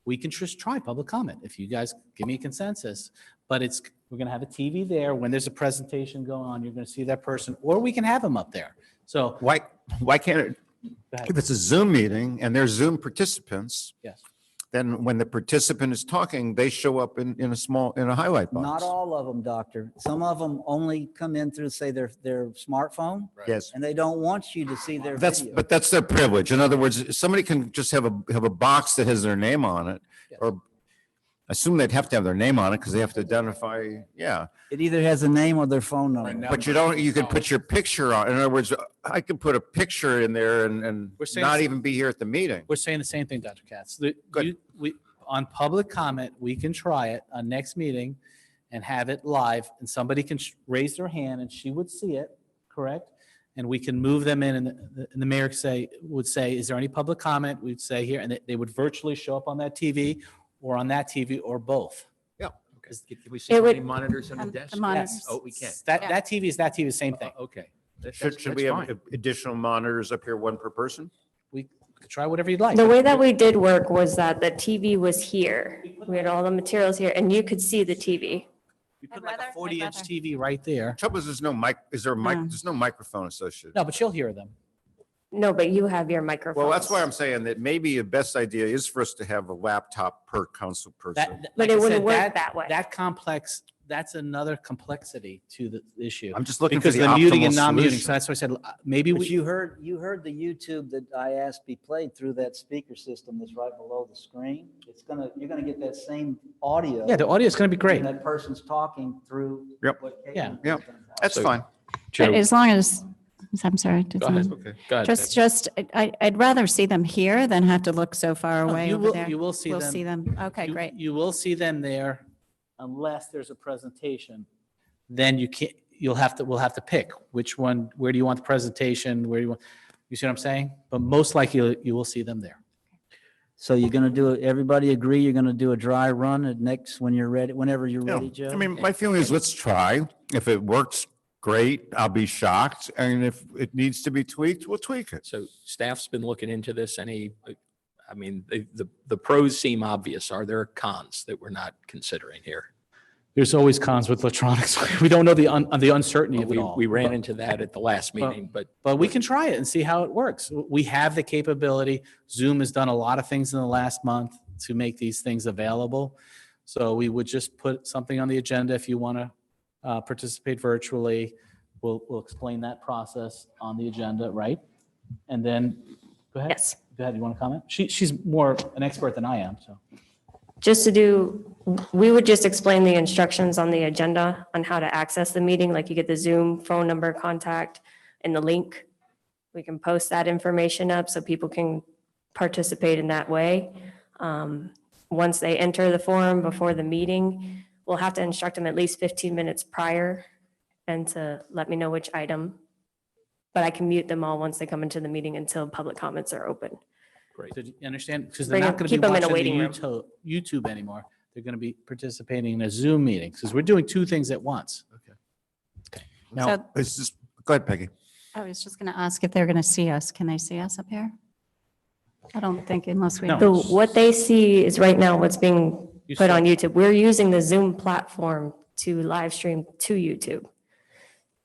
we can just try public comment if you guys give me a consensus. But we're going to have a TV there. When there's a presentation going on, you're going to see that person, or we can have them up there. So, Why can't it, go ahead. if it's a Zoom meeting and there's Zoom participants, Yes. then when the participant is talking, they show up in a highlight box. Not all of them, doctor. Some of them only come in through, say, their smartphone, Yes. and they don't want you to see their video. But that's their privilege. In other words, somebody can just have a box that has their name on it, Yes. or assume they'd have to have their name on it because they have to identify, yeah. It either has a name or their phone number. But you could put your picture on. In other words, I could put a picture in there and We're saying- not even be here at the meeting. We're saying the same thing, Dr. Katz. Good. on public comment, we can try it on next meeting and have it live, and somebody can raise their hand and she would see it, correct? And we can move them in, and the mayor would say, is there any public comment? We'd say here, and they would virtually show up on that TV or on that TV or both. Yeah. Can we see It how many would- monitors on the The desk? monitors. Oh, we can. That TV is that TV, same thing. Okay. Should we have additional monitors up here, one per person? We could try whatever you'd like. The way that we did work was that the TV was here. We had all the materials here and you could see the TV. We put I'd like a rather- 40-inch rather. TV right there. Trouble is, there's no mic, is there a mic, Hmm. there's no microphone associated. No, but you'll hear them. No, but you have your microphone. Well, that's why I'm saying that maybe the best idea is for us to have a laptop per council person. That- But like I it wouldn't said, work that way. That complex, that's another complexity to the issue. I'm just looking for Because the the muting and optimal non-muting, so solution. that's why I said, maybe But we, you heard the YouTube that I asked be played through that speaker system that's right below the screen. You're gonna get that same audio. yeah, the audio is going to be great. when that person's talking through. Yep. what Caitlin Yeah. was Yep. talking about. That's So- fine. Joe, As long as, I'm sorry. did Go ahead. someone- Okay. go ahead. Just, I'd rather see them here than have to look so far No, away you over will- there. you will see We'll them. see them. Okay, You- great. You will see them there unless there's a presentation. Then you can't, we'll have to pick which one, where do you want the presentation? Where do you want, you see what I'm saying? But most likely you will see them there. So you're gonna do it, everybody agree you're gonna do a dry run at next, when you're ready, whenever you're Yeah. ready, Joe? I mean, my feeling is let's try. If it works, great. I'll be shocked. And if it needs to be tweaked, we'll tweak it. So staff's been looking into this. I mean, the pros seem obvious. Are there cons that we're not considering here? There's always cons with electronics. We don't know the uncertainty of it We, all. we ran into that at the last meeting, but But we can try it and see how it works. We have the capability. Zoom has done a lot of things in the last month to make these things available. So we would just put something on the agenda if you want to participate virtually. We'll explain that process on the agenda, right? And then, go ahead. Yes. Go ahead, you want to comment? She's more an expert than I am, so. Just to do, we would just explain the instructions on the agenda on how to access the meeting, like you get the Zoom phone number, contact, and the link. We can post that information up so people can participate in that way. Once they enter the forum before the meeting, we'll have to instruct them at least 15 minutes prior and to let me know which item. But I can mute them all once they come into the meeting until public comments are open. great. Did you understand? Because they're Bring not them- going to keep be them in a watching waiting room. the YouTube anymore. They're going to be participating in a Zoom meeting because we're doing two things at once. Now, So- it's just, go ahead, Peggy. I was just going to ask if they're going to see us. Can they see us up here? I don't think unless we. No. So what they see is right now what's being You put on saw- YouTube. We're using the Zoom platform to live stream to YouTube.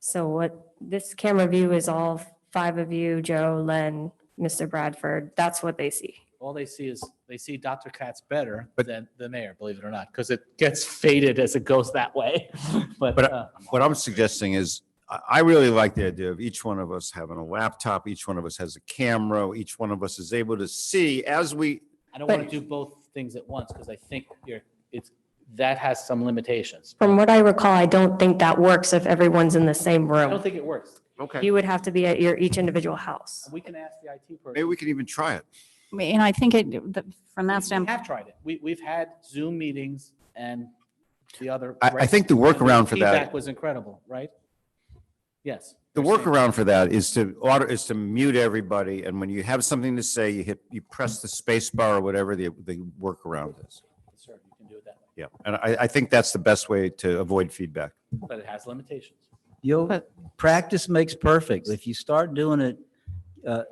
So what this camera view is all 5 of you, Joe, Len, Mr. Bradford. That's what they see. All they see is, they see Dr. Katz better But- than the mayor, believe it or not, because it gets faded as it goes that way. But But what I'm suggesting is, I really like the idea of each one of us having a laptop, each one of us has a camera, each one of us is able to see as we, I don't want to do both things at once because I think that has some limitations. From what I recall, I don't think that works if everyone's in the same I don't room. think it works. okay, You would have to be at your each individual house. We can ask the IT person. maybe we can even try it. And I think from that We standpoint, have tried it. We've had Zoom meetings and the other. I think the workaround for that- Feedback was incredible, right? Yes. The You're saying- workaround for that is to mute everybody, and when you have something to say, you press the space bar or whatever the workaround is. Sure, you can do it that way, Yeah, and I think that's the best way to avoid feedback. but it has limitations. Practice makes perfect. If you start doing it,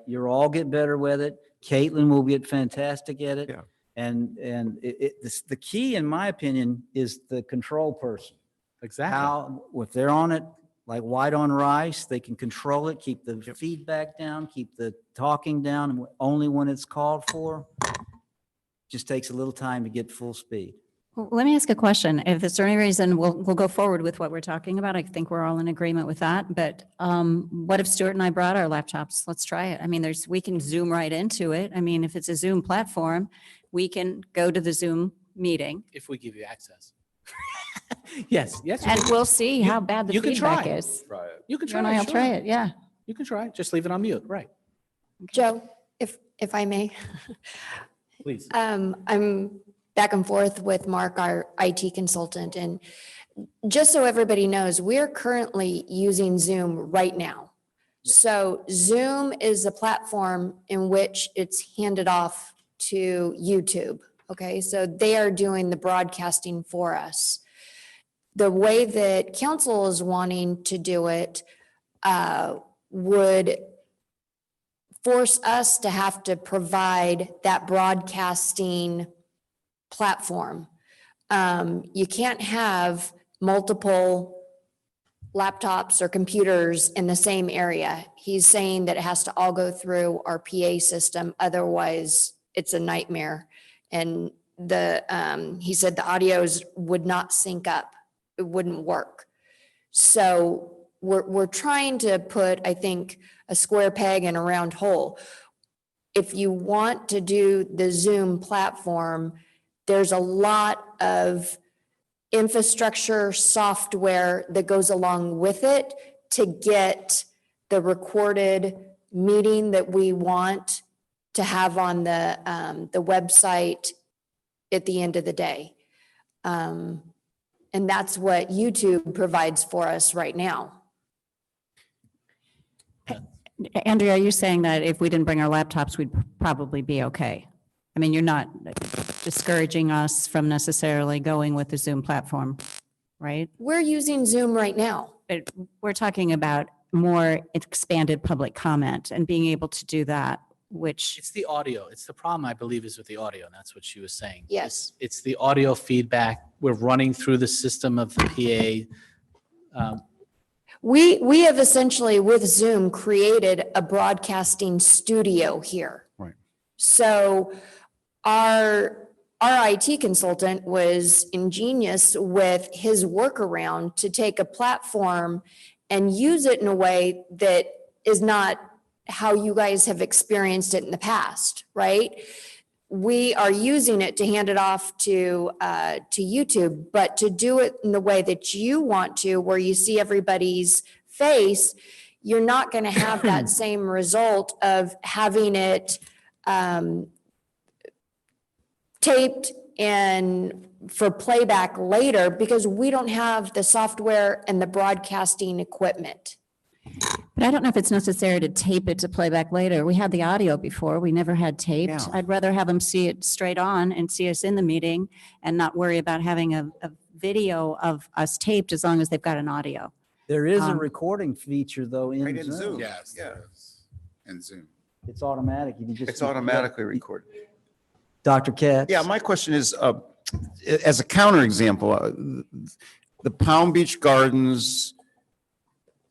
you'll all get better with it. Caitlin will get fantastic at it. Yeah. And the key, in my opinion, is the control person. Exactly. How, if they're on it, like white on rice, they can control it, keep the feedback down, keep the talking down, and only when it's called for. Just takes a little time to get full speed. Well, let me ask a question. If there's any reason, we'll go forward with what we're talking about. I think we're all in agreement with that. But what if Stuart and I brought our laptops? Let's try it. I mean, we can Zoom right into it. I mean, if it's a Zoom platform, we can go to the Zoom meeting If we give you access. Yes, yes. and we'll see how bad the you can feedback try. is. You can You and try. I'll sure. try it, yeah. You can try. Just leave it on mute, right? Joe, if I may, Please. I'm back and forth with Mark, our IT consultant. And just so everybody knows, we're currently using Zoom right now. So Zoom is a platform in which it's handed off to YouTube. Okay, so they are doing the broadcasting for us. The way that council is wanting to do it would force us to have to provide that broadcasting platform. You can't have multiple laptops or computers in the same area. He's saying that it has to all go through our PA system, otherwise it's a nightmare. And he said the audios would not sync up. It wouldn't work. So we're trying to put, I think, a square peg in a round hole. If you want to do the Zoom platform, there's a lot of infrastructure software that goes along with it to get the recorded meeting that we want to have on the website at the end of the day. And that's what YouTube provides for us right now. Andrea, are you saying that if we didn't bring our laptops, we'd probably be okay? I mean, you're not discouraging us from necessarily going with the Zoom platform, right? We're using Zoom right now. We're talking about more expanded public comment and being able to do that, which It's the audio. It's the problem, I believe, is with the audio, and that's what she was saying. Yes. It's the audio feedback. We're running through the system of the PA. We have essentially with Zoom created a broadcasting studio here. Right. So our IT consultant was ingenious with his workaround to take a platform and use it in a way that is not how you guys have experienced it in the past, right? We are using it to hand it off to YouTube, but to do it in the way that you want to, where you see everybody's face, you're not going to have that same result of having it taped and for playback later, because we don't have the software and the broadcasting equipment. But I don't know if it's necessary to tape it to playback later. We had the audio before. We never had taped. Yeah. I'd rather have them see it straight on and see us in the meeting and not worry about having a video of us taped as long as they've got an audio. There is a Um, recording feature though Right in in Zoom. Zoom. Yes, Yeah. there is. And Zoom. It's automatic. You just. It's automatically recorded. Dr. Katz? Yeah, my question is, as a counterexample, the Palm Beach Gardens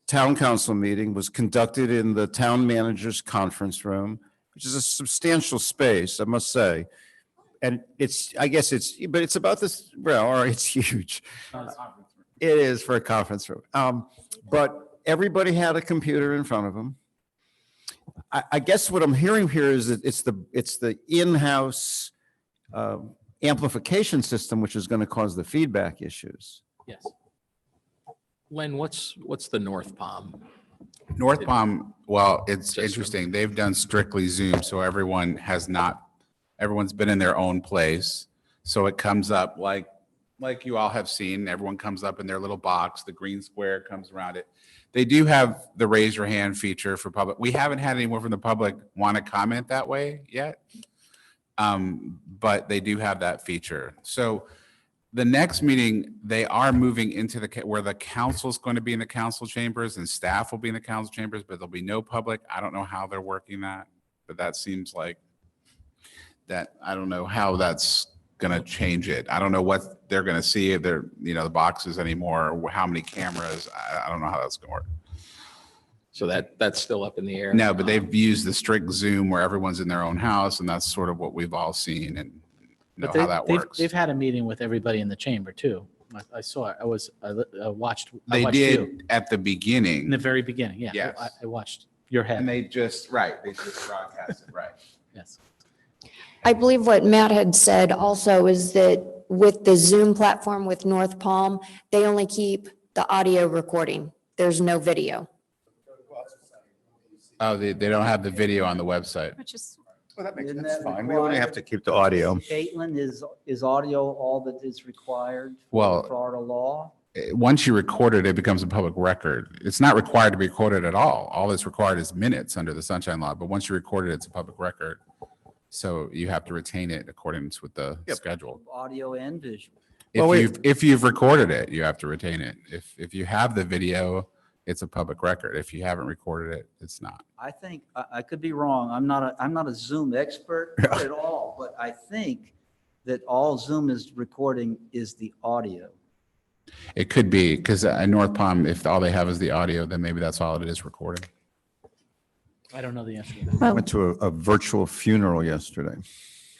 Town Council meeting was conducted in the town manager's conference room, which is a substantial space, I must say. And but it's about this, well, all right, it's huge. It is for a conference room. But everybody had a computer in front of them. I guess what I'm hearing here is that it's the in-house amplification system which is going to cause the feedback issues. Yes. Len, what's the North Palm? North Palm, well, it's Just- interesting. They've done strictly Zoom, so everyone's been in their own place. So it comes up like you all have seen, everyone comes up in their little box, the green square comes around it. They do have the raise your hand feature for public. We haven't had anyone from the public want to comment that way yet. But they do have that feature. So the next meeting, they are moving into where the council's going to be in the council chambers and staff will be in the council chambers, but there'll be no public. I don't know how they're working that, but that seems like that. I don't know how that's going to change it. I don't know what they're going to see if they're, the boxes anymore, or how many cameras. I don't know how that's going to work. So that's still up in the air? No, but they've used the strict Zoom where everyone's in their own house, and that's sort of what we've all seen and know But how that works. They've had a meeting with everybody in the chamber too. I saw it. I watched. They you did at the in beginning, the very beginning. Yeah. Yes. I watched your head. and they just broadcast it, right. Yes. I believe what Matt had said also is that with the Zoom platform with North Palm, they only keep the audio recording. There's no video. Oh, they don't have the video on the website. which is Well, that Isn't that's that fine. We only have required? to keep the audio. Caitlin, is audio all that is required Well- for Florida law? Once you record it, it becomes a public record. It's not required to be recorded at all. All that's required is minutes under the Sunshine Law, but once you record it, it's a public record. So you have to retain it according with the schedule. Audio and visual. If you've recorded it, you have to retain it. If you have the video, it's a public record. If you haven't recorded it, it's not. I think, I could be wrong. I'm not a Zoom expert not at all, but I think that all Zoom is recording is the audio. It could be, because in North Palm, if all they have is the audio, then maybe that's all it is recording. I don't know the answer to that. I went to a virtual funeral yesterday.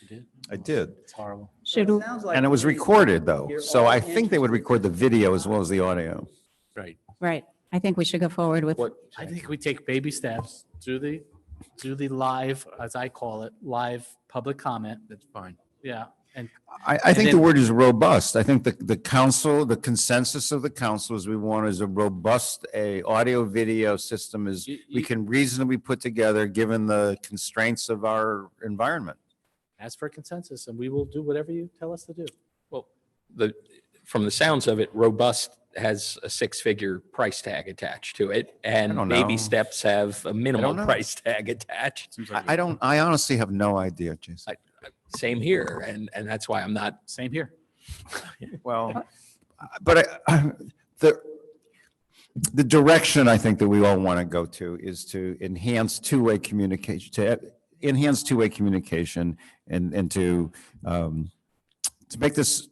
You did? I did. It's horrible. Should, Sounds like And it was recorded though. You're So all I think they would interested. record the video as well as the audio. Right. right. I think we should go forward with, What, I think we take baby steps, do the live, as I call it, live public comment. That's fine. Yeah. And I think the then- word is robust. I think the council, the consensus of the council is we want is a robust, audio video system is we can reasonably put together given the constraints of our environment. ask for consensus and we will do whatever you tell us to do. well, from the sounds of it, robust has a six-figure price tag attached to it, and don't baby know. steps have a minimal know. price tag attached. I honestly have no idea, Jason. Same here, and that's why I'm not. Same here. Well, but the direction I think that we all want to go to is to enhance two-way communication, and to make this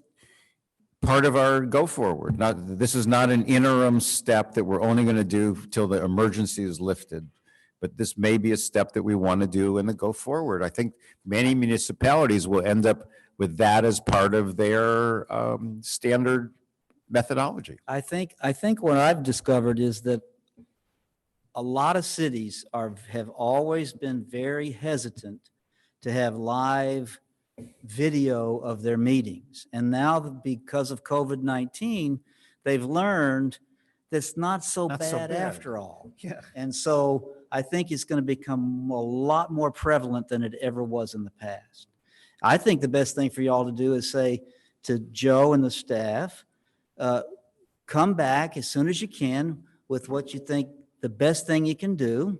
part of our go forward. This is not an interim step that we're only going to do till the emergency is lifted, but this may be a step that we want to do in the go forward. I think many municipalities will end up with that as part of their standard methodology. I think what I've discovered is that a lot of cities have always been very hesitant to have live video of their meetings. And now because of COVID-19, they've learned that's not so Not so bad bad. after all. Yeah. And so I think it's going to become a lot more prevalent than it ever was in the past. I think the best thing for y'all to do is say to Joe and the staff, come back as soon as you can with what you think the best thing you can do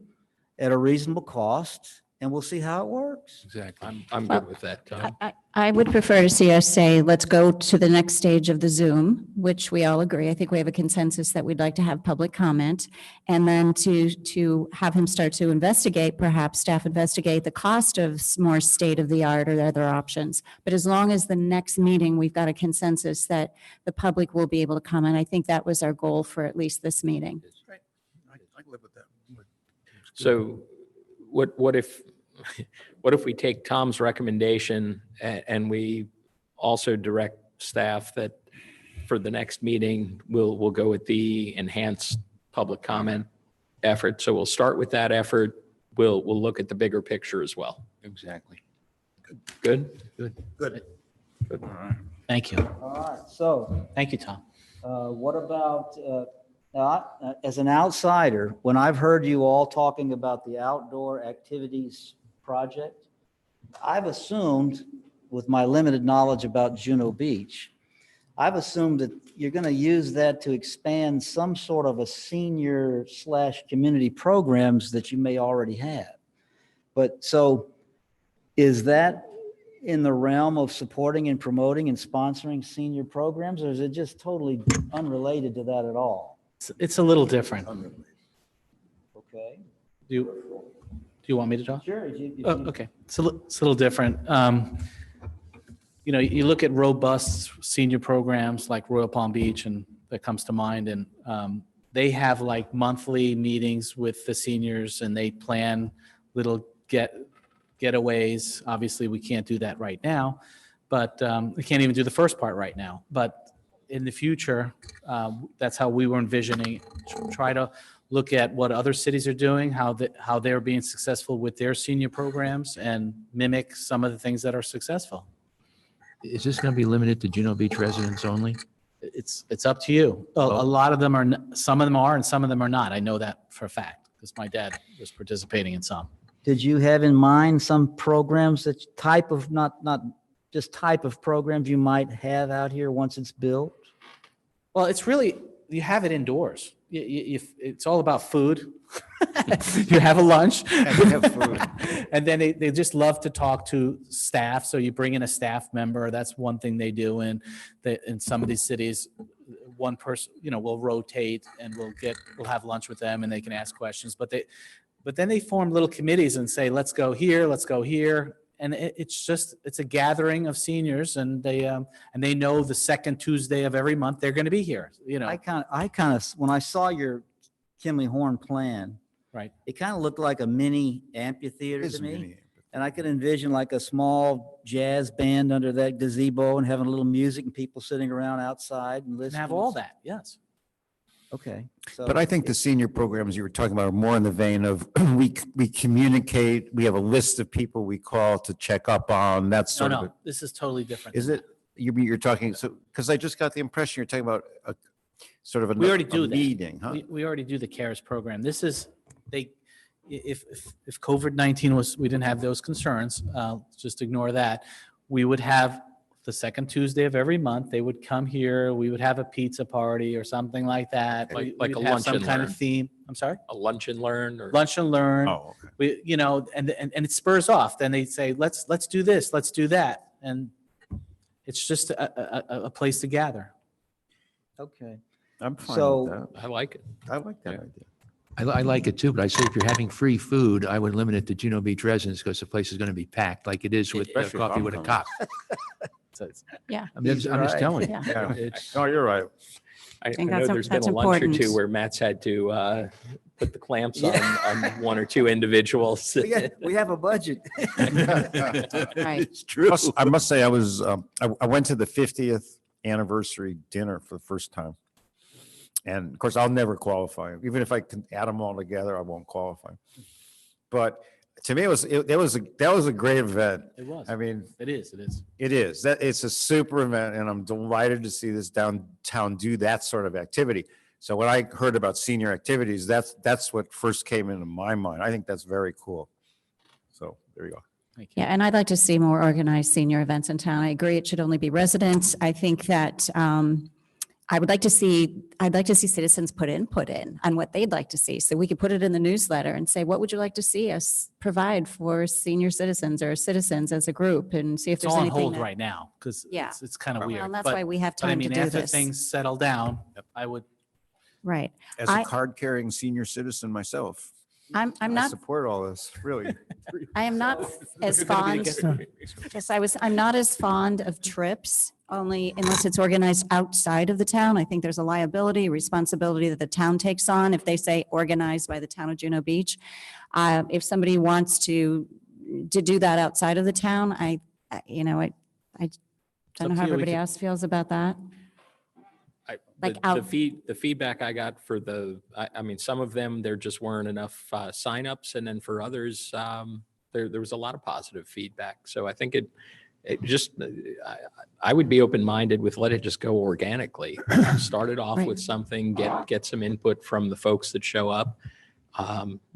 at a reasonable cost, and we'll see how it works. Exactly. I'm good with that, Tom. I would prefer to see us say, let's go to the next stage of the Zoom, which we all agree. I think we have a consensus that we'd like to have public comment. And then to have him start to investigate, perhaps staff investigate the cost of more state-of-the-art or other options. But as long as the next meeting, we've got a consensus that the public will be able to comment. I think that was our goal for at least this meeting. Right. I live with that. So what if we take Tom's recommendation and we also direct staff that for the next meeting, we'll go with the enhanced public comment effort. So we'll start with that effort. We'll look at the bigger picture as well. Exactly. Good? Good. Thank you. All right, so Thank you, Tom. what about, as an outsider, when I've heard you all talking about the outdoor activities project, I've assumed, with my limited knowledge about Juno Beach, I've assumed that you're going to use that to expand some sort of a senior/community programs that you may already have. But so is that in the realm of supporting and promoting and sponsoring senior programs, or is it just totally unrelated to that at all? It's a little different. Okay. Do you want me to talk? Sure. Oh, okay. It's a little different. You know, you look at robust senior programs like Royal Palm Beach, and that comes to mind, and they have like monthly meetings with the seniors, and they plan little getaways. Obviously, we can't do that right now, but we can't even do the first part right now. But in the future, that's how we were envisioning. Try to look at what other cities are doing, how they're being successful with their senior programs, and mimic some of the things that are successful. Is this going to be limited to Juno Beach residents only? It's up to you. A lot of them are, some of them are, and some of them are not. I know that for a fact because my dad was participating in some. Did you have in mind some programs that type of, not just type of programs you might have out here once it's built? Well, it's really, you have it indoors. It's all about food. You have a lunch. And you have food. And then they just love to talk to staff. So you bring in a staff member. That's one thing they do. And in some of these cities, one person, will rotate and we'll have lunch with them and they can ask questions. But then they form little committees and say, let's go here, let's go here. And it's a gathering of seniors, and they know the second Tuesday of every month they're going to be here. I kind of, when I saw your Kimley Horn plan, Right. it kind of looked like a mini amphitheater to me. And I could envision like a small jazz band under that gazebo and having a little music and people sitting around outside and listening. Have all that, yes. Okay. So But I think the senior programs you were talking about are more in the vein of we communicate, we have a list of people we call to check up on, that's sort of. No, this is totally different. Is it, you're talking, so, because I just got the impression you're talking about a sort of a. We already do a that. meeting, huh? We already do the CARES program. This is, if COVID-19 we didn't have those concerns, just ignore that. We would have the second Tuesday of every month, they would come here, we would have a pizza party or something like that. Like We'd a have lunch some and kind learn. of theme. I'm sorry? A lunch and learn or? Lunch and learn. Oh, okay. We, and it spurs off. Then they say, let's do this, let's do that. And it's just a place to gather. Okay. I'm fine So- with that. I like it. I like that idea. I like it too, but I say if you're having free food, I would limit it to Juno Beach residents because the place is going to be packed like it is with Especially if coffee I'm with a coming. cop. So it's- Yeah. I'm just Right. telling you. Yeah. Yeah. It's, No, you're right. I think know that's there's been that's a lunch or two important. where Matt's had to put the clamps on one or two individuals. We have a budget. Right. It's true. Plus, I must say, I was, I went to the 50th anniversary dinner for the first time. And of course, I'll never qualify. Even if I can add them all together, I won't qualify. But to me, that was a great event. It was. I mean, It is. it is. It's a super event, and I'm delighted to see this downtown do that sort of activity. So when I heard about senior activities, that's what first came into my mind. I think that's very cool. So there you go. Thank you. Yeah, and I'd like to see more organized senior events in town. I agree, it should only be residents. I think that I'd like to see citizens put in on what they'd like to see. So we could put it in the newsletter and say, what would you like to see us provide for senior citizens or citizens as a group, and see if It's there's all on anything hold that. right now because Yeah. it's kind of Well, weird. and that's But- why we have but I time to mean, do after this. things settle down, I would. Right. As I- a card-carrying senior citizen myself, I'm I not, support all this, really. I am not as fond, I'm not as fond of trips, only unless it's organized outside of the town. I think there's a liability, responsibility that the town takes on if they say organized by the town of Juno Beach. If somebody wants to do that outside of the town, I up don't know to how you. We everybody could- else feels about that. Like The out- feedback I got for I mean, some of them, there just weren't enough signups. And then for others, there was a lot of positive feedback. So I think it just, I would be open-minded with let it just go organically. Start it off Right. with something, get some input from the folks that show up.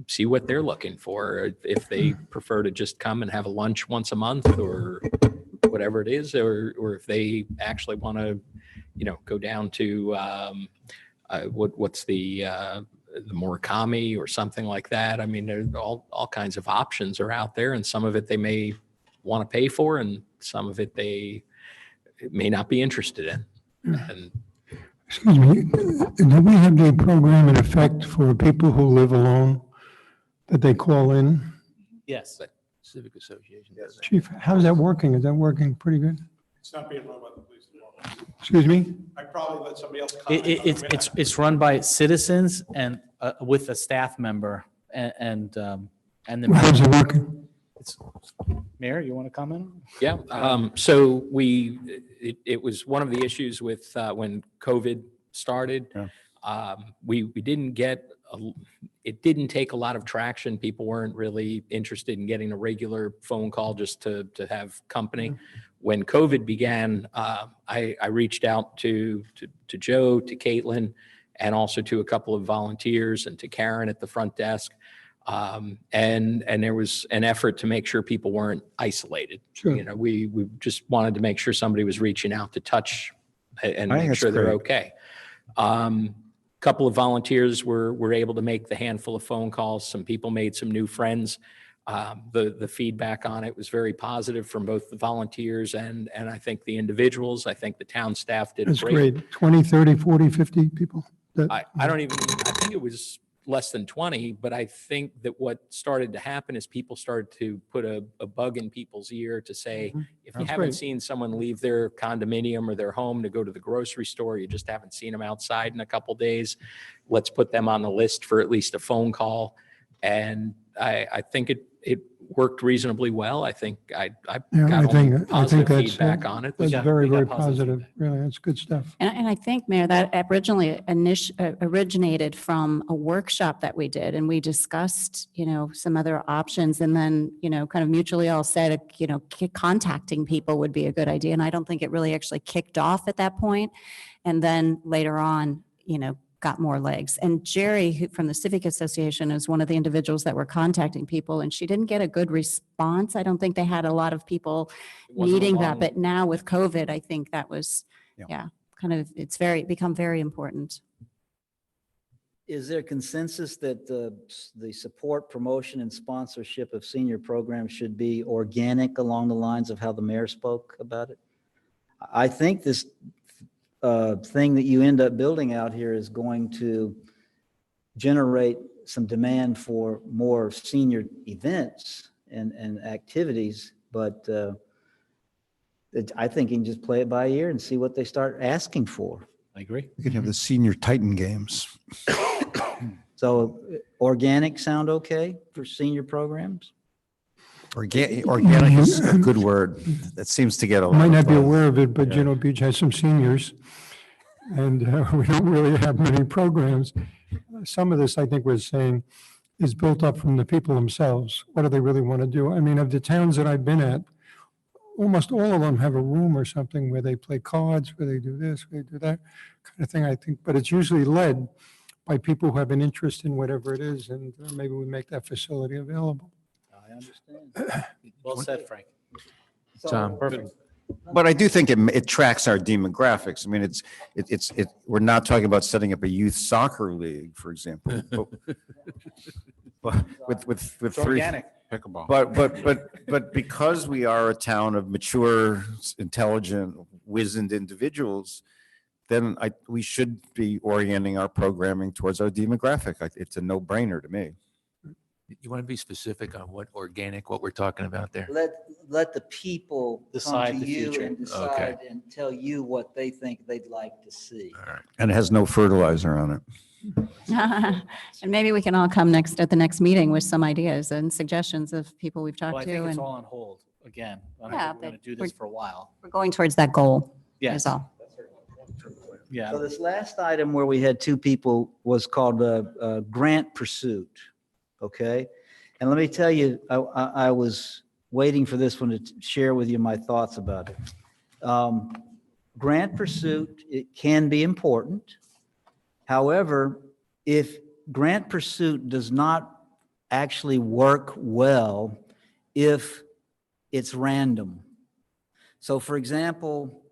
See what they're looking for. If they prefer to just come and have a lunch once a month or whatever it is, or if they actually want to, go down to what's the Murakami or something like that. I mean, there all kinds of options are out there, and some of it they may want to pay for, and some of it they may not be interested in. And Excuse me, do we have the program in effect for people who live alone that they call in? Yes. Civic Association. Chief, how's that working? Is that working pretty good? It's not being run by the police department. Excuse me? I probably let somebody else comment. It's run by citizens and with a staff member and the. How's it working? Mayor, you want to comment? yeah, so it was one of the issues with when COVID started. We didn't get, it didn't take a lot of traction. People weren't really interested in getting a regular phone call just to have company. When COVID began, I reached out to Joe, to Caitlin, and also to a couple of volunteers and to Karen at the front desk. And there was an effort to make sure people weren't isolated. Sure. You know, we just wanted to make sure somebody was reaching out to touch and I think make that's sure they're great. okay. Couple of volunteers were able to make the handful of phone calls. Some people made some new friends. The feedback on it was very positive from both the volunteers and I think the individuals. I think the town staff did That's great. great. 20, 30, 40, 50 people. I think it was less than 20, but I think that what started to happen is people started to put a bug in people's ear to say, if you That's haven't great. seen someone leave their condominium or their home to go to the grocery store, you just haven't seen them outside in a couple days, let's put them on the list for at least a phone call. And I think it worked reasonably well. I think I Yeah, got I only think positive that's, feedback on it. That's got- very, we got very positive positive. Really, that's good stuff. And I think, Mayor, that originally originated from a workshop that we did, and we discussed, some other options, and then, kind of mutually all said, contacting people would be a good idea. And I don't think it really actually kicked off at that point. And then later on, got more legs. And Jerry, from the Civic Association, is one of the individuals that were contacting people, and she didn't get a good response. I don't think they had a lot of people It wasn't a needing that, long- but now with COVID, I think that was, it's become very important. Is there consensus that the support, promotion, and sponsorship of senior programs should be organic along the lines of how the mayor spoke about it? I think this thing that you end up building out here is going to generate some demand for more senior events and activities, but I think you can just play it by ear and see what they start asking for. I agree. We could have the Senior Titan Games. So organic sound okay for senior programs? Organic is a good word. That seems to get a You lot might of not be buzz. aware of it, but Yeah. Juneau Beach has some seniors, and we don't really have many programs. Some of this, I think we're saying, is built up from the people themselves. What do they really want to do? I mean, of the towns that I've been at, almost all of them have a room or something where they play cards, where they do this, where they do that kind of thing, I think. But it's usually led by people who have an interest in whatever it is, and maybe we make that facility available. I understand. Well said, Frank. Tom. Perfect. But I do think it tracks our demographics. I mean, we're not talking about setting up a youth soccer league, for example. But with It's three. organic. Pickleball. But because we are a town of mature, intelligent, wizened individuals, then we should be orienting our programming towards our demographic. It's a no-brainer to me. You want to be specific on what we're talking about there? Let the people come Decide to the you future. and decide and tell you what they think they'd like to see. All right. And it has no fertilizer on it. And maybe we can all come at the next meeting with some ideas and suggestions of people we've Well, talked I to. think it's And all on hold again. I don't Yeah, think we're going but to do we're- this for a while. we're going towards that goal, Yes. is all. Yeah. So this last item where we had two people was called grant pursuit, okay? And let me tell you, I was waiting for this one to share with you my thoughts about it. Grant pursuit, it can be important. However, if grant pursuit does not actually work well if it's random. So for example,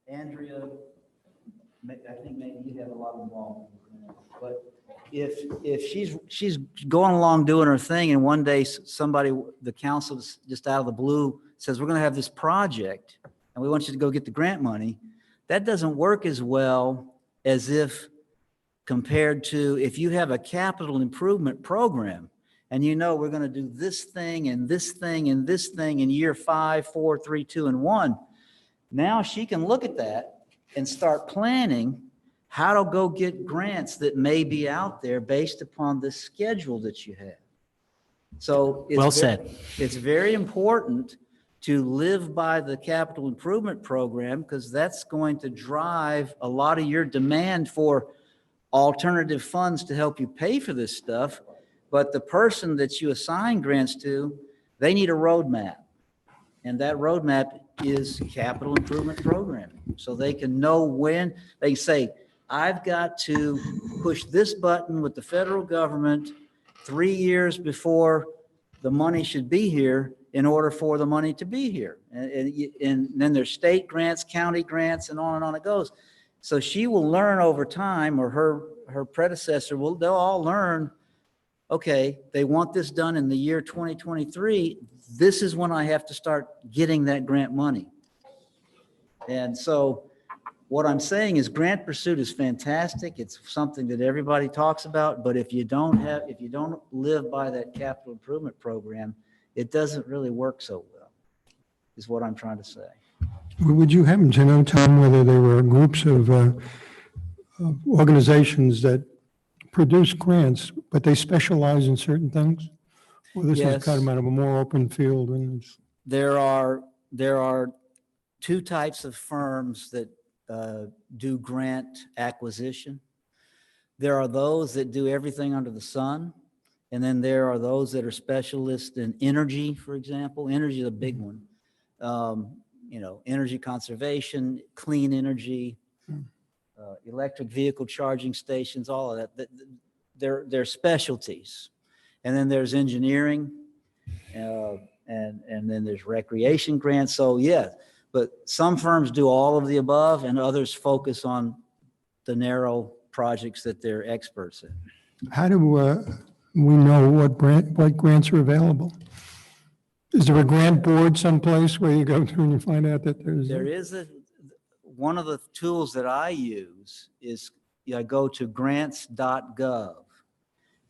Andrea, I think maybe you have a lot of involvement with that, but if she's going along doing her thing and one day somebody, the council just out of the blue says, we're going to have this project and we want you to go get the grant money, that doesn't work as well as if compared to if you have a capital improvement program and we're going to do this thing and this thing and this thing in year 5, 4, 3, 2, and 1. Now she can look at that and start planning how to go get grants that may be out there based upon the schedule that you have. So Well said. It's very important to live by the capital improvement program because that's going to drive a lot of your demand for alternative funds to help you pay for this stuff. But the person that you assign grants to, they need a roadmap. And that roadmap is capital improvement program. So they can know when they say, I've got to push this button with the federal government 3 years before the money should be here in order for the money to be here. And then there's state grants, county grants, and on it goes. So she will learn over time, or her predecessor they'll all learn, okay, they want this done in the year 2023. This is when I have to start getting that grant money. And so what I'm saying is grant pursuit is fantastic. It's something that everybody talks about, but if you don't live by that capital improvement program, it doesn't really work so well, is what I'm trying to say. Would you happen to know, Tom, whether there were groups of organizations that produce grants, but they specialize in certain things? Well, this is Yes. kind of a more open field, and it's, There are two types of firms that do grant acquisition. There are those that do everything under the sun, and then there are those that are specialists in energy, for example. Energy is a big one. Energy conservation, clean energy, electric vehicle charging stations, all of that. They're specialties. And then there's engineering, and then there's recreation grants. So yeah, but some firms do all of the above, and others focus on the narrow projects that they're experts in. how do we know what grants are available? Is there a grant board someplace where you go to and you find out that There is one of the tools that I use is I go to grants.gov.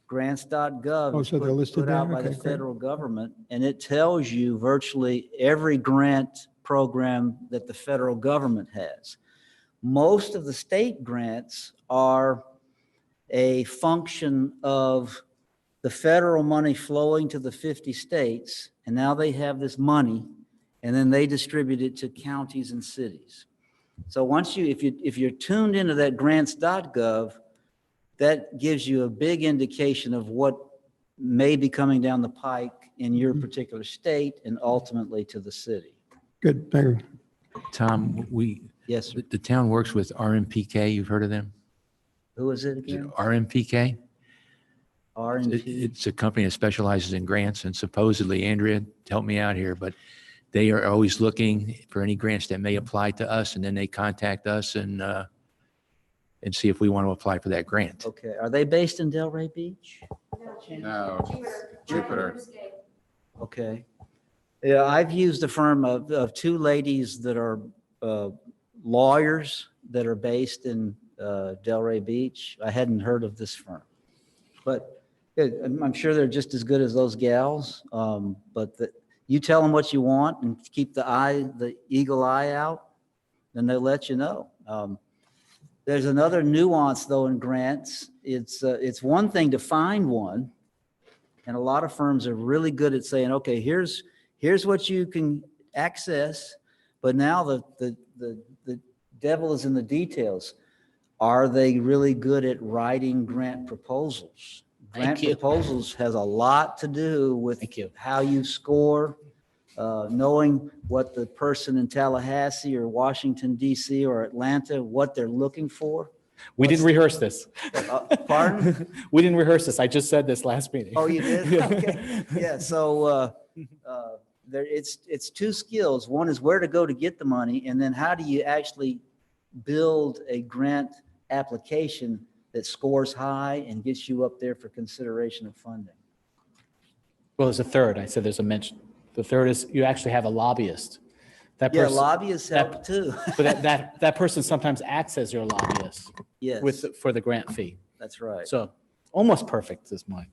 Grants.gov Oh, is so they're listed put out there? by the Okay, great. federal government, and it tells you virtually every grant program that the federal government has. Most of the state grants are a function of the federal money flowing to the 50 states, and now they have this money, and then they distribute it to counties and cities. So once if you're tuned into that grants.gov, that gives you a big indication of what may be coming down the pike in your particular state and ultimately to the city. Good, thank you. Tom, Yes, sir. the town works with RMPK. You've heard of them? Who is it Is it again? RMPK? R&P. It's a company that specializes in grants, and supposedly, Andrea, help me out here, but they are always looking for any grants that may apply to us, and then they contact us and see if we want to apply for that grant. Okay, are they based in Delray Beach? No, Jupiter. Okay. Yeah, I've used a firm of two ladies that are lawyers that are based in Delray Beach. I hadn't heard of this firm, but I'm sure they're just as good as those gals. But you tell them what you want and keep the eagle eye out, then they'll let you know. There's another nuance though in grants. It's one thing to find one, and a lot of firms are really good at saying, okay, here's what you can access, but now the devil is in the details. Are they really good at writing grant proposals? Grant proposals has a lot to do with how you score, knowing what the person in Tallahassee or Washington, D.C. or Atlanta, what they're looking for. We didn't rehearse this. Pardon? We didn't rehearse this. I just said this last meeting. Oh, you did? Okay. Yeah, so it's two skills. One is where to go to get the money, and then how do you actually build a grant application that scores high and gets you up there for consideration of funding. Well, there's a third. I said there's a mention. The third is you actually have a lobbyist. That Yeah, person, lobbyists help too. but that person sometimes acts as your lobbyist. Yes. For the grant fee. That's right. So almost perfect is mine.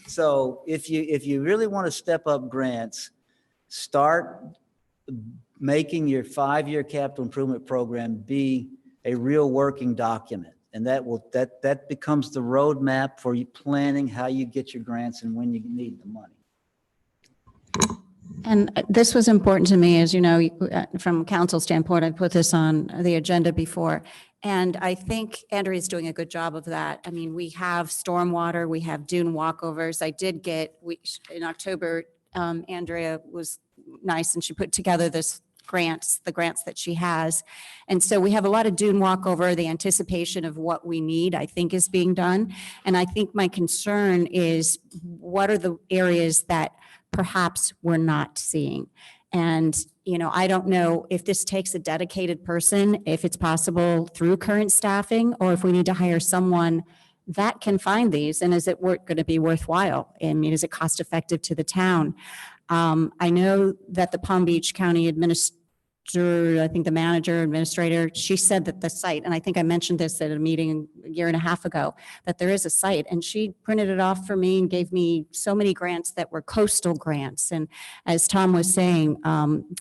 So if you really want to step up grants, start making your 5-year capital improvement program be a real working document. And that becomes the roadmap for you planning how you get your grants and when you need the money. And this was important to me, as you know, from council standpoint, I put this on the agenda before. And I think Andrea's doing a good job of that. I mean, we have stormwater, we have dune walkovers. I did get, in October, Andrea was nice and she put together this grants, the grants that she has. And so we have a lot of dune walkover. The anticipation of what we need, I think, is being done. And I think my concern is what are the areas that perhaps we're not seeing? And, I don't know if this takes a dedicated person, if it's possible through current staffing, or if we need to hire someone that can find these, and is it going to be worthwhile? I mean, is it cost effective to the town? I know that the Palm Beach County I think the manager, administrator, she said that the site, and I think I mentioned this at a meeting a year and a half ago, that there is a site, and she printed it off for me and gave me so many grants that were coastal grants. And as Tom was saying,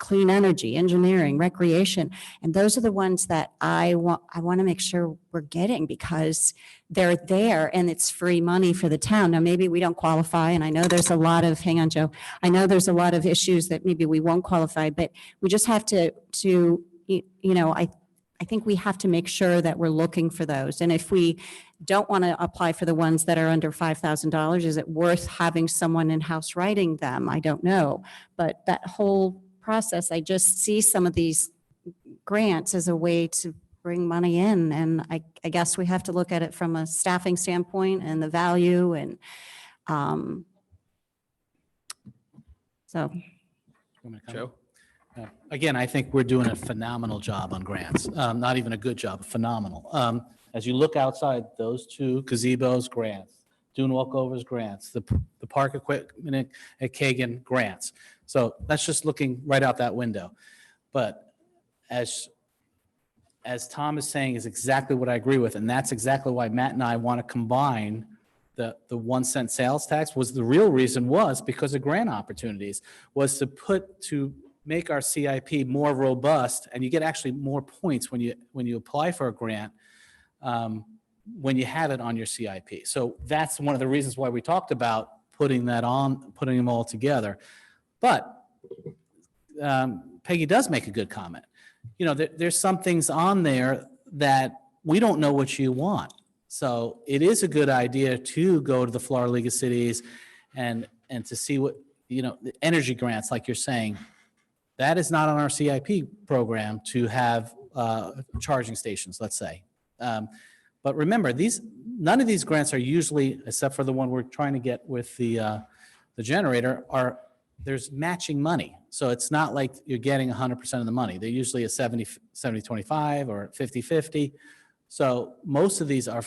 clean energy, engineering, recreation, and those are the ones that I want to make sure we're getting, because they're there and it's free money for the town. Now, maybe we don't qualify, and I know there's a lot of, hang on, Joe, I know there's a lot of issues that maybe we won't qualify, but we just have to I think we have to make sure that we're looking for those. And if we don't want to apply for the ones that are under $5,000, is it worth having someone in-house writing them? I don't know. But that whole process, I just see some of these grants as a way to bring money in. And I guess we have to look at it from a staffing standpoint and the value. And so. Joe? Again, I think we're doing a phenomenal job on grants. Not even a good job, phenomenal. As you look outside, those two gazebos, grants. Dune walkovers, grants. The park equipment at Kagan, grants. So that's just looking right out that window. But as Tom is saying, is exactly what I agree with, and that's exactly why Matt and I want to combine the 1 cent sales tax. Was the real reason was because of grant opportunities, was to make our CIP more robust, and you get actually more points when you apply for a grant when you have it on your CIP. So that's one of the reasons why we talked about putting them all together. But Peggy does make a good comment. There's some things on there that we don't know what you want. So it is a good idea to go to the Florida League of Cities and to see what, the energy grants, like you're saying. That is not on our CIP program to have charging stations, let's say. But remember, none of these grants are usually, except for the one we're trying to get with the generator, there's matching money. So it's not like you're getting 100% of the money. They're usually a 70-25 or 50-50. So most of these are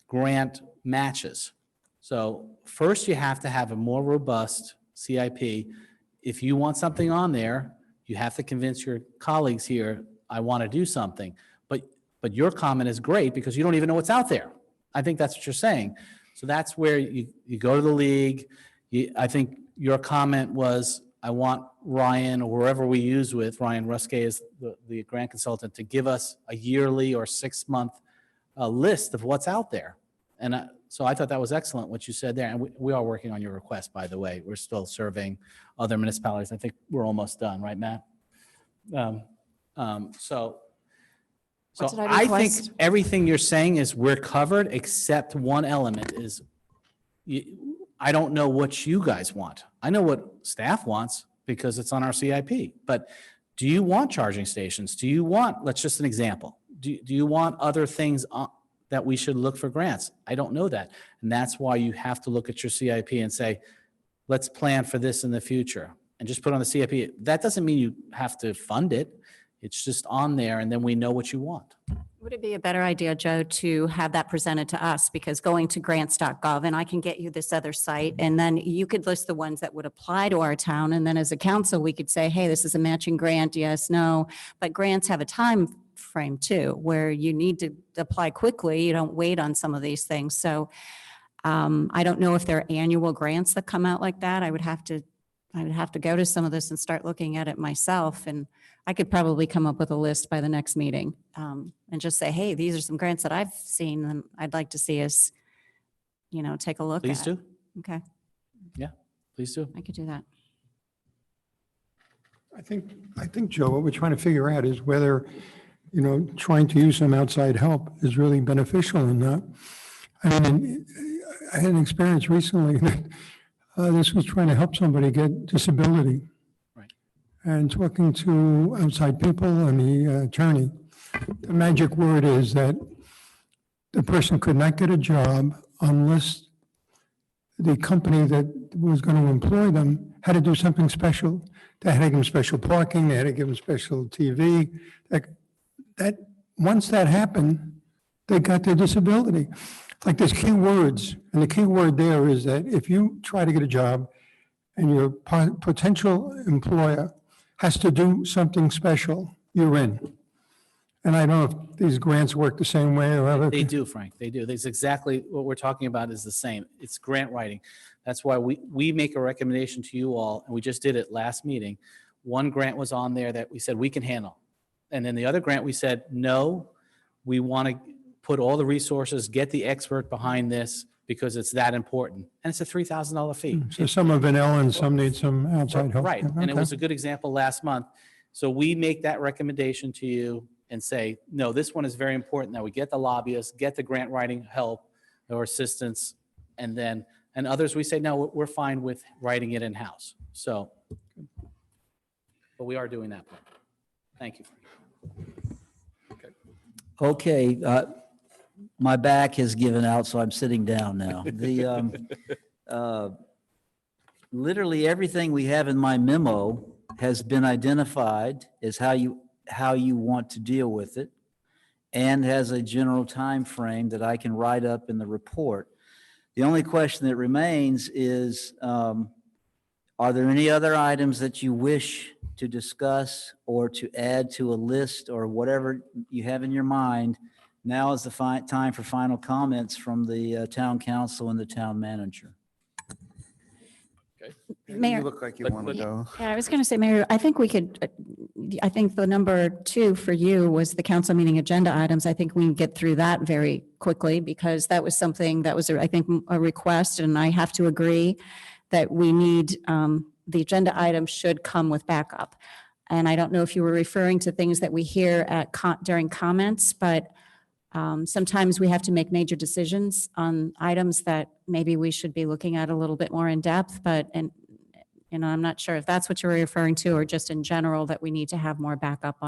grant matches. So first you have to have a more robust CIP. If you want something on there, you have to convince your colleagues here, I want to do something. But your comment is great because you don't even know what's out there. I think that's what you're saying. So that's where you go to the league. I think your comment was, I want Ryan, or wherever we use with, Ryan Ruske is the grant consultant, to give us a yearly or 6-month list of what's out there. And so I thought that was excellent what you said there. And we are working on your request, by the way. We're still surveying other municipalities. I think we're almost done, right, Matt? So I think everything you're saying is we're covered, except one element is I don't know what you guys want. I know what staff wants because it's on our CIP. But do you want charging stations? Do you want, let's just an example. Do you want other things that we should look for grants? I don't know that. And that's why you have to look at your CIP and say, let's plan for this in the future and just put on the CIP. That doesn't mean you have to fund it. It's just on there, and then we know what you want. Would it be a better idea, Joe, to have that presented to us? Because going to grants.gov, and I can get you this other site, and then you could list the ones that would apply to our town. And then as a council, we could say, hey, this is a matching grant, yes, no. But grants have a time frame too, where you need to apply quickly. You don't wait on some of these things. So I don't know if there are annual grants that come out like that. I would have to go to some of this and start looking at it myself. And I could probably come up with a list by the next meeting and just say, hey, these are some grants that I've seen and I'd like to see us, take a look at. Please do. Okay. Yeah, please do. I could do that. I think, Joe, what we're trying to figure out is whether, trying to use some outside help is really beneficial or not. I mean, I had an experience recently that this was trying to help somebody get disability. Right. and talking to outside people and the attorney, the magic word is that the person could not get a job unless the company that was going to employ them had to do something special. They had to give them special parking, they had to give them special TV. That once that happened, they got their disability. Like there's key words, and the key word there is that if you try to get a job and your potential employer has to do something special, you're in. And I don't know if these grants work the same way or other. They do, Frank, they do. That's exactly what we're talking about is the same. It's grant writing. That's why we make a recommendation to you all, and we just did it last meeting. One grant was on there that we said we can handle. And then the other grant, we said, no, we want to put all the resources, get the expert behind this because it's that important. And it's a $3,000 fee. So some are vanilla and some need some outside help. Right, and it Okay. was a good example last month. So we make that recommendation to you and say, no, this one is very important that we get the lobbyists, get the grant writing help or assistance, and others we say, no, we're fine with writing it in-house. So, but we are doing that part. Thank you. Okay, my back has given out, so I'm sitting down now. Literally everything we have in my memo has been identified as how you want to deal with it and has a general time frame that I can write up in the report. The only question that remains is, are there any other items that you wish to discuss or to add to a list or whatever you have in your mind? Now is the time for final comments from the town council and the town manager. Mayor. You look like you want to go. Yeah, I was going to say, Mayor, I think we could, I think the number 2 for you was the council meeting agenda items. I think we can get through that very quickly because that was something that was, I think, a request, and I have to agree that we need, the agenda items should come with backup. And I don't know if you were referring to things that we hear during comments, but sometimes we have to make major decisions on items that maybe we should be looking at a little bit more in depth, I'm not sure if that's what you're referring to or just in general that we need to have more backup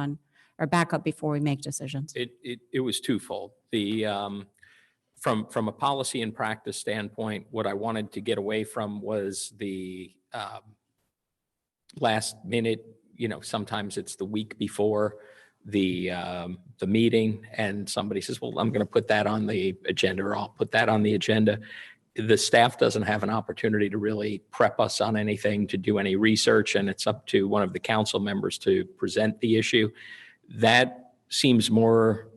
before we make decisions. It was twofold. From a policy and practice standpoint, what I wanted to get away from was the last minute, sometimes it's the week before the meeting and somebody says, well, I'm going to put that on the agenda or I'll put that on the agenda. The staff doesn't have an opportunity to really prep us on anything, to do any research, and it's up to one of the council members to present the issue. That seems more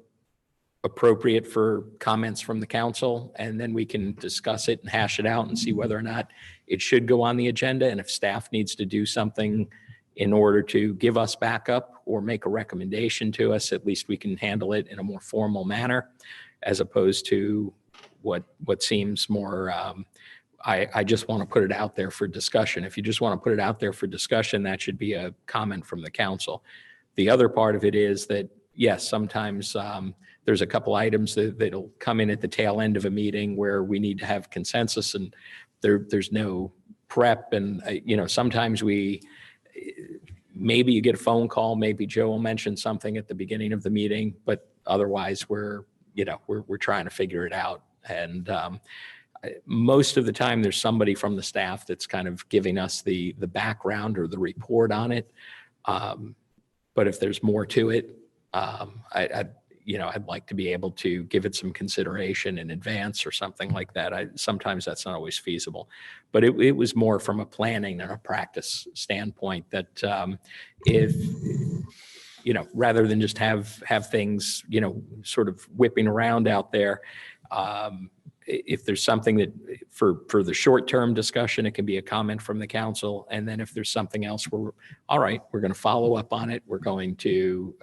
appropriate for comments from the council, and then we can discuss it and hash it out and see whether or not it should go on the agenda. And if staff needs to do something in order to give us backup or make a recommendation to us, at least we can handle it in a more formal manner, as opposed to what seems more, I just want to put it out there for discussion. If you just want to put it out there for discussion, that should be a comment from the council. The other part of it is that, yes, sometimes there's a couple items that'll come in at the tail end of a meeting where we need to have consensus and there's no prep. And, sometimes maybe you get a phone call, maybe Joe will mention something at the beginning of the meeting, but otherwise we're trying to figure it out. And most of the time there's somebody from the staff that's kind of giving us the background or the report on it. But if there's more to it, I'd like to be able to give it some consideration in advance or something like that. Sometimes that's not always feasible, but it was more from a planning and a practice standpoint that if, rather than just have things, sort of whipping around out there, if there's something that for the short-term discussion, it can be a comment from the council. And then if there's something else, we're going to follow up on it. We're going to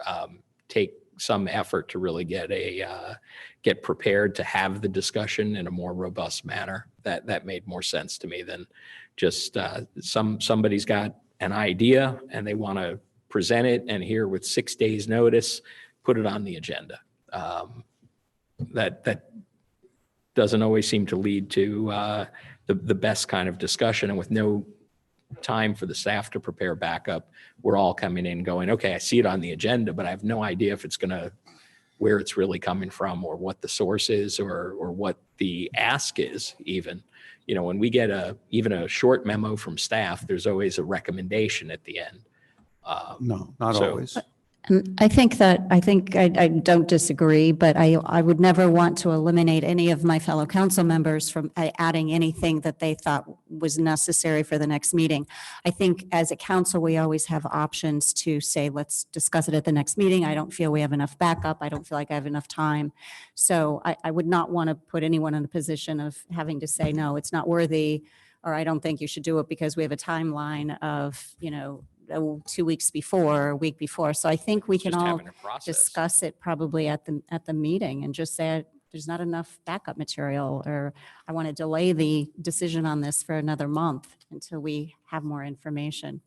take some effort to really get prepared to have the discussion in a more robust manner. That made more sense to me than just somebody's got an idea and they want to present it and here with 6 days notice, put it on the agenda. That doesn't always seem to lead to the best kind of discussion, and with no time for the staff to prepare backup, we're all coming in going, okay, I see it on the agenda, but I have no idea if it's going to, where it's really coming from or what the source is or what the ask is even. You know, when we get even a short memo from staff, there's always a recommendation at the end. No, not So- always. And I think I don't disagree, but I would never want to eliminate any of my fellow council members from adding anything that they thought was necessary for the next meeting. I think as a council, we always have options to say, let's discuss it at the next meeting. I don't feel we have enough backup. I don't feel like I have enough time. So I would not want to put anyone in a position of having to say, no, it's not worthy, or I don't think you should do it because we have a timeline of, 2 weeks before, a week before. So I think we can Just all having a process. discuss it probably at the meeting and just say, there's not enough backup material, or I want to delay the decision on this for another month until we have more information.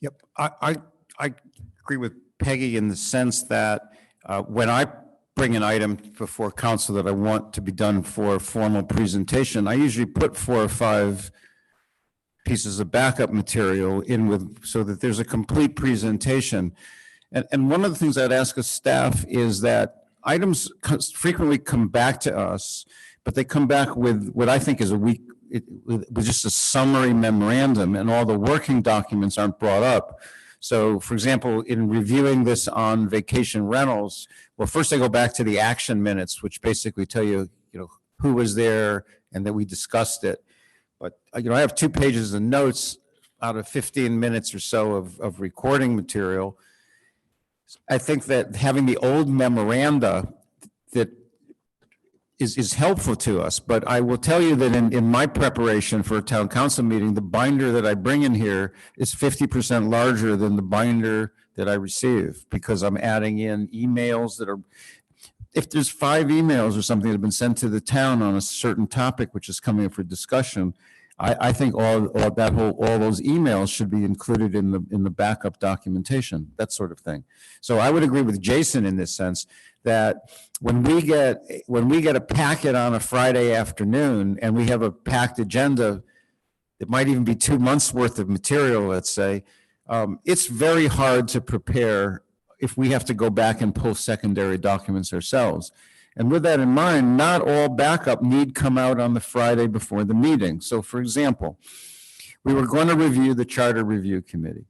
Yep, I agree with Peggy in the sense that when I bring an item before council that I want to be done for a formal presentation, I usually put 4 or 5 pieces of backup material in with, so that there's a complete presentation. And one of the things I'd ask of staff is that items frequently come back to us, but they come back with what I think is with just a summary memorandum, and all the working documents aren't brought up. So for example, in reviewing this on vacation rentals, well, first I go back to the action minutes, which basically tell you, who was there and that we discussed it. But, I have 2 pages of notes out of 15 minutes or so of recording material. I think that having the old memoranda that is helpful to us. But I will tell you that in my preparation for a town council meeting, the binder that I bring in here is 50% larger than the binder that I receive, because I'm adding in emails that are, if there's 5 emails or something that have been sent to the town on a certain topic which is coming up for discussion, I think all those emails should be included in the backup documentation, that sort of thing. So I would agree with Jason in this sense that when we get a packet on a Friday afternoon and we have a packed agenda, it might even be 2 months worth of material, let's say, it's very hard to prepare if we have to go back and pull secondary documents ourselves. And with that in mind, not all backup need come out on the Friday before the meeting. So for example, we were going to review the Charter Review Committee.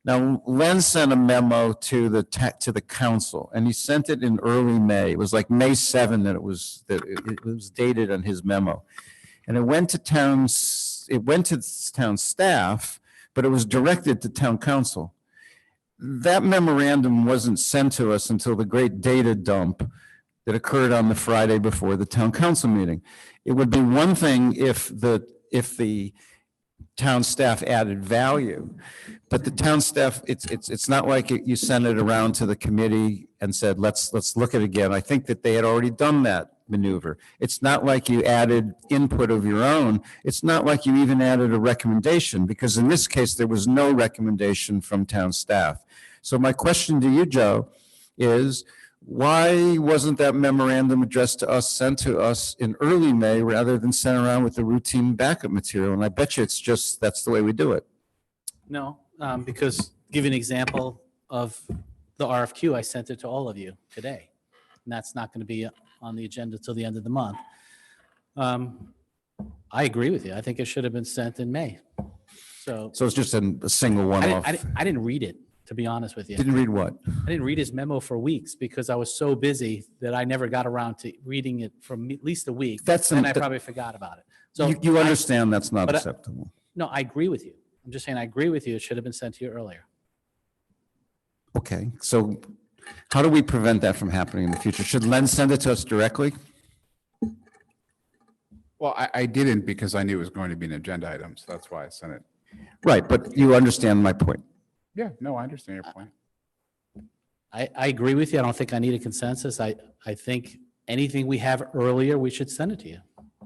Now, Len sent a memo to the council, and he sent it in early May. It was like May 7 that it was dated on his memo. And it went to town staff, but it was directed to town council. That memorandum wasn't sent to us until the great data dump that occurred on the Friday before the town council meeting. It would be one thing if the town staff added value, but the town staff, it's not like you send it around to the committee and said, let's look at it again. I think that they had already done that maneuver. It's not like you added input of your own. It's not like you even added a recommendation, because in this case, there was no recommendation from town staff. So my question to you, Joe, is why wasn't that memorandum addressed to us, sent to us in early May rather than sent around with the routine backup material? And I bet you it's just, that's the way we do it. No, because give you an example of the RFQ, I sent it to all of you today. And that's not going to be on the agenda till the end of the month. I agree with you. I think it should have been sent in May. So it's just a single one-off. I didn't read it, to be honest with you. Didn't read what? I didn't read his memo for weeks because I was so busy that I never got around to reading it for at least a week. And I probably forgot about it. So you understand that's not acceptable. No, I agree with you. I'm just saying I agree with you. It should have been sent to you earlier. Okay, so how do we prevent that from happening in the future? Should Len send it to us directly? Well, I didn't, because I knew it was going to be an agenda item, so that's why I sent it. Right, but you understand my point. Yeah, no, I understand your point. I agree with you. I don't think I need a consensus. I think anything we have earlier, we should send it to you.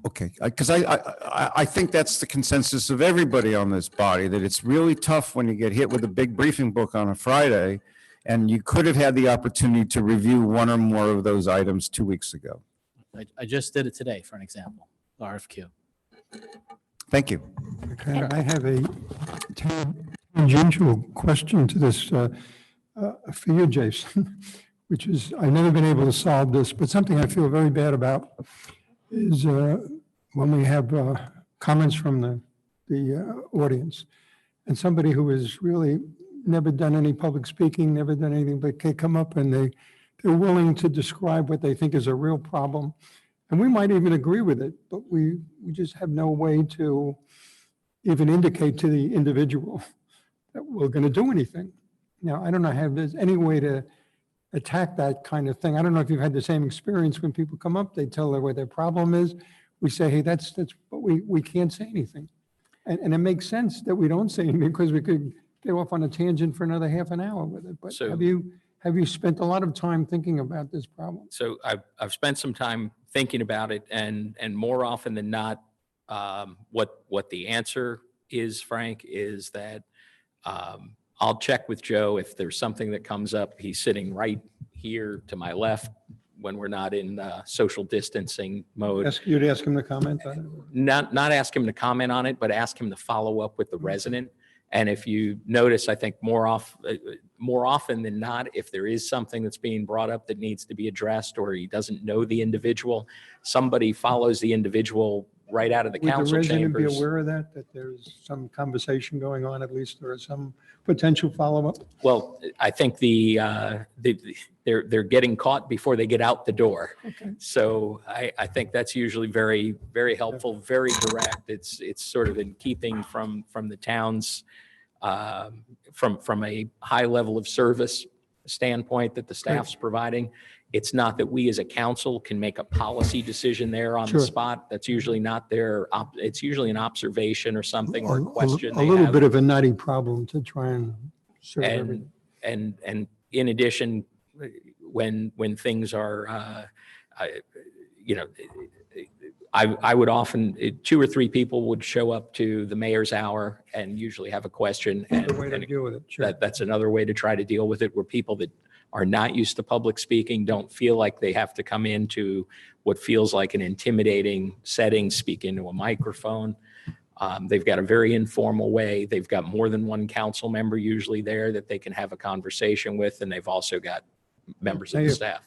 Okay, because I think that's the consensus of everybody on this body, that it's really tough when you get hit with a big briefing book on a Friday, and you could have had the opportunity to review one or more of those items 2 weeks ago. I just did it today, for an example, RFQ. Thank you. Okay, I have a tangential question to this for you, Jason, which is, I've never been able to solve this, but something I feel very bad about is when we have comments from the audience, and somebody who has really never done any public speaking, never done anything, but they come up and they're willing to describe what they think is a real problem. And we might even agree with it, but we just have no way to even indicate to the individual that we're going to do anything. Now, I don't know if there's any way to attack that kind of thing. I don't know if you've had the same experience when people come up, they tell her what their problem is. We say, hey, that's, but we can't say anything. And it makes sense that we don't say anything because we could get off on a tangent for another half an hour with it. But So- have you spent a lot of time thinking about this problem? So I've spent some time thinking about it, and more often than not, what the answer is, Frank, is that I'll check with Joe if there's something that comes up. He's sitting right here to my left when we're not in social distancing mode. You'd ask him to comment on it? Not ask him to comment on it, but ask him to follow up with the resident. And if you notice, I think more often than not, if there is something that's being brought up that needs to be addressed, or he doesn't know the individual, somebody follows the individual right out of the Would the council resident be chambers. aware of that there's some conversation going on, at least, or some potential follow-up? Well, I think they're getting caught before they get out the door. Okay. So I think that's usually very, very helpful, very direct. It's sort of in keeping from the town's, from a high level of service standpoint that the staff's providing. It's not that we as a council can make a policy decision there on the Sure. spot. That's usually not their, it's usually an observation or something, or a question A they little have. bit of a nutty problem to try and serve everything. And in addition, when things are, I would often, 2 or 3 people would show up to the mayor's hour and usually have a question. The way to deal with it, sure. That's another way to try to deal with it, where people that are not used to public speaking don't feel like they have to come into what feels like an intimidating setting, speak into a microphone. They've got a very informal way. They've got more than one council member usually there that they can have a conversation with, and they've also got members of the staff.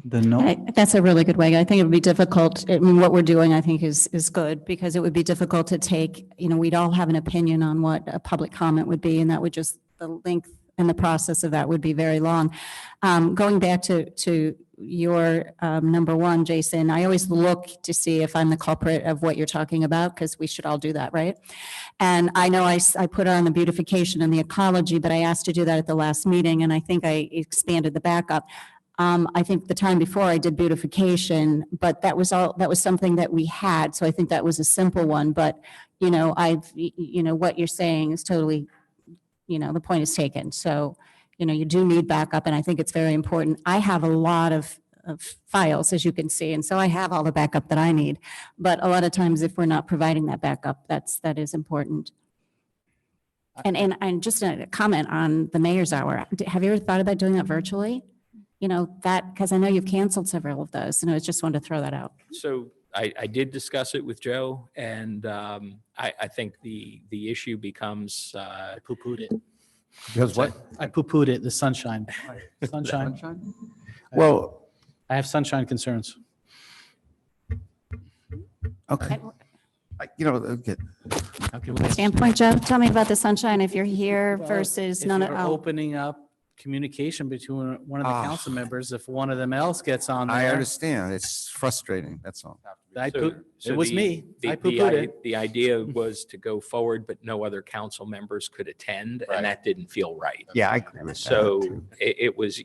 That's a really good way. I think it would be difficult. I mean, what we're doing, I think, is good, because it would be difficult to take, we'd all have an opinion on what a public comment would be, and that would just, the length and the process of that would be very long. Going back to your number one, Jason, I always look to see if I'm the culprit of what you're talking about, because we should all do that, right? And I know I put on the beautification and the ecology, but I asked to do that at the last meeting, and I think I expanded the backup. I think the time before I did beautification, but that was something that we had. So I think that was a simple one, but what you're saying is totally, the point is taken. So, you do need backup, and I think it's very important. I have a lot of files, as you can see, and so I have all the backup that I need. But a lot of times, if we're not providing that backup, that is important. And just a comment on the mayor's hour. Have you ever thought about doing that virtually? Because I know you've canceled several of those, and I just wanted to throw that out. So I did discuss it with Joe, and I think the issue becomes. I poo-pooed it. Because what? I poo-pooed it, the sunshine. Sunshine. Well, I have sunshine concerns. okay. Okay. Standpoint, Joe, tell me about the sunshine if you're here versus If none of, you're opening up communication between one of the Ah. council members, if one of them else gets on I there. understand. It's frustrating. That's all. It was me. I The poo-pooed it. The idea was to go forward, but no other council members could attend, and that didn't feel right. Yeah, I agree with that. So too. it was,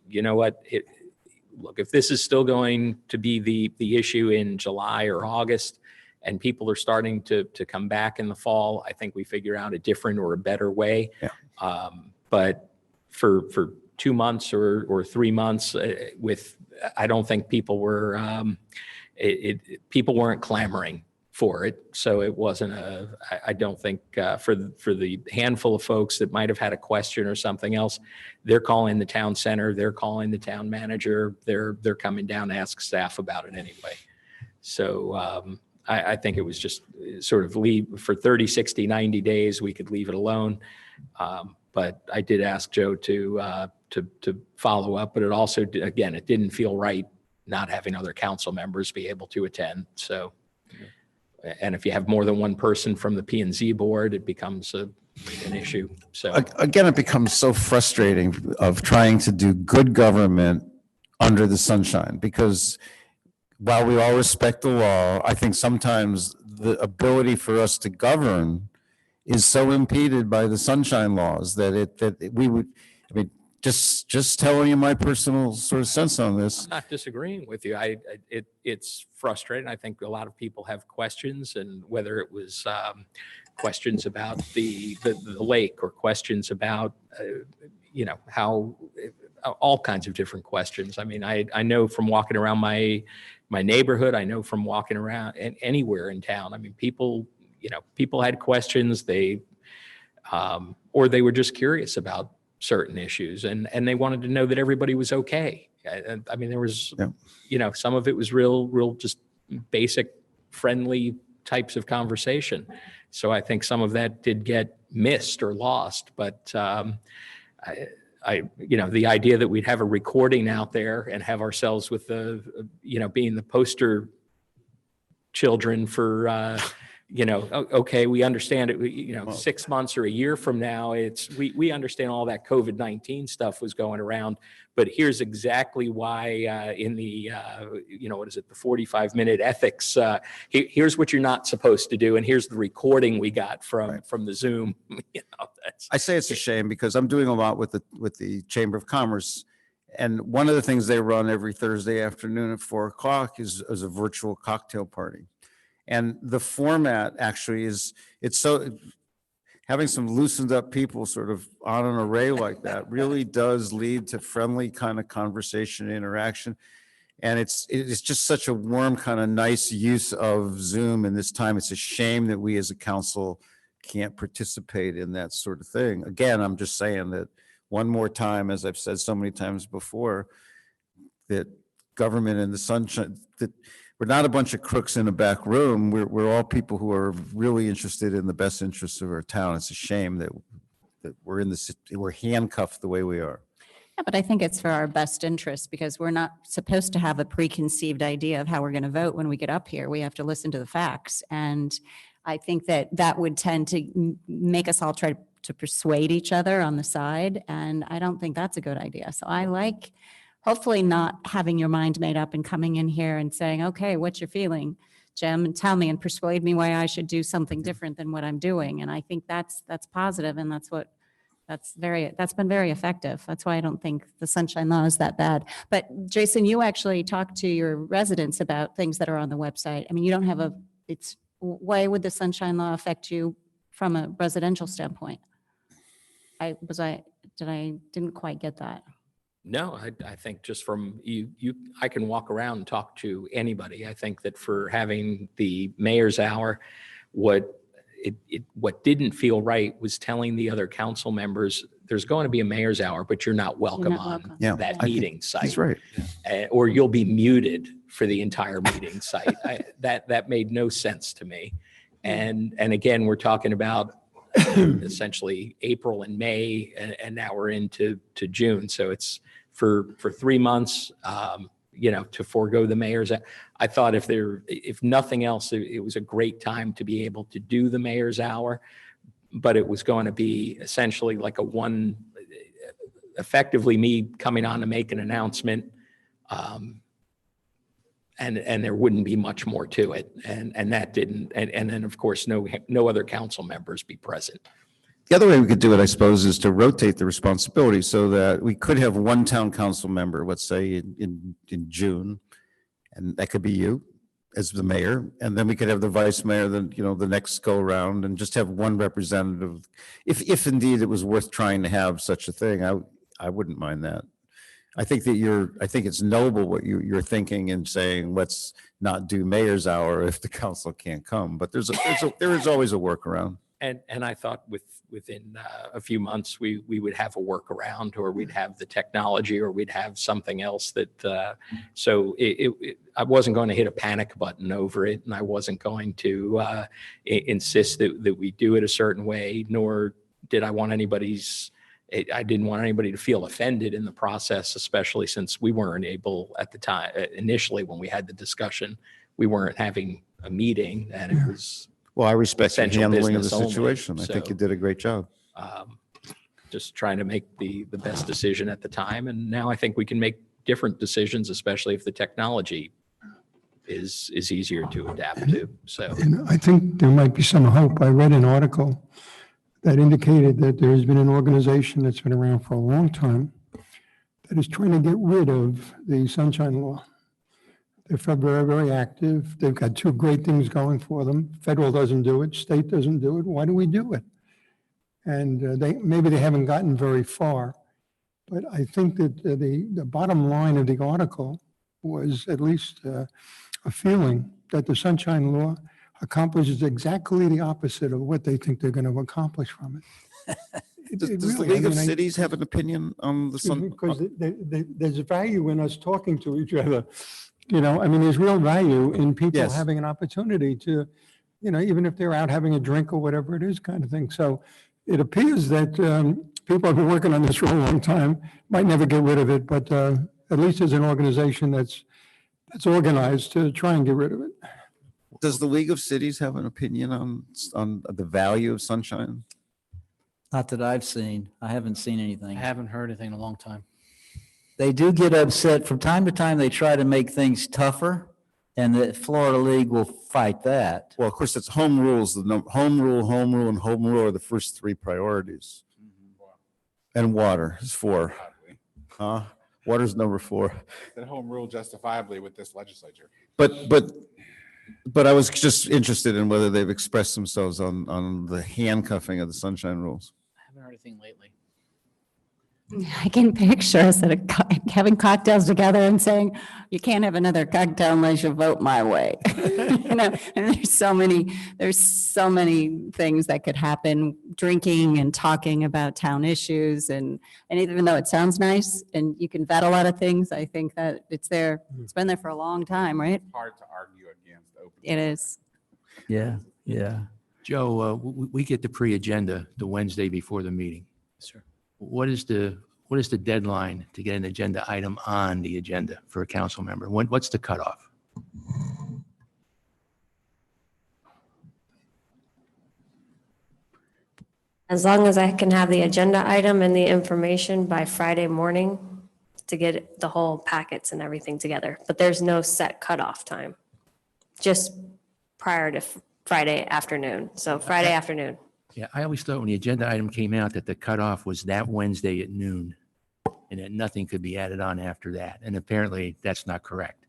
look, if this is still going to be the issue in July or August, and people are starting to come back in the fall, I think we figure out a different or a better way. Yeah. But for 2 months or 3 months, I don't think people were, people weren't clamoring for it. So it wasn't I don't think for the handful of folks that might have had a question or something else, they're calling the town center, they're calling the town manager, they're coming down to ask staff about it anyway. So I think it was just sort of leave for 30, 60, 90 days, we could leave it alone. But I did ask Joe to follow up, but it also, again, it didn't feel right not having other council members be able to attend. So, and if you have more than one person from the P and Z board, it becomes an issue. So Again, it becomes so frustrating of trying to do good government under the sunshine, because while we all respect the law, I think sometimes the ability for us to govern is so impeded by the sunshine laws that we would, I mean, just telling you my personal sort of sense on this. I'm not disagreeing with you. It's frustrating. I think a lot of people have questions, and whether it was questions about the lake or questions about, how all kinds of different questions. I mean, I know from walking around my neighborhood, I know from walking around anywhere in town. I mean, people had questions. Or they were just curious about certain issues, and they wanted to know that everybody was okay. I mean, there was, some of it was real, just basic, friendly types of conversation. So I think some of that did get missed or lost, but the idea that we'd have a recording out there and have ourselves with being the poster children for, okay, we understand it, 6 months or a year from now, we understand all that COVID-19 stuff was going around, but here's exactly why in the, what is it, the 45-minute ethics, here's what you're not supposed to do, and here's the recording we got from the Zoom. I say it's a shame because I'm doing a lot with the Chamber of Commerce, and one of the things they run every Thursday afternoon at 4:00 is a virtual cocktail party. And the format actually it's so, having some loosened up people sort of on an array like that really does lead to friendly kind of conversation and interaction. And it's just such a warm kind of nice use of Zoom in this time. It's a shame that we as a council can't participate in that sort of thing. Again, I'm just saying that one more time, as I've said so many times before, that government in the sunshine, that we're not a bunch of crooks in a back room. We're all people who are really interested in the best interests of our town. It's a shame that we're handcuffed the way we are. Yeah, but I think it's for our best interest because we're not supposed to have a preconceived idea of how we're going to vote when we get up here. We have to listen to the facts. And I think that would tend to make us all try to persuade each other on the side. And I don't think that's a good idea. So I like hopefully not having your mind made up and coming in here and saying, okay, what's your feeling, Jim? And tell me and persuade me why I should do something different than what I'm doing. And I think that's positive, and that's been very effective. That's why I don't think the sunshine law is that bad. But Jason, you actually talked to your residents about things that are on the website. I mean, you don't have why would the sunshine law affect you from a residential standpoint? Didn't quite get that. No, I think just from I can walk around and talk to anybody. I think that for having the mayor's hour, what didn't feel right was telling the other council members, there's going to be a mayor's hour, but you're not welcome on that meeting site. That's right. Or you'll be muted for the entire meeting site. That made no sense to me. And again, we're talking about essentially April and May, and now we're into June. So it's for 3 months, to forego the mayor's. I thought if nothing else, it was a great time to be able to do the mayor's hour, but it was going to be essentially like effectively me coming on to make an announcement. And there wouldn't be much more to it. And that didn't, and then of course, no other council members be present. The other way we could do it, I suppose, is to rotate the responsibility so that we could have one town council member, let's say in June, and that could be you as the mayor, and then we could have the vice mayor, the next go around, and just have one representative. If indeed it was worth trying to have such a thing, I wouldn't mind that. I think it's noble what you're thinking and saying, let's not do mayor's hour if the council can't come, but there is always a workaround. And I thought within a few months, we would have a workaround, or we'd have the technology, or we'd have something else that, so I wasn't going to hit a panic button over it, and I wasn't going to insist that we do it a certain way, nor did I want I didn't want anybody to feel offended in the process, especially since we weren't able at the time, initially when we had the discussion, we weren't having a meeting, and it was Well, I respect the essential handling of the business only, situation. I think so- you did a great job. just trying to make the best decision at the time. And now I think we can make different decisions, especially if the technology is easier to adapt to. So And I think there might be some hope. I read an article that indicated that there has been an organization that's been around for a long time that is trying to get rid of the Sunshine Law. They're very, very active. They've got two great things going for them. Federal doesn't do it, state doesn't do it. Why do we do it? And maybe they haven't gotten very far. But I think that the bottom line of the article was at least a feeling that the Sunshine Law accomplishes exactly the opposite of what they think they're going to accomplish from it. Does the League of Cities have an opinion on the sun? Because there's value in us talking to each other. You know, I mean, there's real value in people Yes. having an opportunity to, you know, even if they're out having a drink or whatever it is kind of thing. So it appears that people have been working on this for a long time, might never get rid of it, but at least there's an organization that's organized to try and get rid of it. Does the League of Cities have an opinion on the value of sunshine? Not that I've seen. I haven't seen I anything. haven't heard anything in a long time. They do get upset from time to time. They try to make things tougher, and the Florida League will fight that. Well, of course, it's home rules. Home rule, and home rule are the first three priorities. And water is 4. Huh? Water's number 4. That home rule justifiably with this legislature. But I was just interested in whether they've expressed themselves on the handcuffing of the sunshine rules. I haven't heard anything lately. I can picture us having cocktails together and saying, you can't have another cocktail unless you vote my way. You know, and there's so many things that could happen, drinking and talking about town issues. And even though it sounds nice and you can vet a lot of things, I think that it's been there for a long time, right? Hard to argue against open. It is. Yeah, yeah. Joe, we get the pre-agenda the Wednesday before the meeting. Sure. What is the deadline to get an agenda item on the agenda for a council member? What's the cutoff? As long as I can have the agenda item and the information by Friday morning to get the whole packets and everything together. But there's no set cutoff time, just prior to Friday afternoon. So Friday afternoon. Yeah, I always thought when the agenda item came out that the cutoff was that Wednesday at noon and that nothing could be added on after that. And apparently that's not correct.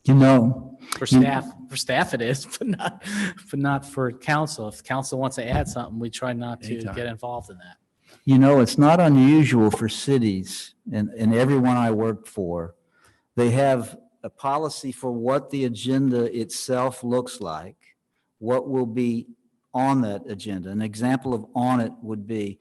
You know, For staff it is, but not for council. If council wants to add something, we try not to Anytime. get involved in that. you know, it's not unusual for cities, and everyone I worked for, they have a policy for what the agenda itself looks like, what will be on that agenda. An example of on it would be,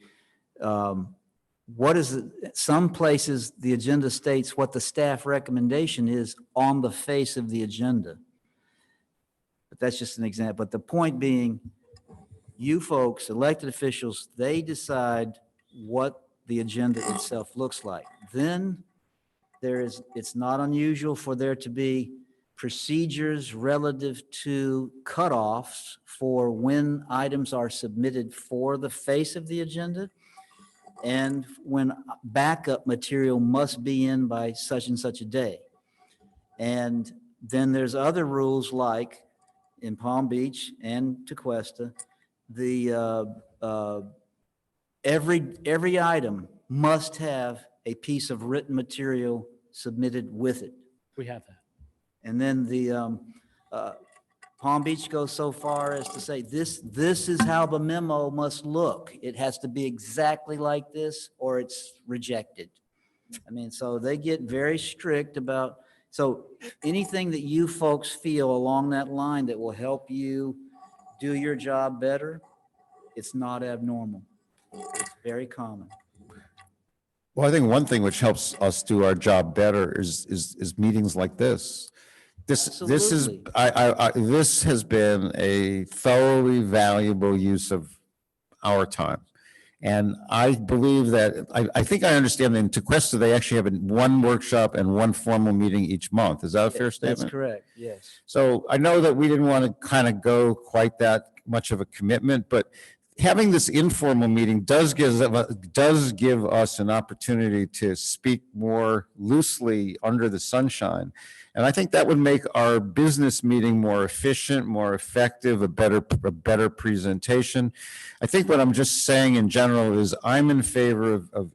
some places, the agenda states what the staff recommendation is on the face of the agenda. But that's just an example. But the point being, you folks, elected officials, they decide what the agenda itself looks like. Then it's not unusual for there to be procedures relative to cutoffs for when items are submitted for the face of the agenda and when backup material must be in by such and such a day. And then there's other rules like in Palm Beach and Tequesta, every item must have a piece of written material submitted with it. We have that. And then the Palm Beach goes so far as to say, this is how the memo must look. It has to be exactly like this or it's rejected. I mean, so they get very strict about, so anything that you folks feel along that line that will help you do your job better, It's not abnormal. It's very common. Well, I think one thing which helps us do our job better is meetings like this. This is, Absolutely. this has been a thoroughly valuable use of our time. And I believe that, I think I understand that in Tequesta, they actually have one workshop and one formal meeting each month. Is that a fair statement? That's correct, yes. So I know that we didn't want to kind of go quite that much of a commitment, but having this informal meeting does give us an opportunity to speak more loosely under the sunshine. And I think that would make our business meeting more efficient, more effective, a better presentation. I think what I'm just saying in general is I'm in favor of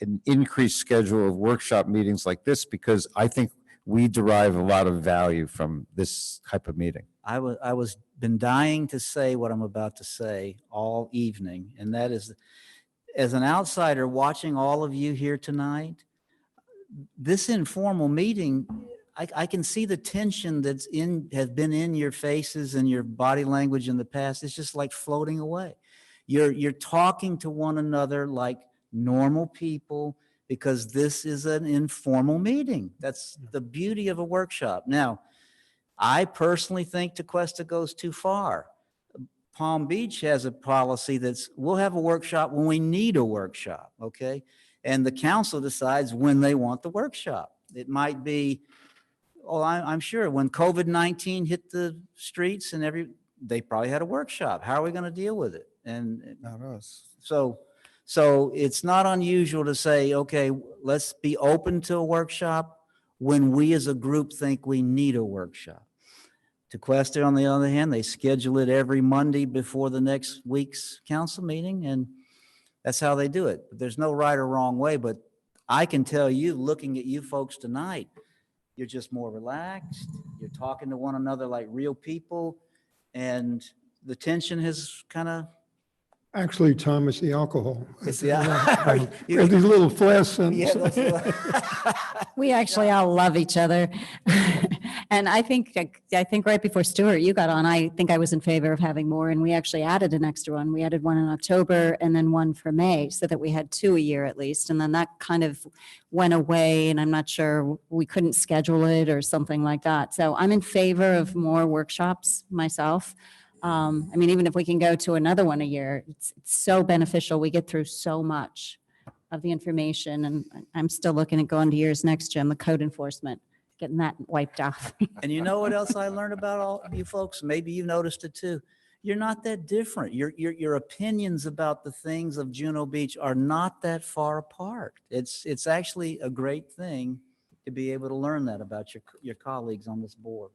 an increased schedule of workshop meetings like this, because I think we derive a lot of value from this type of meeting. I was been dying to say what I'm about to say all evening, and that is, as an outsider watching all of you here tonight, this informal meeting, I can see the tension has been in your faces and your body language in the past. It's just like floating away. You're talking to one another like normal people, because this is an informal meeting. That's the beauty of a workshop. Now, I personally think Tequesta goes too far. Palm Beach has a policy that's, we'll have a workshop when we need a workshop, okay? And the council decides when they want the workshop. It might be, I'm sure when COVID-19 hit the streets and they probably had a workshop. How are we going to deal with it? And Not us. so it's not unusual to say, okay, let's be open to a workshop when we as a group think we need a workshop. Tequesta, on the other hand, they schedule it every Monday before the next week's council meeting, and that's how they do it. There's no right or wrong way, but I can tell you, looking at you folks tonight, you're just more relaxed. You're talking to one another like real people, and the tension has kind of. Actually, Tom, it's the alcohol. It's the We have these little flasks. We actually all love each other. And I think right before Stuart, you got on, I think I was in favor of having more, and we actually added an extra one. We added one in October and then one for May, so that we had 2 a year at least. And then that kind of went away, and I'm not sure, we couldn't schedule it or something like that. So I'm in favor of more workshops myself. I mean, even if we can go to another one a year, it's so beneficial. We get through so much of the information, and I'm still looking at going to yours next, Jim, the code enforcement, getting that wiped off. And you know what else I learned about all of you folks? Maybe you noticed it too. You're not that different. Your opinions about the things of Juno Beach are not that far apart. It's actually a great thing to be able to learn that about your colleagues on this board.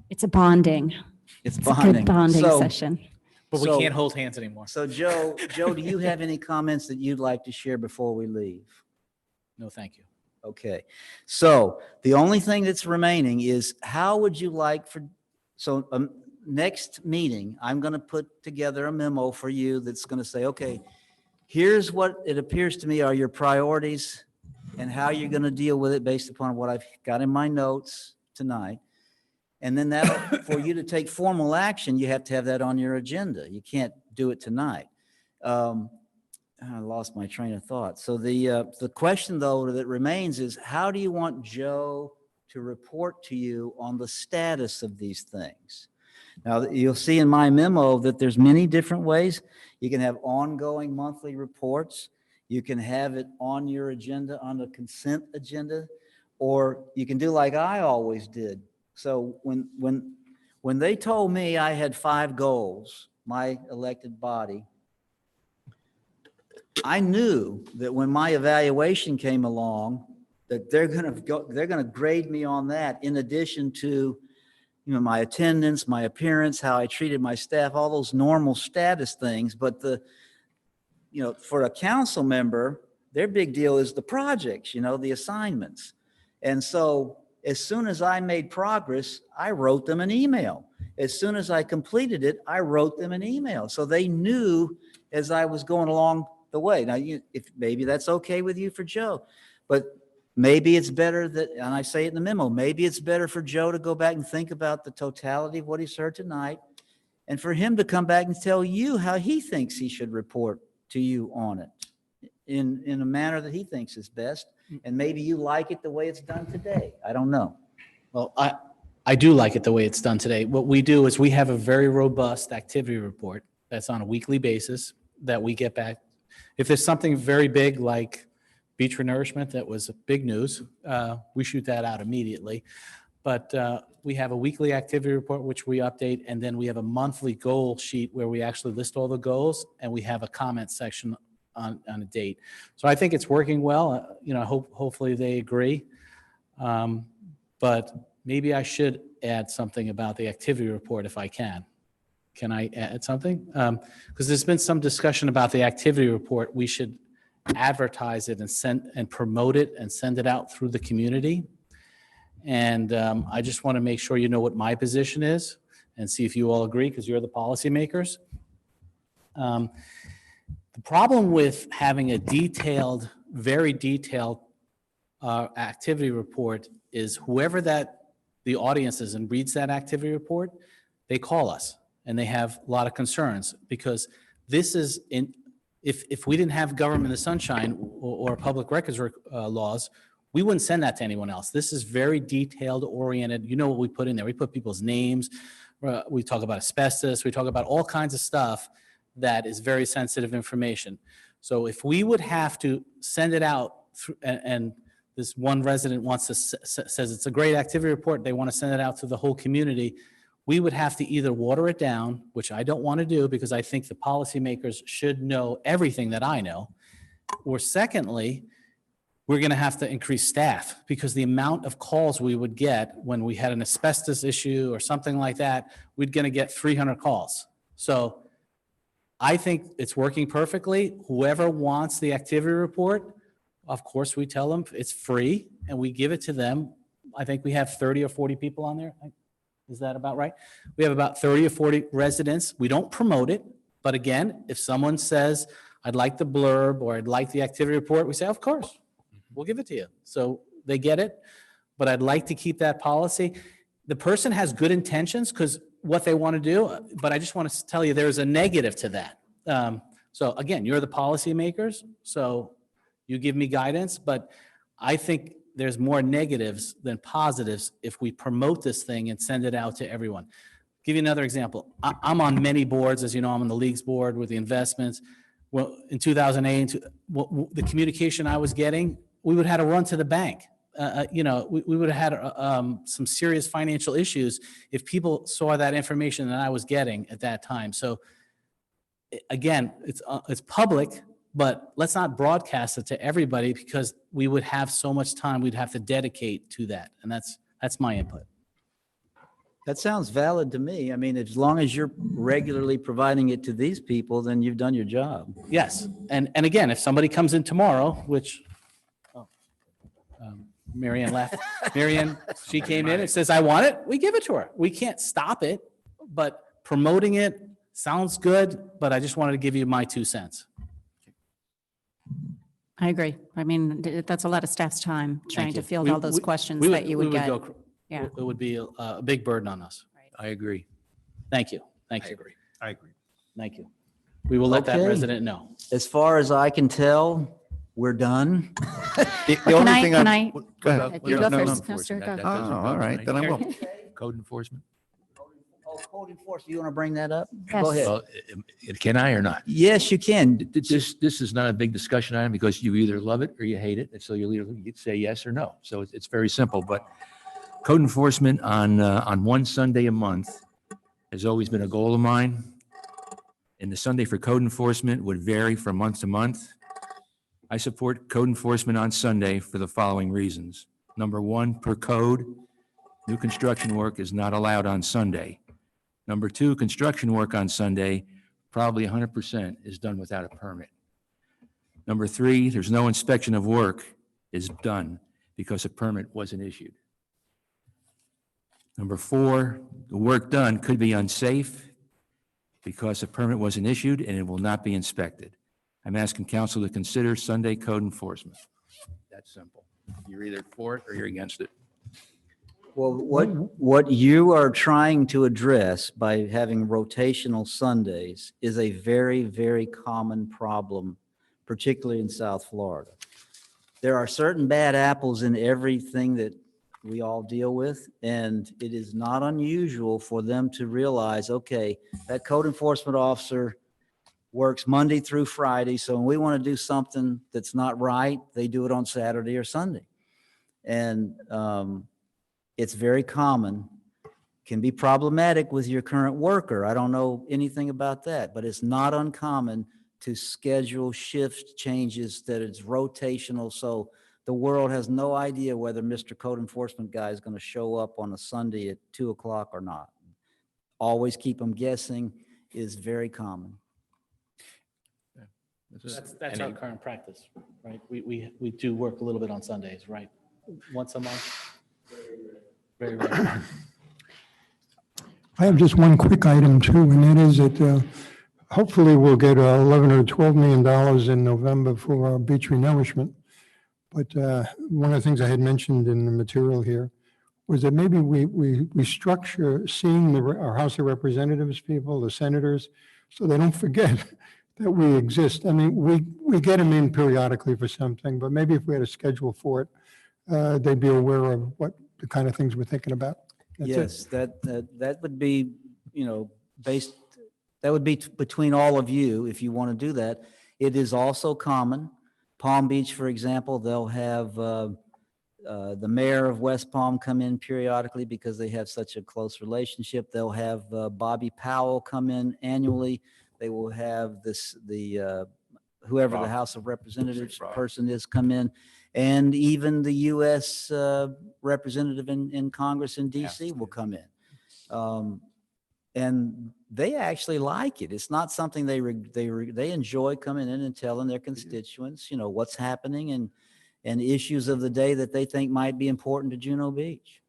It's a bonding. It's a bonding. good bonding So- session. But we So- can't hold hands anymore. So Joe, do you have any comments that you'd like to share before we leave? No, thank you. Okay, so the only thing that's remaining is how would you like next meeting, I'm going to put together a memo for you that's going to say, okay, here's what it appears to me are your priorities and how you're going to deal with it based upon what I've got in my notes tonight. And then that, for you to take formal action, you have to have that on your agenda. You can't do it tonight. I lost my train of thought. So the question though that remains is, how do you want Joe to report to you on the status of these things? Now, you'll see in my memo that there's many different ways. You can have ongoing monthly reports. You can have it on your agenda, on the consent agenda, or you can do like I always did. So when they told me I had 5 goals, my elected body, I knew that when my evaluation came along, that they're going to grade me on that, in addition to, my attendance, my appearance, how I treated my staff, all those normal status things. But for a council member, their big deal is the projects, the assignments. And so as soon as I made progress, I wrote them an email. As soon as I completed it, I wrote them an email. So they knew as I was going along the way. Now, if maybe that's okay with you for Joe, but maybe it's better that, and I say it in the memo, maybe it's better for Joe to go back and think about the totality of what he's heard tonight and for him to come back and tell you how he thinks he should report to you on it in a manner that he thinks is best. And maybe you like it the way it's done today. I don't know. Well, I do like it the way it's done today. What we do is we have a very robust activity report that's on a weekly basis that we get back. If there's something very big like beach renourishment that was big news, we shoot that out immediately. But we have a weekly activity report, which we update, and then we have a monthly goal sheet where we actually list all the goals, and we have a comment section on a date. So I think it's working well. Hopefully they agree. But maybe I should add something about the activity report if I can. Can I add something? Because there's been some discussion about the activity report. We should advertise it and promote it and send it out through the community. And I just want to make sure you know what my position is and see if you all agree, because you're the policymakers. The problem with having a detailed, very detailed activity report is whoever the audience is and reads that activity report, they call us and they have a lot of concerns, because this is if we didn't have government in the sunshine or public records laws, we wouldn't send that to anyone else. This is very detailed oriented. You know what we put in there. We put people's names. We talk about asbestos. We talk about all kinds of stuff that is very sensitive information. So if we would have to send it out and this one resident says it's a great activity report, they want to send it out to the whole community, we would have to either water it down, which I don't want to do because I think the policymakers should know everything that I know, or secondly, we're going to have to increase staff, because the amount of calls we would get when we had an asbestos issue or something like that, we're going to get 300 calls. So I think it's working perfectly. Whoever wants the activity report, of course, we tell them it's free and we give it to them. I think we have 30 or 40 people on there. Is that about right? We have about 30 or 40 residents. We don't promote it. But again, if someone says, I'd like the blurb or I'd like the activity report, we say, of course, we'll give it to you. So they get it. But I'd like to keep that policy. The person has good intentions because what they want to do, but I just want to tell you there's a negative to that. So again, you're the policymakers, so you give me guidance, but I think there's more negatives than positives if we promote this thing and send it out to everyone. Give you another example. I'm on many boards, as you know, I'm on the leagues board with the investments. Well, in 2008, the communication I was getting, we would have had to run to the bank. We would have had some serious financial issues if people saw that information that I was getting at that time. So again, it's public, but let's not broadcast it to everybody because we would have so much time we'd have to dedicate to that. And that's my input. That sounds valid to me. I mean, as long as you're regularly providing it to these people, then you've done your job. Yes. And again, if somebody comes in tomorrow, which, Marianne left. Marianne, she came in and says, I want it. We give it to her. We can't stop it, but promoting it sounds good, but I just wanted to give you my 2 cents. I agree. I mean, that's a lot of staff's time trying to you. field all those questions that you would get. Yeah. It would be a big burden on us. I agree. Thank you. Thank you. I agree. Thank you. We will let that Okay. resident know. As far as I can tell, we're done. The Can only I- thing can I- Go ahead. You No, go no, first. no. No, sir, go. Oh, all right, then I will. Code enforcement? Oh, code enforcement, you want to bring that up? Yes. Go ahead. Well, can I or not? Yes, you can. This is not a big discussion item because you either love it or you hate it. And so you say yes or no. So it's very simple, but code enforcement on one Sunday a month has always been a goal of mine. And the Sunday for code enforcement would vary from month to month. I support code enforcement on Sunday for the following reasons. Number one, per code, new construction work is not allowed on Sunday. Number two, construction work on Sunday, probably 100% is done without a permit. Number three, there's no inspection of work is done because a permit wasn't issued. Number four, the work done could be unsafe because a permit wasn't issued and it will not be inspected. I'm asking council to consider Sunday code enforcement. That's simple. You're either for it or you're against it. Well, what you are trying to address by having rotational Sundays is a very, very common problem, particularly in South Florida. There are certain bad apples in everything that we all deal with, and it is not unusual for them to realize, okay, that code enforcement officer works Monday through Friday, so when we want to do something that's not right, they do it on Saturday or Sunday. And it's very common, can be problematic with your current worker. I don't know anything about that, but it's not uncommon to schedule shift changes that it's rotational. So the world has no idea whether Mr. Code Enforcement guy is going to show up on a Sunday at 2 o'clock or not. Always keep them guessing is very common. That's our current practice, right? We do work a little bit on Sundays, right? Once a month. Very rare. I have just one quick item too, and that is that hopefully we'll get $11 or $12 million in November for our beach renourishment. But one of the things I had mentioned in the material here was that maybe we structure seeing our House of Representatives people, the senators, so they don't forget that we exist. I mean, we get them in periodically for something, but maybe if we had a schedule for it, they'd be aware of what the kind of things we're thinking about. That's it. Yes, that would be, that would be between all of you if you want to do that. It is also common. Palm Beach, for example, they'll have the mayor of West Palm come in periodically because they have such a close relationship. They'll have Bobby Powell come in annually. They will have whoever the House of Representatives person is come in. And even the U.S. representative in Congress in D.C. will come in. And they actually like it. It's not something they enjoy coming in and telling their constituents, what's happening and issues of the day that they think might be important to Juno Beach.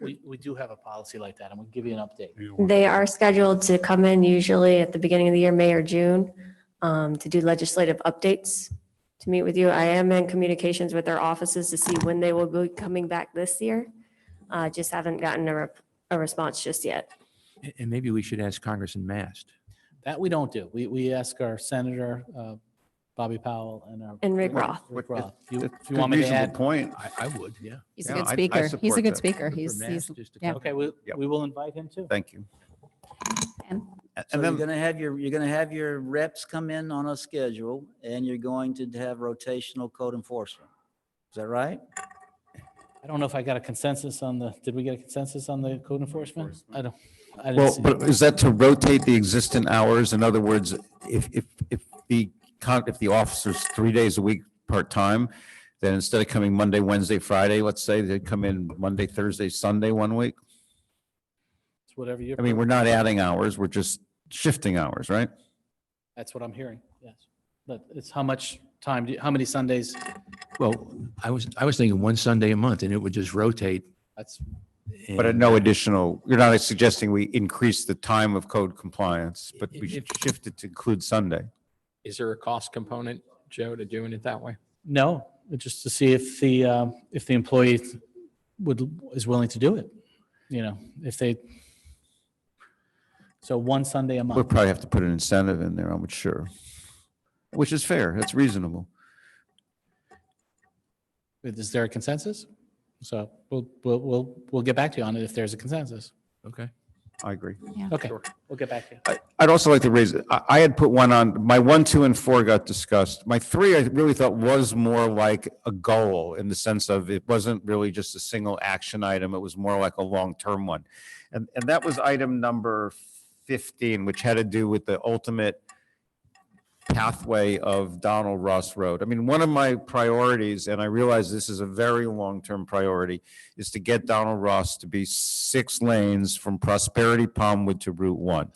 We do have a policy like that, and we'll give you an update. They are scheduled to come in usually at the beginning of the year, May or June, to do legislative updates, to meet with you. I am in communications with their offices to see when they will be coming back this year. Just haven't gotten a response just yet. And maybe we should ask Congressman Mast. That we don't do. We ask our Senator, Bobby Powell, And Rick Roth. Rick Roth. That's If you want me to reasonable add? point. I would, yeah. He's a Yeah, good I speaker. He's a support good that. speaker. For He's, Mast just to yeah. come. Okay, we will invite him too. Thank you. And So And you're then, going to have your reps come in on a schedule, and you're going to have rotational code enforcement. Is that right? I don't know if I got a consensus on the, did we get a consensus on the code enforcement? I didn't well, see. but is that to rotate the existing hours? In other words, if the officer's 3 days a week part-time, then instead of coming Monday, Wednesday, Friday, let's say, they come in Monday, Thursday, Sunday 1 week? It's whatever you're. I mean, we're not adding hours, we're just shifting hours, right? That's what I'm hearing, yes. But it's how much time, how many Sundays? Well, I was thinking one Sunday a month, and it would just rotate. That's, But at and, no additional, you're not suggesting we increase the time of code compliance, but we If- should shift it to include Sunday. Is there a cost component, Joe, to doing it that way? no, just to see if the employee is willing to do it. If they, so one Sunday a We'll month. probably have to put an incentive in there, I'm sure, which is fair, that's reasonable. Is there a consensus? So we'll get back to you on it if there's a consensus. okay. I agree. Okay, we'll get back to you. I'd also like to raise, I had put one on, my 1, 2, and 4 got discussed. My 3, I really thought was more like a goal in the sense of it wasn't really just a single action item. It was more like a long-term one. And that was item number 15, which had to do with the ultimate pathway of Donald Ross Road. I mean, one of my priorities, and I realize this is a very long-term priority, is to get Donald Ross to be 6 lanes from Prosperity Palmwood to Route 1.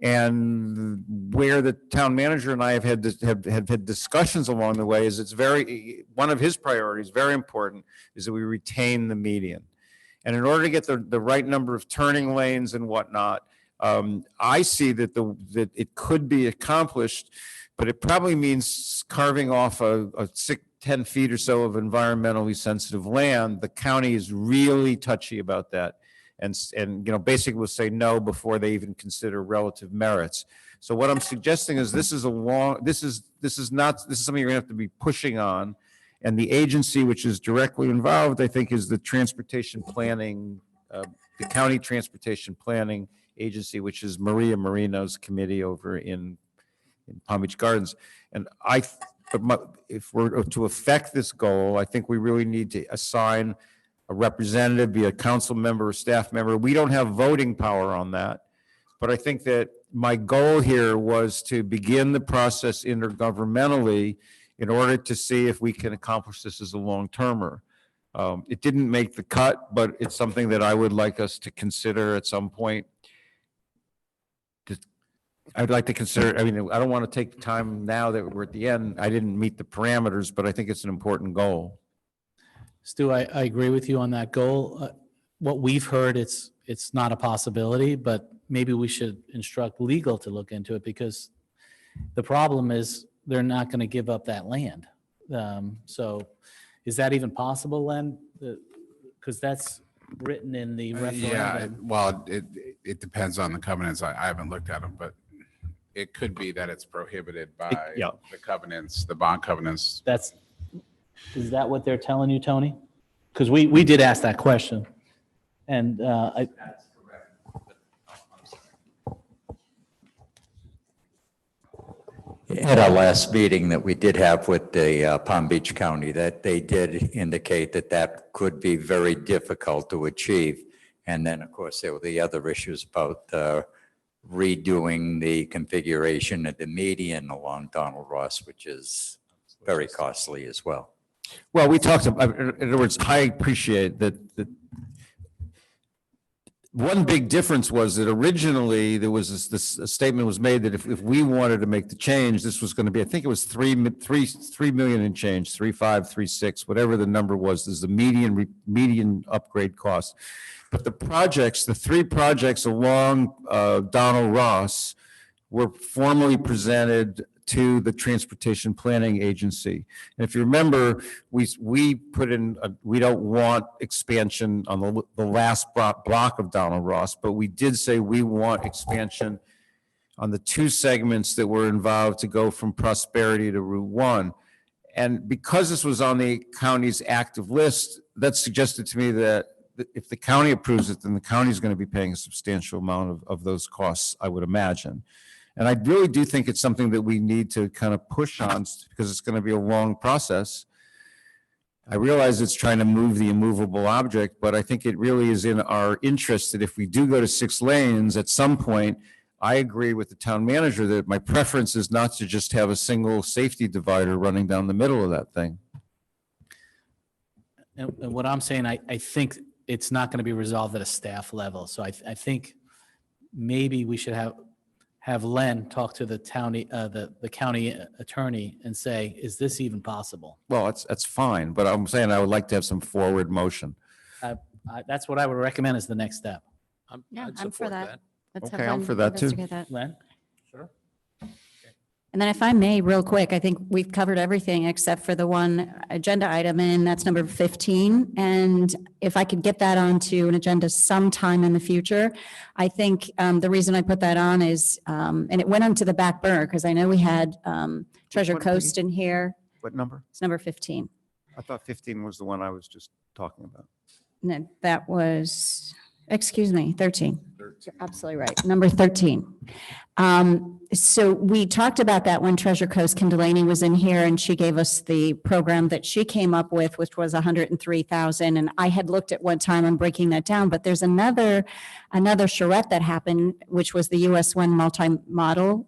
And where the town manager and I have had discussions along the way is one of his priorities, very important, is that we retain the median. And in order to get the right number of turning lanes and whatnot, I see that that it could be accomplished, but it probably means carving off a 10 feet or so of environmentally sensitive land, the county is really touchy about that. And basically will say no before they even consider relative merits. So what I'm suggesting is this is something you're gonna have to be pushing on. And the agency which is directly involved, I think, is the transportation planning, the county transportation planning agency, which is Maria Marino's committee over in Palm Beach Gardens. And if we're to affect this goal, I think we really need to assign a representative, be a council member or staff member. We don't have voting power on that. But I think that my goal here was to begin the process intergovernmentally in order to see if we can accomplish this as a long-termer. It didn't make the cut, but it's something that I would like us to consider at some point. I'd like to consider, I don't want to take time now that we're at the end. I didn't meet the parameters, but I think it's an important goal. Stu, I agree with you on that goal. What we've heard, it's not a possibility, but maybe we should instruct legal to look into it, because the problem is they're not going to give up that land. So is that even possible, Len? Because that's written in the referendum. Yeah, well, it depends on the covenants. I haven't looked at them, but it could be that it's prohibited by the covenants, the bond covenants. Is that what they're telling you, Tony? Because we did ask that question. And At our last meeting that we did have with the Palm Beach County, that they did indicate that that could be very difficult to achieve. And then, of course, there were the other issues about redoing the configuration of the median along Donald Ross, which is very costly as well. Well, we talked about, in other words, I appreciate that. One big difference was that originally there was this statement was made that if we wanted to make the change, this was going to be, I think it was 3 million and change, 3.5, 3.6, whatever the number was, is the median upgrade cost. But the three projects along Donald Ross were formally presented to the Transportation Planning Agency. And if you remember, we put in, we don't want expansion on the last block of Donald Ross, but we did say we want expansion on the two segments that were involved to go from Prosperity to Route 1. And because this was on the county's active list, that suggested to me that if the county approves it, then the county is going to be paying a substantial amount of those costs, I would imagine. And I really do think it's something that we need to kind of push on, because it's going to be a long process. I realize it's trying to move the immovable object, but I think it really is in our interest that if we do go to 6 lanes at some point, I agree with the town manager that my preference is not to just have a single safety divider running down the middle of that thing. And what I'm saying, I think it's not going to be resolved at a staff level. So I think maybe we should have Len talk to the county attorney and say, is this even possible? Well, that's fine, but I'm saying I would like to have some forward motion. That's what I would recommend as the next step. I'm for that. Let's Okay, have I'm Len for that too. investigate that. Len? Sure. And then if I may, real quick, I think we've covered everything except for the one agenda item, and that's number 15. And if I could get that onto an agenda sometime in the future, I think the reason I put that on is, and it went onto the back burner because I know we had Treasure What Coast in here. What number? It's number 15. I thought 15 was the one I was just talking about. No, that was, excuse me, 13. You're absolutely right. Number 13. So we talked about that when Treasure Coast, Kim Delaney was in here and she gave us the program that she came up with, which was 103,000. And I had looked at one time on breaking that down, but there's another charrette that happened, which was the US 1 multi-model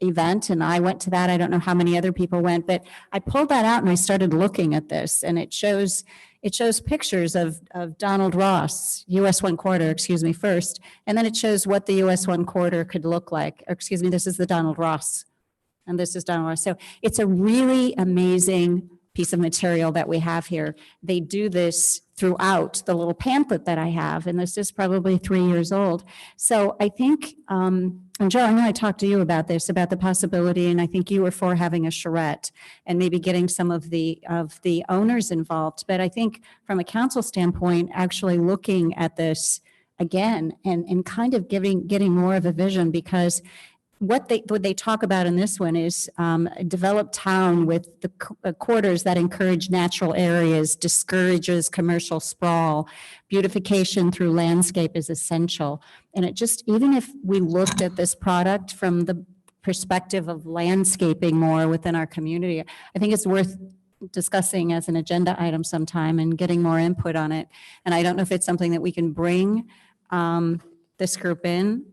event. And I went to that. I don't know how many other people went, but I pulled that out and I started looking at this, and it shows pictures of Donald Ross, US 1 corridor, first, and then it shows what the US 1 corridor could look like. This is the Donald Ross, and this is Donald Ross. So it's a really amazing piece of material that we have here. They do this throughout the little pamphlet that I have, and this is probably 3 years old. So I think, and Joe, I know I talked to you about this, about the possibility, and I think you were for having a charrette and maybe getting some of the owners involved. But I think from a council standpoint, actually looking at this again and kind of getting more of a vision, because what they talk about in this one is a developed town with the quarters that encourage natural areas, discourages commercial sprawl, beautification through landscape is essential. And it just, even if we looked at this product from the perspective of landscaping more within our community, I think it's worth discussing as an agenda item sometime and getting more input on it. And I don't know if it's something that we can bring this group in.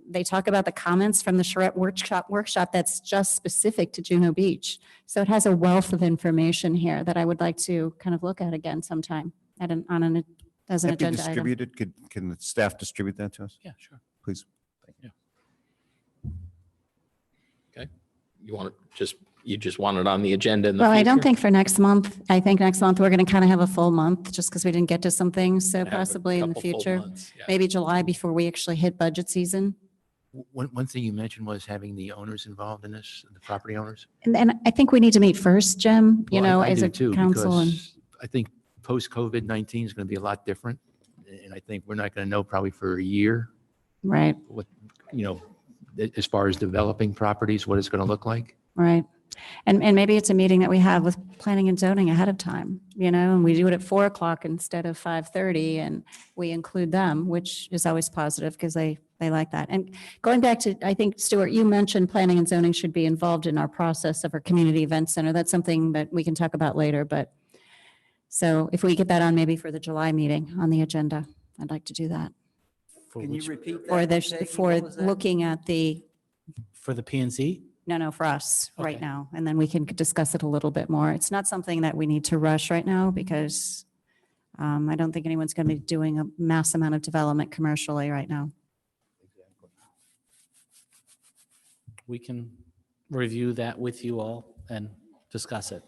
They talk about the comments from the charrette workshop that's just specific to Juno Beach. So it has a wealth of information here that I would like to kind of look at again sometime as an That be agenda item. distributed? Can the staff distribute that to us? Yeah, sure. Please. Okay. You just want it on the agenda in the Well, I don't future? think for next month. I think next month we're going to kind of have a full month just because we didn't get to some things. So Have a possibly in the couple full future, months, yeah. maybe July before we actually hit budget season. One thing you mentioned was having the owners involved in this, the property owners. And I think we need to meet first, Jim, you Well, know, I as do a too, council. And because I think post-COVID-19 is going to be a lot different. And I think we're not going to know probably for a year right, what, as far as developing properties, what it's going to look like. right. And maybe it's a meeting that we have with planning and zoning ahead of time, you know, and we do it at 4:00 instead of 5:30, and we include them, which is always positive because they like that. And going back to, I think, Stuart, you mentioned planning and zoning should be involved in our process of our community event center. That's something that we can talk about later, but so if we get that on maybe for the July meeting on the agenda, I'd like to do that. Can you repeat that? For Jackie? for What was that? looking at For the PNC? no, for us right Okay. now, and then we can discuss it a little bit more. It's not something that we need to rush right now because I don't think anyone's going to be doing a mass amount of development commercially right now. We can review that with you all and discuss it,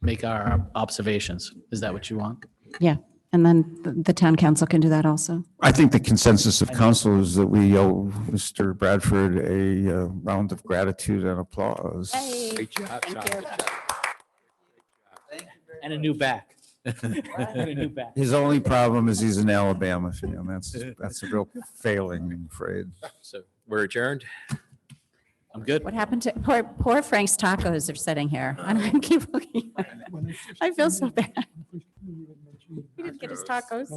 make our observations. Is that what you want? Yeah, and then the town council can do that also. I think the consensus of council is that we owe Mr. Bradford a round of gratitude and applause. Great job, Sean. Good job. And a new back. And a new back. His only problem is he's an Alabama fan. That's a real failing, I'm afraid. So we're adjourned. I'm good. What happened to, poor Frank's Tacos are sitting here. I'm going to keep looking. I feel so bad. He didn't get his tacos.